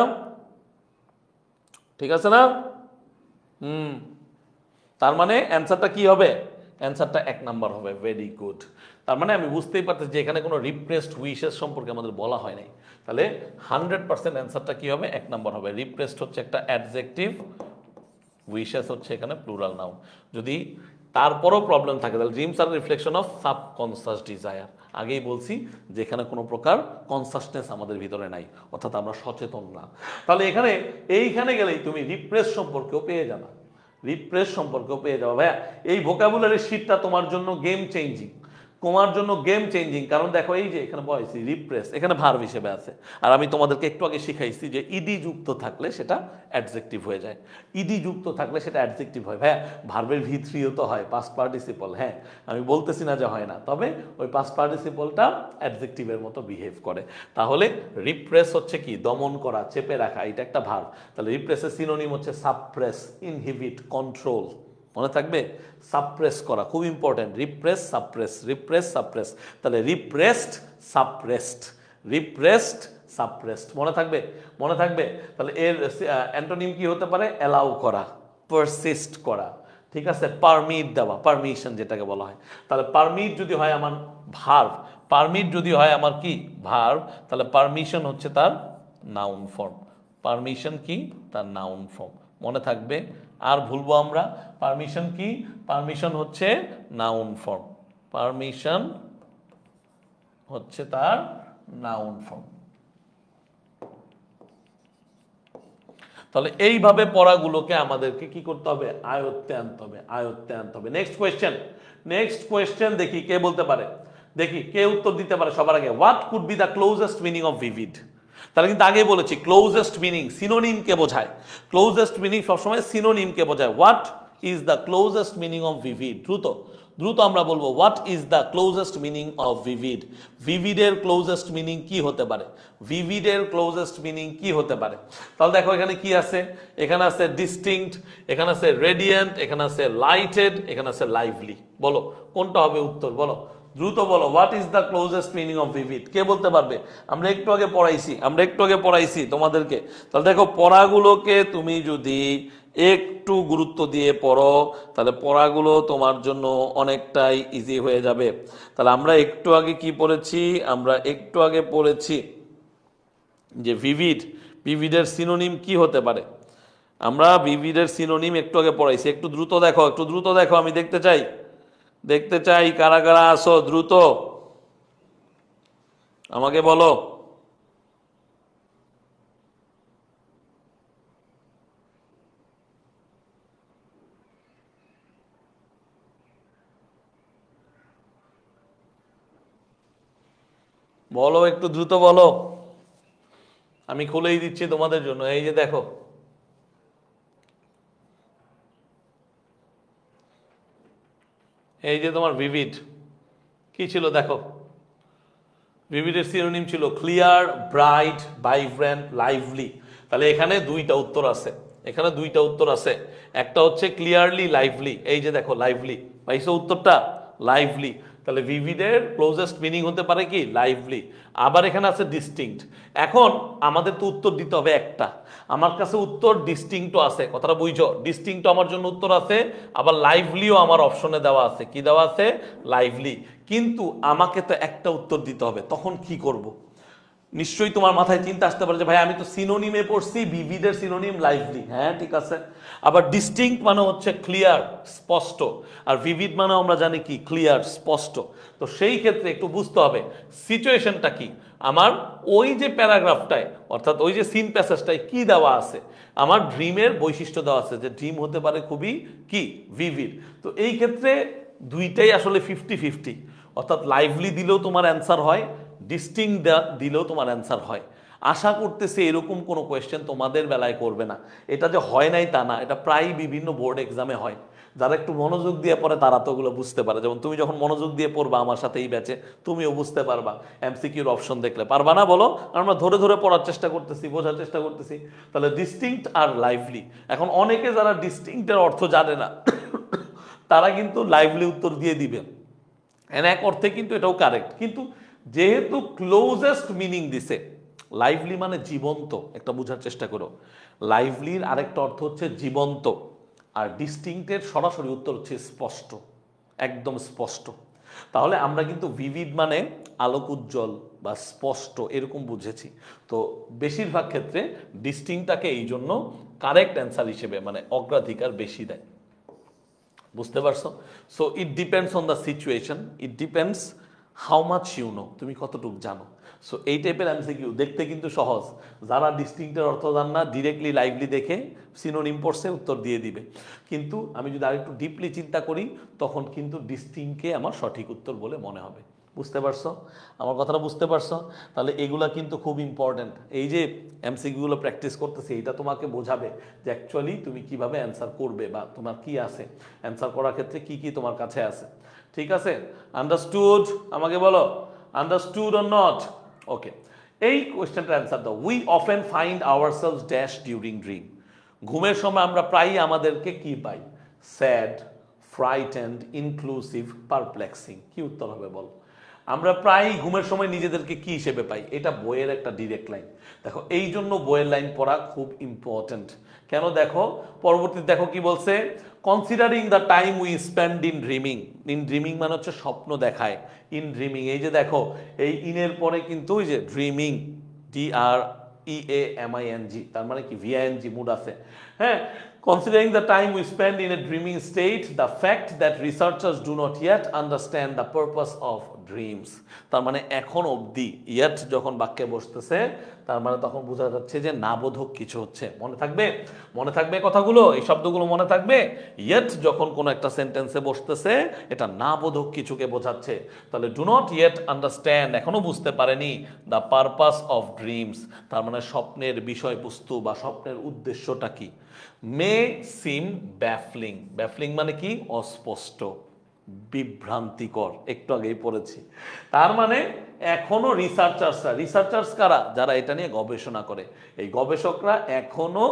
ঠিক আছে না? তার মানে অ্যান্সারটা কি হবে? অ্যান্সারটা 1 নাম্বার হবে। Very good. তার মানে আমি বুঝতেই পারতেছি যে এখানে কোনো রিপ্রেসড উইশেস সম্পর্কে আমাদের বলা হয় নাই। তাহলে 100% অ্যান্সারটা কি হবে? 1 নাম্বার হবে। রিপ্রেসড হচ্ছে একটা অ্যাডজেক্টিভ, উইশেস হচ্ছে এখানে প্লুরাল নাউন। যদি তারপরও প্রবলেম থাকে তাহলে dreams are reflection of subconscious desire. আগেই বলছি যে এখানে কোনো প্রকার কনসাসনেস আমাদের ভিতরে নাই, অর্থাৎ আমরা সচেতন না। তাহলে এইখানে গেলেই তুমি রিপ্রেস সম্পর্কেও পেয়ে যাবা, রিপ্রেস সম্পর্কেও পেয়ে যাবো। ভাইয়া এই ভোকাবুলারি শিটটা তোমার জন্য গেম চেঞ্জিং, তোমার জন্য গেম চেঞ্জিং। কারণ দেখো এই যে এখানে বলেছি রিপ্রেস, এখানে ভার্ব হিসেবে আছে। আর আমি তোমাদেরকে একটু আগে শিখাইছি যে ইডি যুক্ত থাকলে সেটা অ্যাডজেক্টিভ হয়ে যায়, ইডি যুক্ত থাকলে সেটা অ্যাডজেক্টিভ হয়। ভাইয়া ভার্বের ভিত্রিও তো হয়, পাস্ট পার্টিসিপল। হ্যাঁ, আমি বলতেছি না যে হয় না, তবে ওই পাস্ট পার্টিসিপলটা অ্যাডজেক্টিভের মতো বিহেভ করে। তাহলে রিপ্রেস হচ্ছে কি? দমন করা, চেপে রাখা, এটা একটা ভার্ব। তাহলে রিপ্রেসের সিনোনিম হচ্ছে সাপ্রেস, ইনহিবিট, কন্ট্রোল। মনে থাকবে? সাপ্রেস করা খুব important. Repress, suppress, repress, suppress. তাহলে রিপ্রেসড, সাপ্রেসড, রিপ্রেসড, সাপ্রেসড। মনে থাকবে? মনে থাকবে। তাহলে এর অ্যান্টোনিম কি হতে পারে? অ্যালাউ করা, পারসিস্ট করা, ঠিক আছে? পারমিট দেওয়া, পারমিশন যেটাকে বলা হয়। তাহলে পারমিট যদি হয় আমার ভার্ব, পারমিট যদি হয় আমার কি ভার্ব, তাহলে পারমিশন হচ্ছে তার নাউন ফর্ম। পারমিশন কি? তার নাউন ফর্ম। মনে থাকবে? আর ভুলবো আমরা? পারমিশন কি? পারমিশন হচ্ছে নাউন ফর্ম, পারমিশন হচ্ছে তার নাউন ফর্ম। তাহলে এইভাবে পড়াগুলোকে আমাদেরকে কি করতে হবে? আয়ত্তে আনতে হবে, আয়ত্তে আনতে হবে। নেক্সট কোয়েশ্চেন, নেক্সট কোয়েশ্চেন দেখি কে বলতে পারে, দেখি কে উত্তর দিতে পারে সবার আগে। What could be the closest meaning of vivid? তাহলে কিন্তু আগেই বলেছি ক্লোজেস্ট মিনিং সিনোনিমকে বোঝায়, ক্লোজেস্ট মিনিং সবসময় সিনোনিমকে বোঝায়। What is the closest meaning of vivid? দ্রুত দ্রুত আমরা বলবো what is the closest meaning of vivid. ভিভিডের ক্লোজেস্ট মিনিং কি হতে পারে? ভিভিডের ক্লোজেস্ট মিনিং কি হতে পারে? তাহলে দেখো এখানে কি আছে, এখানে আছে ডিস্টিংক্ট, এখানে আছে রেডিয়েন্ট, এখানে আছে লাইটেড, এখানে আছে লাইভলি। বলো কোনটা হবে উত্তর? বলো দ্রুত বলো। What is the closest meaning of vivid? কে বলতে পারবে? আমরা একটু আগে পড়াইছি তোমাদেরকে। তাহলে দেখো পড়াগুলোকে তুমি যদি একটু গুরুত্ব দিয়ে পড়ো তাহলে পড়াগুলো তোমার জন্য অনেকটাই ইজি হয়ে যাবে। তাহলে আমরা একটু আগে কি পড়েছি? আমরা একটু আগে পড়েছি যে ভিভিডের সিনোনিম কি হতে পারে। আমরা ভিভিডের সিনোনিম একটু আগে পড়াইছি। একটু দ্রুত দেখো, একটু দ্রুত দেখো, আমি দেখতে চাই কারা কারা আসো, দ্রুত আমাকে বলো। বলো, একটু দ্রুত বলো, আমি খুলেই দিচ্ছি তোমাদের জন্য। এই যে দেখো, এই যে তোমার ভিভিড কি ছিল দেখো, ভিভিডের সিনোনিম ছিল ক্লিয়ার, ব্রাইট, ভাইব্রেন্ট, লাইভলি। তাহলে এখানে দুইটা উত্তর আছে, এখানে দুইটা উত্তর আছে। একটা হচ্ছে ক্লিয়ারলি, লাইভলি। এই যে দেখো লাইভলি, পাইছো উত্তরটা, লাইভলি। তাহলে ভিভিডের ক্লোজেস্ট মিনিং হতে পারে কি, লাইভলি। আবার এখানে আছে ডিস্টিংক্ট। এখন আমাদের তো উত্তর দিতে হবে একটা, আমার কাছে উত্তর ডিস্টিংক্টও আছে, কথাটা বুঝছো? ডিস্টিংক্ট আমার জন্য উত্তর আছে, আবার লাইভলিও আমার অপশনে দেওয়া আছে। কি দেওয়া আছে? লাইভলি। কিন্তু আমাকে তো একটা উত্তর দিতে হবে, তখন কি করব? নিশ্চয়ই তোমার মাথায় চিন্তা আসতে পারে যে ভাই আমি তো সিনোনিমে পড়ছি, ভিভিডের সিনোনিম লাইভলি। হ্যাঁ ঠিক আছে। আবার ডিস্টিংক্ট মানে হচ্ছে ক্লিয়ার, স্পষ্ট, আর ভিভিড মানে আমরা জানি কি, ক্লিয়ার, স্পষ্ট। তো সেই ক্ষেত্রে একটু বুঝতে হবে সিচুয়েশনটা কি। আমার ওই যে প্যারাগ্রাফটায়, অর্থাৎ ওই যে সিন প্যাসেজটায় কি দেওয়া আছে, আমার ড্রিমের বৈশিষ্ট্য দেওয়া আছে যে ড্রিম হতে পারে খুবই কি, ভিভিড। তো এই ক্ষেত্রে দুইটাই আসলে 50-50, অর্থাৎ লাইভলি দিলেও তোমার অ্যান্সার হয়, ডিস্টিংক্ট দিলেও তোমার অ্যান্সার হয়। আশা করতেছি এরকম কোনো কোয়েশ্চেন তোমাদের বেলায় করবে না। এটা যে হয় নাই তা না, এটা প্রায় বিভিন্ন বোর্ড এক্সামে হয়। যারা একটু মনোযোগ দিয়ে পড়ে তারা তো ওগুলো বুঝতে পারে। যেমন তুমি যখন মনোযোগ দিয়ে পড়বা আমার সাথে এই ব্যাচে, তুমিও বুঝতে পারবা। এমসিকিউর অপশন দেখলে পারবা না বলো? আমরা ধরে ধরে পড়ার চেষ্টা করতেছি, বোঝার চেষ্টা করতেছি। তাহলে ডিস্টিংক্ট আর লাইভলি। এখন অনেকে যারা ডিস্টিংক্টের অর্থ জানে না তারা কিন্তু লাইভলি উত্তর দিয়ে দিবে, এক অর্থে কিন্তু এটাও কারেক্ট। কিন্তু যেহেতু ক্লোজেস্ট মিনিং দিছে, লাইভলি মানে জীবন্ত, একটা বোঝার চেষ্টা করো। লাইভলির আরেকটা অর্থ হচ্ছে জীবন্ত, আর ডিস্টিংক্টের সরাসরি উত্তর হচ্ছে স্পষ্ট, একদম স্পষ্ট। তাহলে আমরা কিন্তু ভিভিড মানে আলোক উজ্জ্বল বা স্পষ্ট এরকম বুঝেছি। তো বেশিরভাগ ক্ষেত্রে ডিস্টিংক্টটাকে এই জন্য কারেক্ট অ্যান্সার হিসেবে মানে অগ্রাধিকার বেশি দেয়। বুঝতে পারছো? So it depends on the situation, it depends how much you know, তুমি কতটুকু জানো। সো এই টাইপের এমসিকিউ দেখতে কিন্তু সহজ। যারা ডিস্টিংক্টের অর্থ জান না, ডিরেক্টলি লাইভলি দেখে সিনোনিম পড়ছে উত্তর দিয়ে দিবে। কিন্তু আমি যদি আরেকটু ডিপলি চিন্তা করি, তখন কিন্তু ডিস্টিংক্টকে আমার সঠিক উত্তর বলে মনে হবে। বুঝতে পারছো আমার কথাটা? বুঝতে পারছো? তাহলে এগুলা কিন্তু খুব ইম্পর্ট্যান্ট। এই যে এমসিকিউগুলো প্র্যাকটিস করতেছি, এটা তোমাকে বোঝাবে যে অ্যাকচুয়ালি তুমি কিভাবে অ্যান্সার করবে, বা তোমার কি আছে অ্যান্সার করার ক্ষেত্রে, কি কি তোমার কাছে আছে। ঠিক আছে? আন্ডারস্টুড? আমাকে বলো আন্ডারস্টুড অর নট? ওকে, এই কোয়েশ্চেনটার অ্যান্সার দাও। We often find ourselves dash during dream. ঘুমের সময় আমরা প্রায়ই আমাদেরকে কি পাই? Sad, frightened, inclusive, perplexing. কি উত্তর হবে বল? আমরা প্রায়ই ঘুমের সময় নিজেদেরকে কি হিসেবে পাই? এটা বইয়ের একটা ডিরেক্ট লাইন। দেখো এই জন্য বইয়ের লাইন পড়া খুব ইম্পর্টেন্ট। কেন? দেখো পরবর্তীতে দেখো কি বলছে, considering the time we spend in dreaming. In dreaming মানে হচ্ছে স্বপ্ন দেখায়। ইন ড্রিমিং, এই যে দেখো এই ইনের পরে কিন্তু ওই যে ড্রিমিং, DREAMING, তার মানে কি VING, মুড আছে। হ্যাঁ, considering the time we spend in a dreaming state, the fact that researchers do not yet understand the purpose of dreams, তার মানে এখন অবধি, yet যখন বাক্যে বসতেছে তার মানে তখন বোঝা যাচ্ছে যে নাবোধক কিছু হচ্ছে। মনে থাকবে? মনে থাকবে কথাগুলো, এই শব্দগুলো মনে থাকবে। yet যখন কোনো একটা সেন্টেন্সে বসতেছে, এটা নাবোধক কিছুকে বোঝাচ্ছে। তাহলে ডু নট ইয়েট আন্ডারস্ট্যান্ড, এখনো বুঝতে পারেনি, দ্য পারপাস অফ ড্রিমস, তার মানে স্বপ্নের বিষয়বস্তু বা স্বপ্নের উদ্দেশ্যটা কি। মে সিম ব্যাফলিং, ব্যাফলিং মানে কি? অস্পষ্ট, বিভ্রান্তিকর, একটু আগেই পড়েছি। তার মানে এখনো রিসার্চার্স কারা? যারা এটা নিয়ে গবেষণা করে, এই গবেষকরা এখনো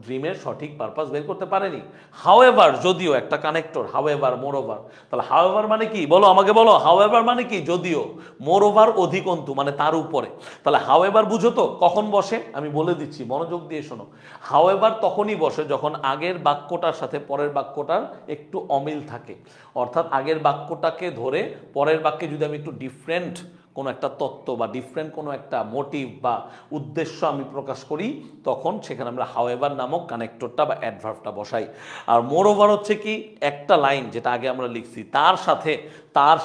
ড্রিমের সঠিক পারপাস বের করতে পারেনি। হাউএভার, যদিও, একটা কানেক্টর, হাউএভার, মোরওভার। তাহলে হাউএভার মানে কি বলো, আমাকে বলো, হাউএভার মানে কি? যদিও। মোরওভার অধিকন্তু, মানে তার উপরে। তাহলে হাউএভার বুঝো তো কখন বসে? আমি বলে দিচ্ছি, মনোযোগ দিয়ে শোনো। হাউএভার তখনই বসে যখন আগের বাক্যটার সাথে পরের বাক্যটার একটু অমিল থাকে। অর্থাৎ আগের বাক্যটাকে ধরে পরের বাক্যে যদি আমি একটু ডিফারেন্ট কোনো একটা তত্ত্ব বা ডিফারেন্ট কোনো একটা মোটিভ বা উদ্দেশ্য আমি প্রকাশ করি, তখন সেখানে আমরা হাউএভার নামক কানেক্টরটা বা অ্যাডভার্বটা বসাই। আর মোরওভার হচ্ছে কি? একটা লাইন যেটা আগে আমরা লিখছি তার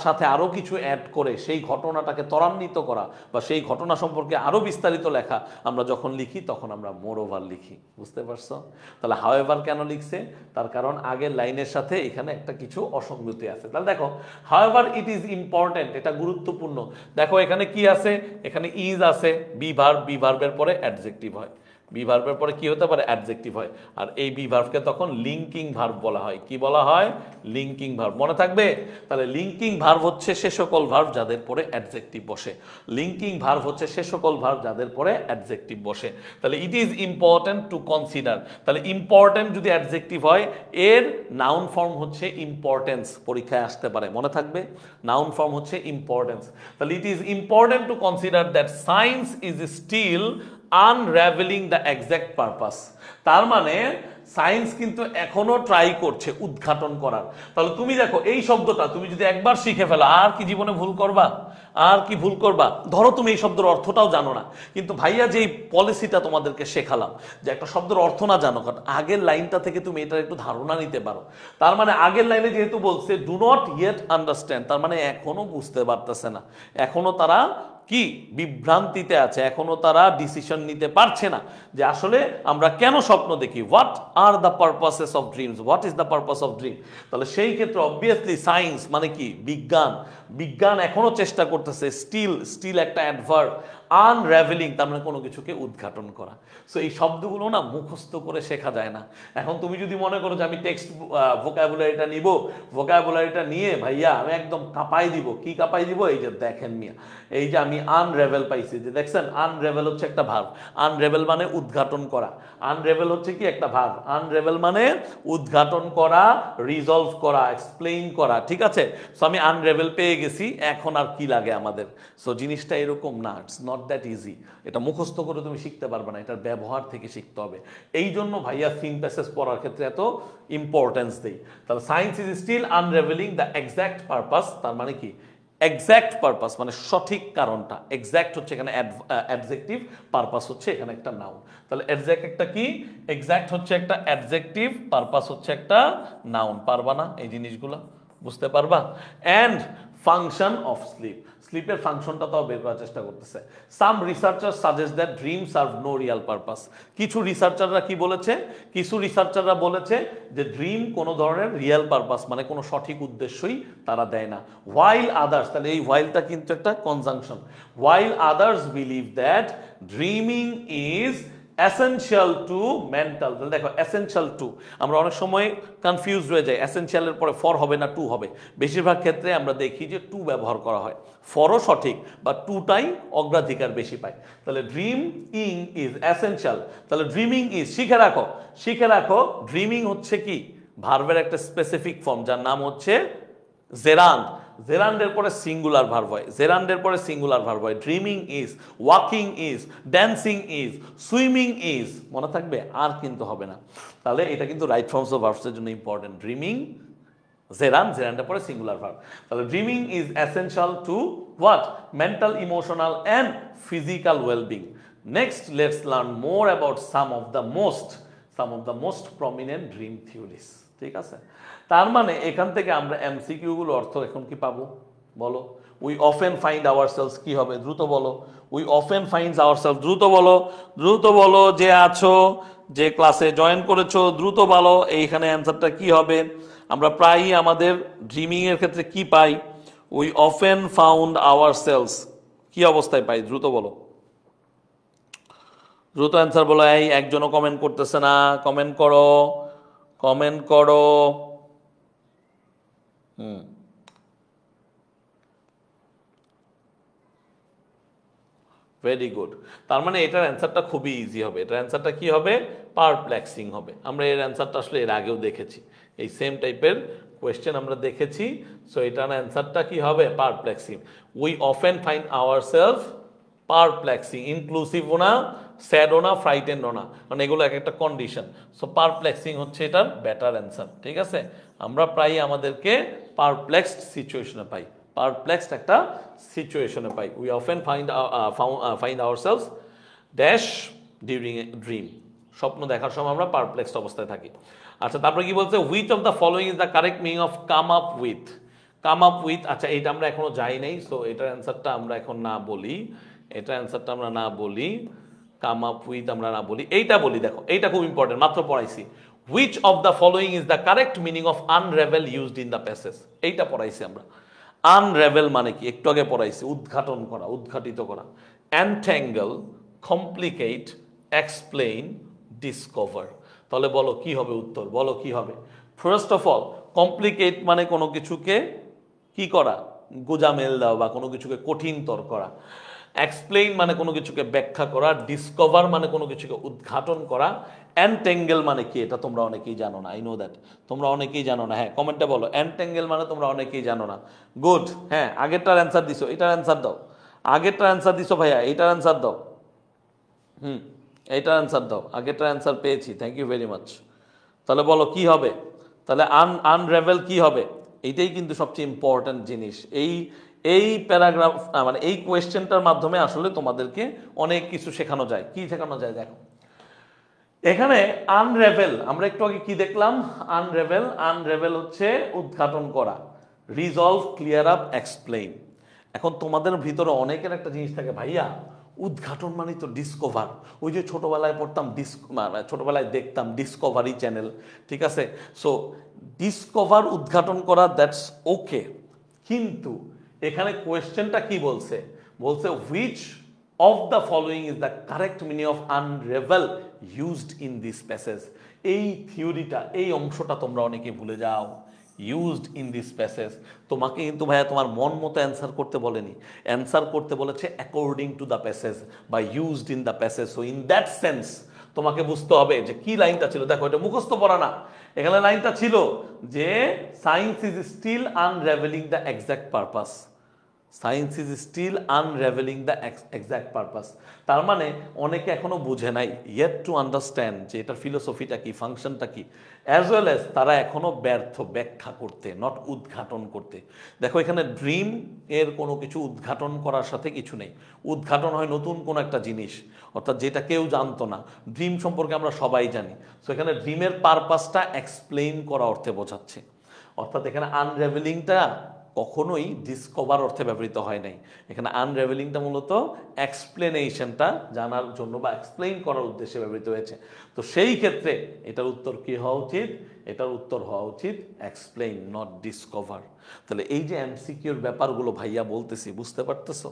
সাথে আরও কিছু অ্যাড করে সেই ঘটনাটাকে ত্বরান্বিত করা বা সেই ঘটনা সম্পর্কে আরও বিস্তারিত লেখা আমরা যখন লিখি তখন আমরা মোরওভার লিখি। বুঝতে পারছো? তাহলে হাউএভার কেন লিখছে? তার কারণ আগের লাইনের সাথে এখানে একটা কিছু অসঙ্গতি আছে। তাহলে দেখো, হাউএভার ইট ইজ ইম্পর্টেন্ট, এটা গুরুত্বপূর্ণ দেখো এখানে কি আছে, এখানে ইজ আছে, বি ভার্ব, বি ভার্বের পরে অ্যাডজেক্টিভ হয়, বি ভার্বের পরে কি হতে পারে, অ্যাডজেক্টিভ হয়। আর এই বি ভার্বকে তখন লিঙ্কিং ভার্ব বলা হয়। কি বলা হয়, লিঙ্কিং ভার্ব। মনে থাকবে? তাহলে লিঙ্কিং ভার্ব হচ্ছে সে সকল ভার্ব যাদের পরে অ্যাডজেক্টিভ বসে। লিঙ্কিং ভার্ব হচ্ছে সে সকল ভার্ব যাদের পরে অ্যাডজেক্টিভ বসে। তাহলে it is important to consider. তাহলে ইম্পর্টেন্ট যদি অ্যাডজেক্টিভ হয়, এর নাউন ফর্ম হচ্ছে ইম্পর্টেন্স, পরীক্ষায় আসতে পারে, মনে থাকবে। নাউন ফর্ম হচ্ছে ইম্পর্টেন্স। তাহলে it is important to consider that science is still unravelling the exact purpose. তার মানে সায়েন্স কিন্তু এখনো ট্রাই করছে উদ্ঘাটন করার। তাহলে তুমি দেখো এই শব্দটা তুমি যদি একবার শিখে ফেলো, আর কি জীবনে ভুল করবা, আর কি ভুল করবা। ধরো তুমি এই শব্দের অর্থটাও জানো না, কিন্তু ভাইয়া যে পলিসিটা তোমাদেরকে শেখালাম, যে একটা শব্দের অর্থ না জানো, কারণ আগের লাইনটা থেকে তুমি এটার একটু ধারণা নিতে পারো। তার মানে আগের লাইনে যেহেতু বলছে ডু নট ইয়েট আন্ডারস্ট্যান্ড, তার মানে এখনো বুঝতে পারতেছে না, এখনো তারা কি বিভ্রান্তিতে আছে, এখনো তারা ডিসিশন নিতে পারছে না যে আসলে আমরা কেন স্বপ্ন দেখি। What are the purposes of dreams, what is the purpose of dream. তাহলে সেই ক্ষেত্রে অবভিয়াসলি সায়েন্স মানে কি, বিজ্ঞান, বিজ্ঞান এখনো চেষ্টা করতেছে, স্টিল একটা অ্যাডভার্ব, আনরাভেলিং তার মানে কোনো কিছুকে উদ্ঘাটন করা। সো এই শব্দগুলো না মুখস্থ করে শেখা যায় না। এখন তুমি যদি মনে করো যে আমি টেক্সট ভোকাবুলারিটা নিব, ভোকাবুলারিটা নিয়ে ভাইয়া আমি একদম কাঁপাই দিব, কি কাঁপাই দিব, এই যে দেখেন মিয়া, এই যে আমি আনরেভেল পাইছি, যে দেখছেন আনরেভেল হচ্ছে একটা ভার্ব, আনরেভেল মানে উদ্ঘাটন করা, আনরেভেল হচ্ছে কি একটা ভার্ব, আনরেভেল মানে উদ্ঘাটন করা, রিজলভ করা, এক্সপ্লেইন করা, ঠিক আছে। সো আমি আনরেভেল পেয়ে গেছি, এখন আর কি লাগে আমাদের। সো জিনিসটা এরকম না, ইটস নট দ্যাট ইজি। এটা মুখস্থ করে তুমি শিখতে পারবে না, এটার ব্যবহার থেকে শিখতে হবে। এই জন্য ভাইয়া থিম প্যাসেজ পড়ার ক্ষেত্রে এত ইম্পর্টেন্স দেই। তাহলে science is still unravelling the exact purpose, তার মানে কি, এক্সাক্ট পারপাস মানে সঠিক কারণটা, এক্সাক্ট হচ্ছে এখানে অ্যাডজেক্টিভ, পারপাস হচ্ছে এখানে একটা নাউন। তাহলে এক্সাক্ট একটা কি, এক্সাক্ট হচ্ছে একটা অ্যাডজেক্টিভ, পারপাস হচ্ছে একটা নাউন। পারবা না এই জিনিসগুলো বুঝতে পারবা। অ্যান্ড ফাংশন অফ স্লিপ, স্লিপের ফাংশনটা তাও বের করার চেষ্টা করতেছে। Some researcher suggest that dream serve no real purpose. কিছু রিসার্চাররা কি বলেছে, কিছু রিসার্চাররা বলেছে যে ড্রিম কোনো ধরনের রিয়েল পারপাস মানে কোনো সঠিক উদ্দেশ্যই তারা দেয় না। হোয়াইল আদার্স, তাহলে এই হোয়াইলটা কিন্তু একটা conjunction, while others believe that dreaming is essential to mental. তাহলে দেখো এসেনশিয়াল টু, আমরা অনেক সময় কনফিউজ হয়ে যাই, এসেনশিয়ালের পরে ফর হবে না টু হবে। বেশিরভাগ ক্ষেত্রে আমরা দেখি যে টু ব্যবহার করা হয়, ফরও সঠিক বা টুটাই অগ্রাধিকার বেশি পায়। তাহলে ড্রিম ইং ইজ এসেনশিয়াল, তাহলে ড্রিমিং ইজ, শিখে রাখো, শিখে রাখো, ড্রিমিং হচ্ছে কি ভার্বের একটা স্পেসিফিক ফর্ম যার নাম হচ্ছে জেরান্ড। জেরান্ডের পরে সিঙ্গুলার ভার্ব হয়, জেরান্ডের পরে সিঙ্গুলার ভার্ব হয়। Dreaming is, walking is, dancing is, swimming is, মনে থাকবে, আর কিন্তু হবে না। তাহলে এটা কিন্তু রাইট ফর্মস অফ ভার্বসের জন্য ইম্পর্টেন্ট। ড্রিমিং, জেরান্ড, জেরান্ডের পরে সিঙ্গুলার ভার্ব। তাহলে dreaming is essential to what, mental, emotional and physical wellbeing. Next let's learn more about some of the most prominent dream theories. ঠিক আছে, তার মানে এখান থেকে আমরা এমসিকিউ গুলো অর্থ এখন কি পাবো বলো। উই অফেন ফাইন্ড আওয়ারসেলস, কি হবে দ্রুত বলো, উই অফেন ফাইন্ডস আওয়ারসেলস, দ্রুত বলো, দ্রুত বলো, যে আছো, যে ক্লাসে জয়েন করেছো দ্রুত বলো এইখানে অ্যান্সারটা কি হবে। আমরা প্রায়ই আমাদের ড্রিমিং এর ক্ষেত্রে কি পাই, উই অফেন ফাউন্ড আওয়ারসেলস, কি অবস্থায় পাই, দ্রুত বলো, দ্রুত অ্যান্সার বলো। এই একজনও কমেন্ট করতেছে না, কমেন্ট করো, কমেন্ট করো। Very good. তার মানে এটার অ্যান্সারটা খুবই ইজি হবে, এটার অ্যান্সারটা কি হবে, পারপ্লেক্সিং হবে। আমরা এর অ্যান্সারটা আসলে এর আগেও দেখেছি, এই সেম টাইপের কোয়েশ্চেন আমরা দেখেছি। সো এটার অ্যান্সারটা কি হবে, perplexing. We often find ourself perplexing, ইনক্লুসিভও না, স্যাডও না, ফ্রাইটেনও না, কারণ এগুলো এক একটা কন্ডিশন। সো পারপ্লেক্সিং হচ্ছে এটার বেটার অ্যান্সার। ঠিক আছে, আমরা প্রায় আমাদেরকে পারপ্লেক্সড সিচুয়েশনে পাই, পারপ্লেক্সড একটা সিচুয়েশনে পাই। We often find ourselves dash during a dream, স্বপ্ন দেখার সময় আমরা পারপ্লেক্সড অবস্থায় থাকি। আচ্ছা, তারপরে কি বলছে, which of the following is the correct meaning of come up with, come up with. আচ্ছা, এইটা আমরা এখনো যাই নাই, সো এটার অ্যান্সারটা আমরা এখন না বলি, এটার অ্যান্সারটা আমরা না বলি, কাম আপ উইথ আমরা না বলি, এইটা বলি। দেখো এইটা খুব ইম্পর্টেন্ট, মাত্র পড়াইছি। Which of the following is the correct meaning of unravel used in the passage, এইটা পড়াইছি আমরা। আনরেভেল মানে কি, একটু আগে পড়াইছি, উদ্ঘাটন করা, উদ্ঘাটিত করা। এনট্যাঙ্গেল, কমপ্লিকেট, এক্সপ্লেইন, ডিসকভার। তাহলে বলো কি হবে উত্তর, বলো কি হবে। ফার্স্ট অফ অল, কমপ্লিকেট মানে কোনো কিছুকে কি করা, গোজামেল দেওয়া বা কোনো কিছুকে কঠিনতর করা। এক্সপ্লেইন মানে কোনো কিছুকে ব্যাখ্যা করা। ডিসকভার মানে কোনো কিছুকে উদ্ঘাটন করা। এনট্যাঙ্গেল মানে কি, এটা তোমরা অনেকেই জানো না, আই নো দ্যাট, তোমরা অনেকেই জানো না। হ্যাঁ, কমেন্টে বলো এনট্যাঙ্গেল মানে তোমরা অনেকেই জানো না। গুড, হ্যাঁ, আগেরটার অ্যান্সার দিছো, এটার অ্যান্সার দাও। আগেরটার অ্যান্সার দিছো ভাইয়া, এইটার অ্যান্সার দাও। এইটার অ্যান্সার দাও, আগেরটার অ্যান্সার পেয়েছি, থ্যাংক ইউ ভেরি মাচ। তাহলে বলো কি হবে, তাহলে আনরেভেল কি হবে, এইটাই কিন্তু সবচেয়ে ইম্পর্ট্যান্ট জিনিস। এই এই প্যারাগ্রাফ মানে এই কোয়েশ্চেনটার মাধ্যমে আসলে তোমাদেরকে অনেক কিছু শেখানো যায়। কি শেখানো যায় দেখো, এখানে আনরেভেল, আমরা একটু আগে কি দেখলাম, আনরেভেল, আনরেভেল হচ্ছে উদ্ঘাটন করা, রিজলভ, ক্লিয়ার আপ, এক্সপ্লেইন। এখন তোমাদের ভিতরে অনেকের একটা জিনিস থাকে, ভাইয়া উদ্ঘাটন মানে তো ডিসকভার, ওই যে ছোটবেলায় পড়তাম ছোটবেলায় দেখতাম ডিসকভারি চ্যানেল, ঠিক আছে। সো ডিসকভার, উদ্ঘাটন করা, দ্যাটস ওকে, কিন্তু এখানে কোয়েশ্চেনটা কি বলছে, বলছে which of the following is the correct meaning of unravel used in this passage. এই থিওরিটা, এই অংশটা তোমরা অনেকে ভুলে যাও। ইউজড ইন দিস প্যাসেজ, তোমাকে কিন্তু ভাইয়া তোমার মন মতো অ্যান্সার করতে বলেনি, অ্যান্সার করতে বলেছে অ্যাকর্ডিং টু দ্য প্যাসেজ বা used in the passage. So in that sense তোমাকে বুঝতে হবে যে কি লাইনটা ছিল। দেখো, এটা মুখস্থ পড়া না, এখানে লাইনটা ছিল যে science is still unravelling the exact purpose, science is still unravelling the exact purpose. তার মানে অনেকে এখনো বুঝে নাই, ইয়েট টু আন্ডারস্ট্যান্ড যে এটার ফিলোসফিটা কি, ফাংশনটা কি, অ্যাজ ওয়েল অ্যাজ তারা এখনো ব্যর্থ ব্যাখ্যা করতে, নট উদ্ঘাটন করতে। দেখো, এখানে ড্রিম এর কোনো কিছু উদ্ঘাটন করার সাথে কিছু নেই। উদ্ঘাটন হয় নতুন কোনো একটা জিনিস, অর্থাৎ যেটা কেউ জানতো না। ড্রিম সম্পর্কে আমরা সবাই জানি। সো এখানে ড্রিমের পারপাসটা এক্সপ্লেইন করা অর্থে বোঝাচ্ছে, অর্থাৎ এখানে আনরেভেলিংটা কখনোই ডিসকভার অর্থে ব্যবহৃত হয় নাই। এখানে আনরেভেলিংটা মূলত এক্সপ্লেনেশনটা জানার জন্য বা এক্সপ্লেইন করার উদ্দেশ্যে ব্যবহৃত হয়েছে। তো সেই ক্ষেত্রে এটার উত্তর কি হওয়া উচিত, এটার উত্তর হওয়া উচিত এক্সপ্লেইন, নট ডিসকভার। তাহলে এই যে এমসিকিউর ব্যাপারগুলো ভাইয়া বলতেছি, বুঝতে পারতেছো,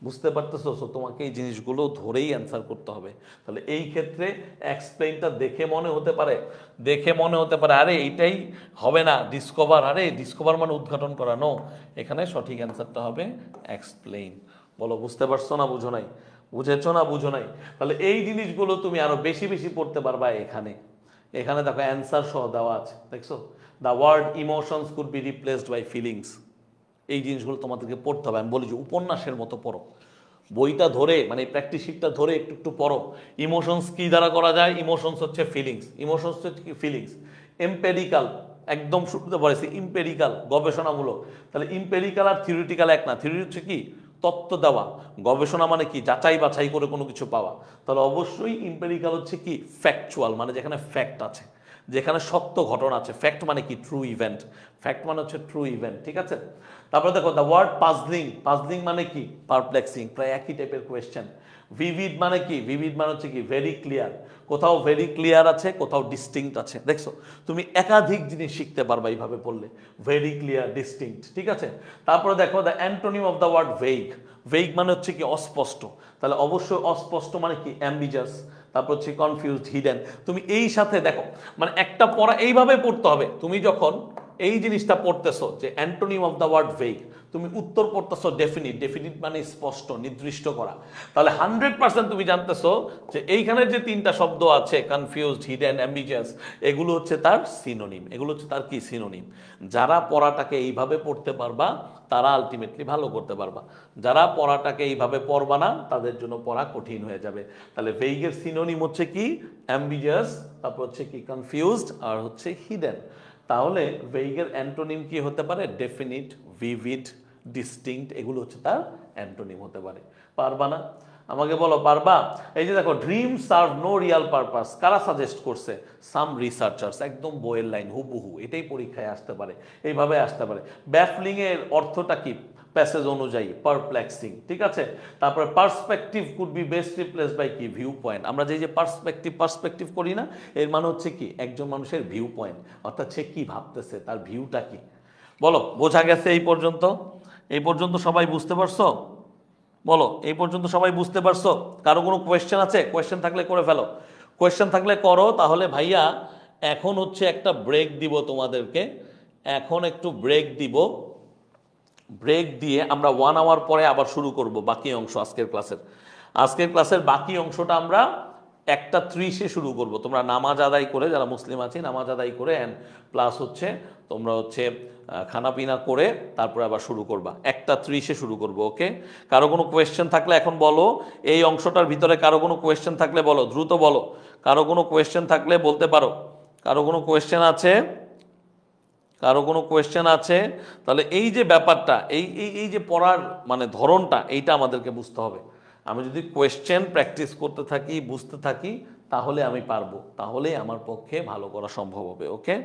বুঝতে পারতেছো? সো তোমাকে এই জিনিসগুলো ধরেই অ্যান্সার করতে হবে। তাহলে এই ক্ষেত্রে এক্সপ্লেইনটা দেখে মনে হতে পারে, দেখে মনে হতে পারে আরে এইটাই হবে না ডিসকভার, আরে ডিসকভার মানে উদ্ঘাটন করা। নো, এখানে সঠিক অ্যান্সারটা হবে এক্সপ্লেইন। বলো বুঝতে পারছো না বুঝো নাই, বুঝেছো না বুঝো নাই? তাহলে এই জিনিসগুলো তুমি আরো বেশি বেশি পড়তে পারবা এখানে। এখানে দেখো অ্যান্সার সহ দেওয়া আছে, দেখছো, the word emotions could be replaced by feelings. এই জিনিসগুলো তোমাদেরকে পড়তে হবে। আমি বলি যে উপন্যাসের মতো পড়ো, বইটা ধরে মানে প্র্যাকটিস শিটটা ধরে একটু একটু পড়ো। ইমোশনস কি দ্বারা করা যায়, ইমোশনস হচ্ছে ফিলিংস, ইমোশনস হচ্ছে কি ফিলিংস। এম্পেরিক্যাল, একদম শুরুতে বলেছি ইম্পেরিক্যাল, গবেষণামূলক। তাহলে ইম্পেরিক্যাল আর থিওরিটিক্যাল এক না। থিওরি হচ্ছে কি তত্ত্ব দেওয়া, গবেষণা মানে কি যাচাই বাছাই করে কোনো কিছু পাওয়া। তাহলে অবশ্যই ইম্পেরিক্যাল হচ্ছে কি ফ্যাকচুয়াল, মানে যেখানে ফ্যাক্ট আছে, যেখানে সত্য ঘটনা আছে। ফ্যাক্ট মানে কি ট্রু ইভেন্ট, ফ্যাক্ট মানে হচ্ছে ট্রু ইভেন্ট, ঠিক আছে। তারপরে দেখো দ্য ওয়ার্ড পাজলিং, পাজলিং মানে কি পারপ্লেক্সিং, প্রায় একই টাইপের কোয়েশ্চেন। ভিভিড মানে কি, ভিভিড মানে হচ্ছে কি ভেরি ক্লিয়ার, কোথাও ভেরি ক্লিয়ার আছে, কোথাও ডিস্টিংক্ট আছে। দেখছো, তুমি একাধিক জিনিস শিখতে পারবা এইভাবে পড়লে, ভেরি ক্লিয়ার, ডিস্টিংক্ট, ঠিক আছে। তারপরে দেখো the antonym of the word vague, vague মানে হচ্ছে কি অস্পষ্ট। তাহলে অবশ্যই অস্পষ্ট মানে কি অ্যাম্বিজাস, তারপর হচ্ছে কনফিউজড, হিডেন। তুমি এই সাথে দেখো, মানে একটা পড়া এইভাবে পড়তে হবে। তুমি যখন এই জিনিসটা পড়তেছো যে antonym of the word vague, তুমি উত্তর পড়তেছো ডেফিনিট, ডেফিনিট মানে স্পষ্ট, নির্দিষ্ট করা। তাহলে 100% তুমি জানতেছো যে এইখানের যে তিনটা শব্দ আছে কনফিউজড, হিডেন, অ্যাম্বিজিয়াস, এগুলো হচ্ছে তার সিনোনিম, এগুলো হচ্ছে তার কি সিনোনিম। যারা পড়াটাকে এইভাবে পড়তে পারবা তারা আলটিমেটলি ভালো করতে পারবা, যারা পড়াটাকে এইভাবে পড়বা না তাদের জন্য পড়া কঠিন হয়ে যাবে। তাহলে ভেইগের সিনোনিম হচ্ছে কি অ্যাম্বিজিয়াস, তারপর হচ্ছে কি কনফিউজড, আর হচ্ছে হিডেন। তাহলে ভেইগের অ্যান্টোনিম কি হতে পারে, ডেফিনিট, ভিভিড, ডিস্টিংক্ট, এগুলো হচ্ছে তার অ্যান্টোনিম হতে পারে। পারবা না? আমাকে বলো পারবা? এই যে দেখো dream serve no real purpose, কারা সাজেস্ট করছে? সাম রিসার্চার্স, একদম বইয়ের লাইন হুবহু, এটাই পরীক্ষায় আসতে পারে, এইভাবে আসতে পারে। ব্যাফলিং এর অর্থটা কি প্যাসেজ অনুযায়ী পারপ্লেক্সিং, ঠিক আছে। তারপরে perspective could be best replace by কি ভিউ পয়েন্ট। আমরা যে পার্সপেক্টিভ করি না, এর মানে হচ্ছে কি একজন মানুষের ভিউ পয়েন্ট, অর্থাৎ সে কি ভাবতেছে, তার ভিউটা কি। বলো বোঝা গেছে এই পর্যন্ত? এই পর্যন্ত সবাই বুঝতে পারছো? বলো, এই পর্যন্ত সবাই বুঝতে পারছো? কারো কোনো কোয়েশ্চেন আছে? কোয়েশ্চেন থাকলে করে ফেলো, কোয়েশ্চেন থাকলে করো। তাহলে ভাইয়া এখন হচ্ছে একটা ব্রেক দিব তোমাদেরকে, এখন একটু ব্রেক দিব। ব্রেক দিয়ে আমরা 1 আওয়ার পরে আবার শুরু করব বাকি অংশ আজকের ক্লাসের বাকি অংশটা আমরা 1:30-এ শুরু করব। তোমরা নামাজ আদায় করে, যারা মুসলিম আছি নামাজ আদায় করে অ্যান্ড প্লাস হচ্ছে তোমরা হচ্ছে খানাপিনা করে তারপরে আবার শুরু করবা। 1:30-এ শুরু করব, ওকে? কারো কোনো কোয়েশ্চেন থাকলে এখন বলো। এই অংশটার ভিতরে কারো কোনো কোয়েশ্চেন থাকলে বলো, দ্রুত বলো। কারো কোনো কোয়েশ্চেন থাকলে বলতে পারো। কারো কোনো কোয়েশ্চেন আছে? কারো কোনো কোয়েশ্চেন আছে? তাহলে এই যে ব্যাপারটা, এই যে পড়ার মানে ধরনটা, এইটা আমাদেরকে বুঝতে হবে। আমি যদি কোয়েশ্চেন প্র্যাকটিস করতে থাকি, বুঝতে থাকি, তাহলে আমি পারবো, তাহলে আমার পক্ষে ভালো করা সম্ভব হবে, okay?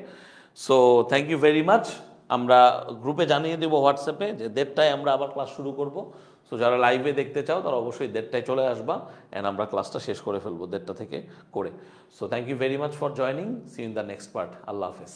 So thank you very much. আমরা গ্রুপে জানিয়ে দেবো হোয়াটসঅ্যাপে যে 1:30টায় আমরা আবার ক্লাস শুরু করব। সো যারা লাইভে দেখতে চাও তারা অবশ্যই 1:30টায় চলে আসবা অ্যান্ড আমরা ক্লাসটা শেষ করে ফেলবো 1:30 থেকে করে। So thank you very much for joining. See in the next part. আল্লাহ হাফেজ।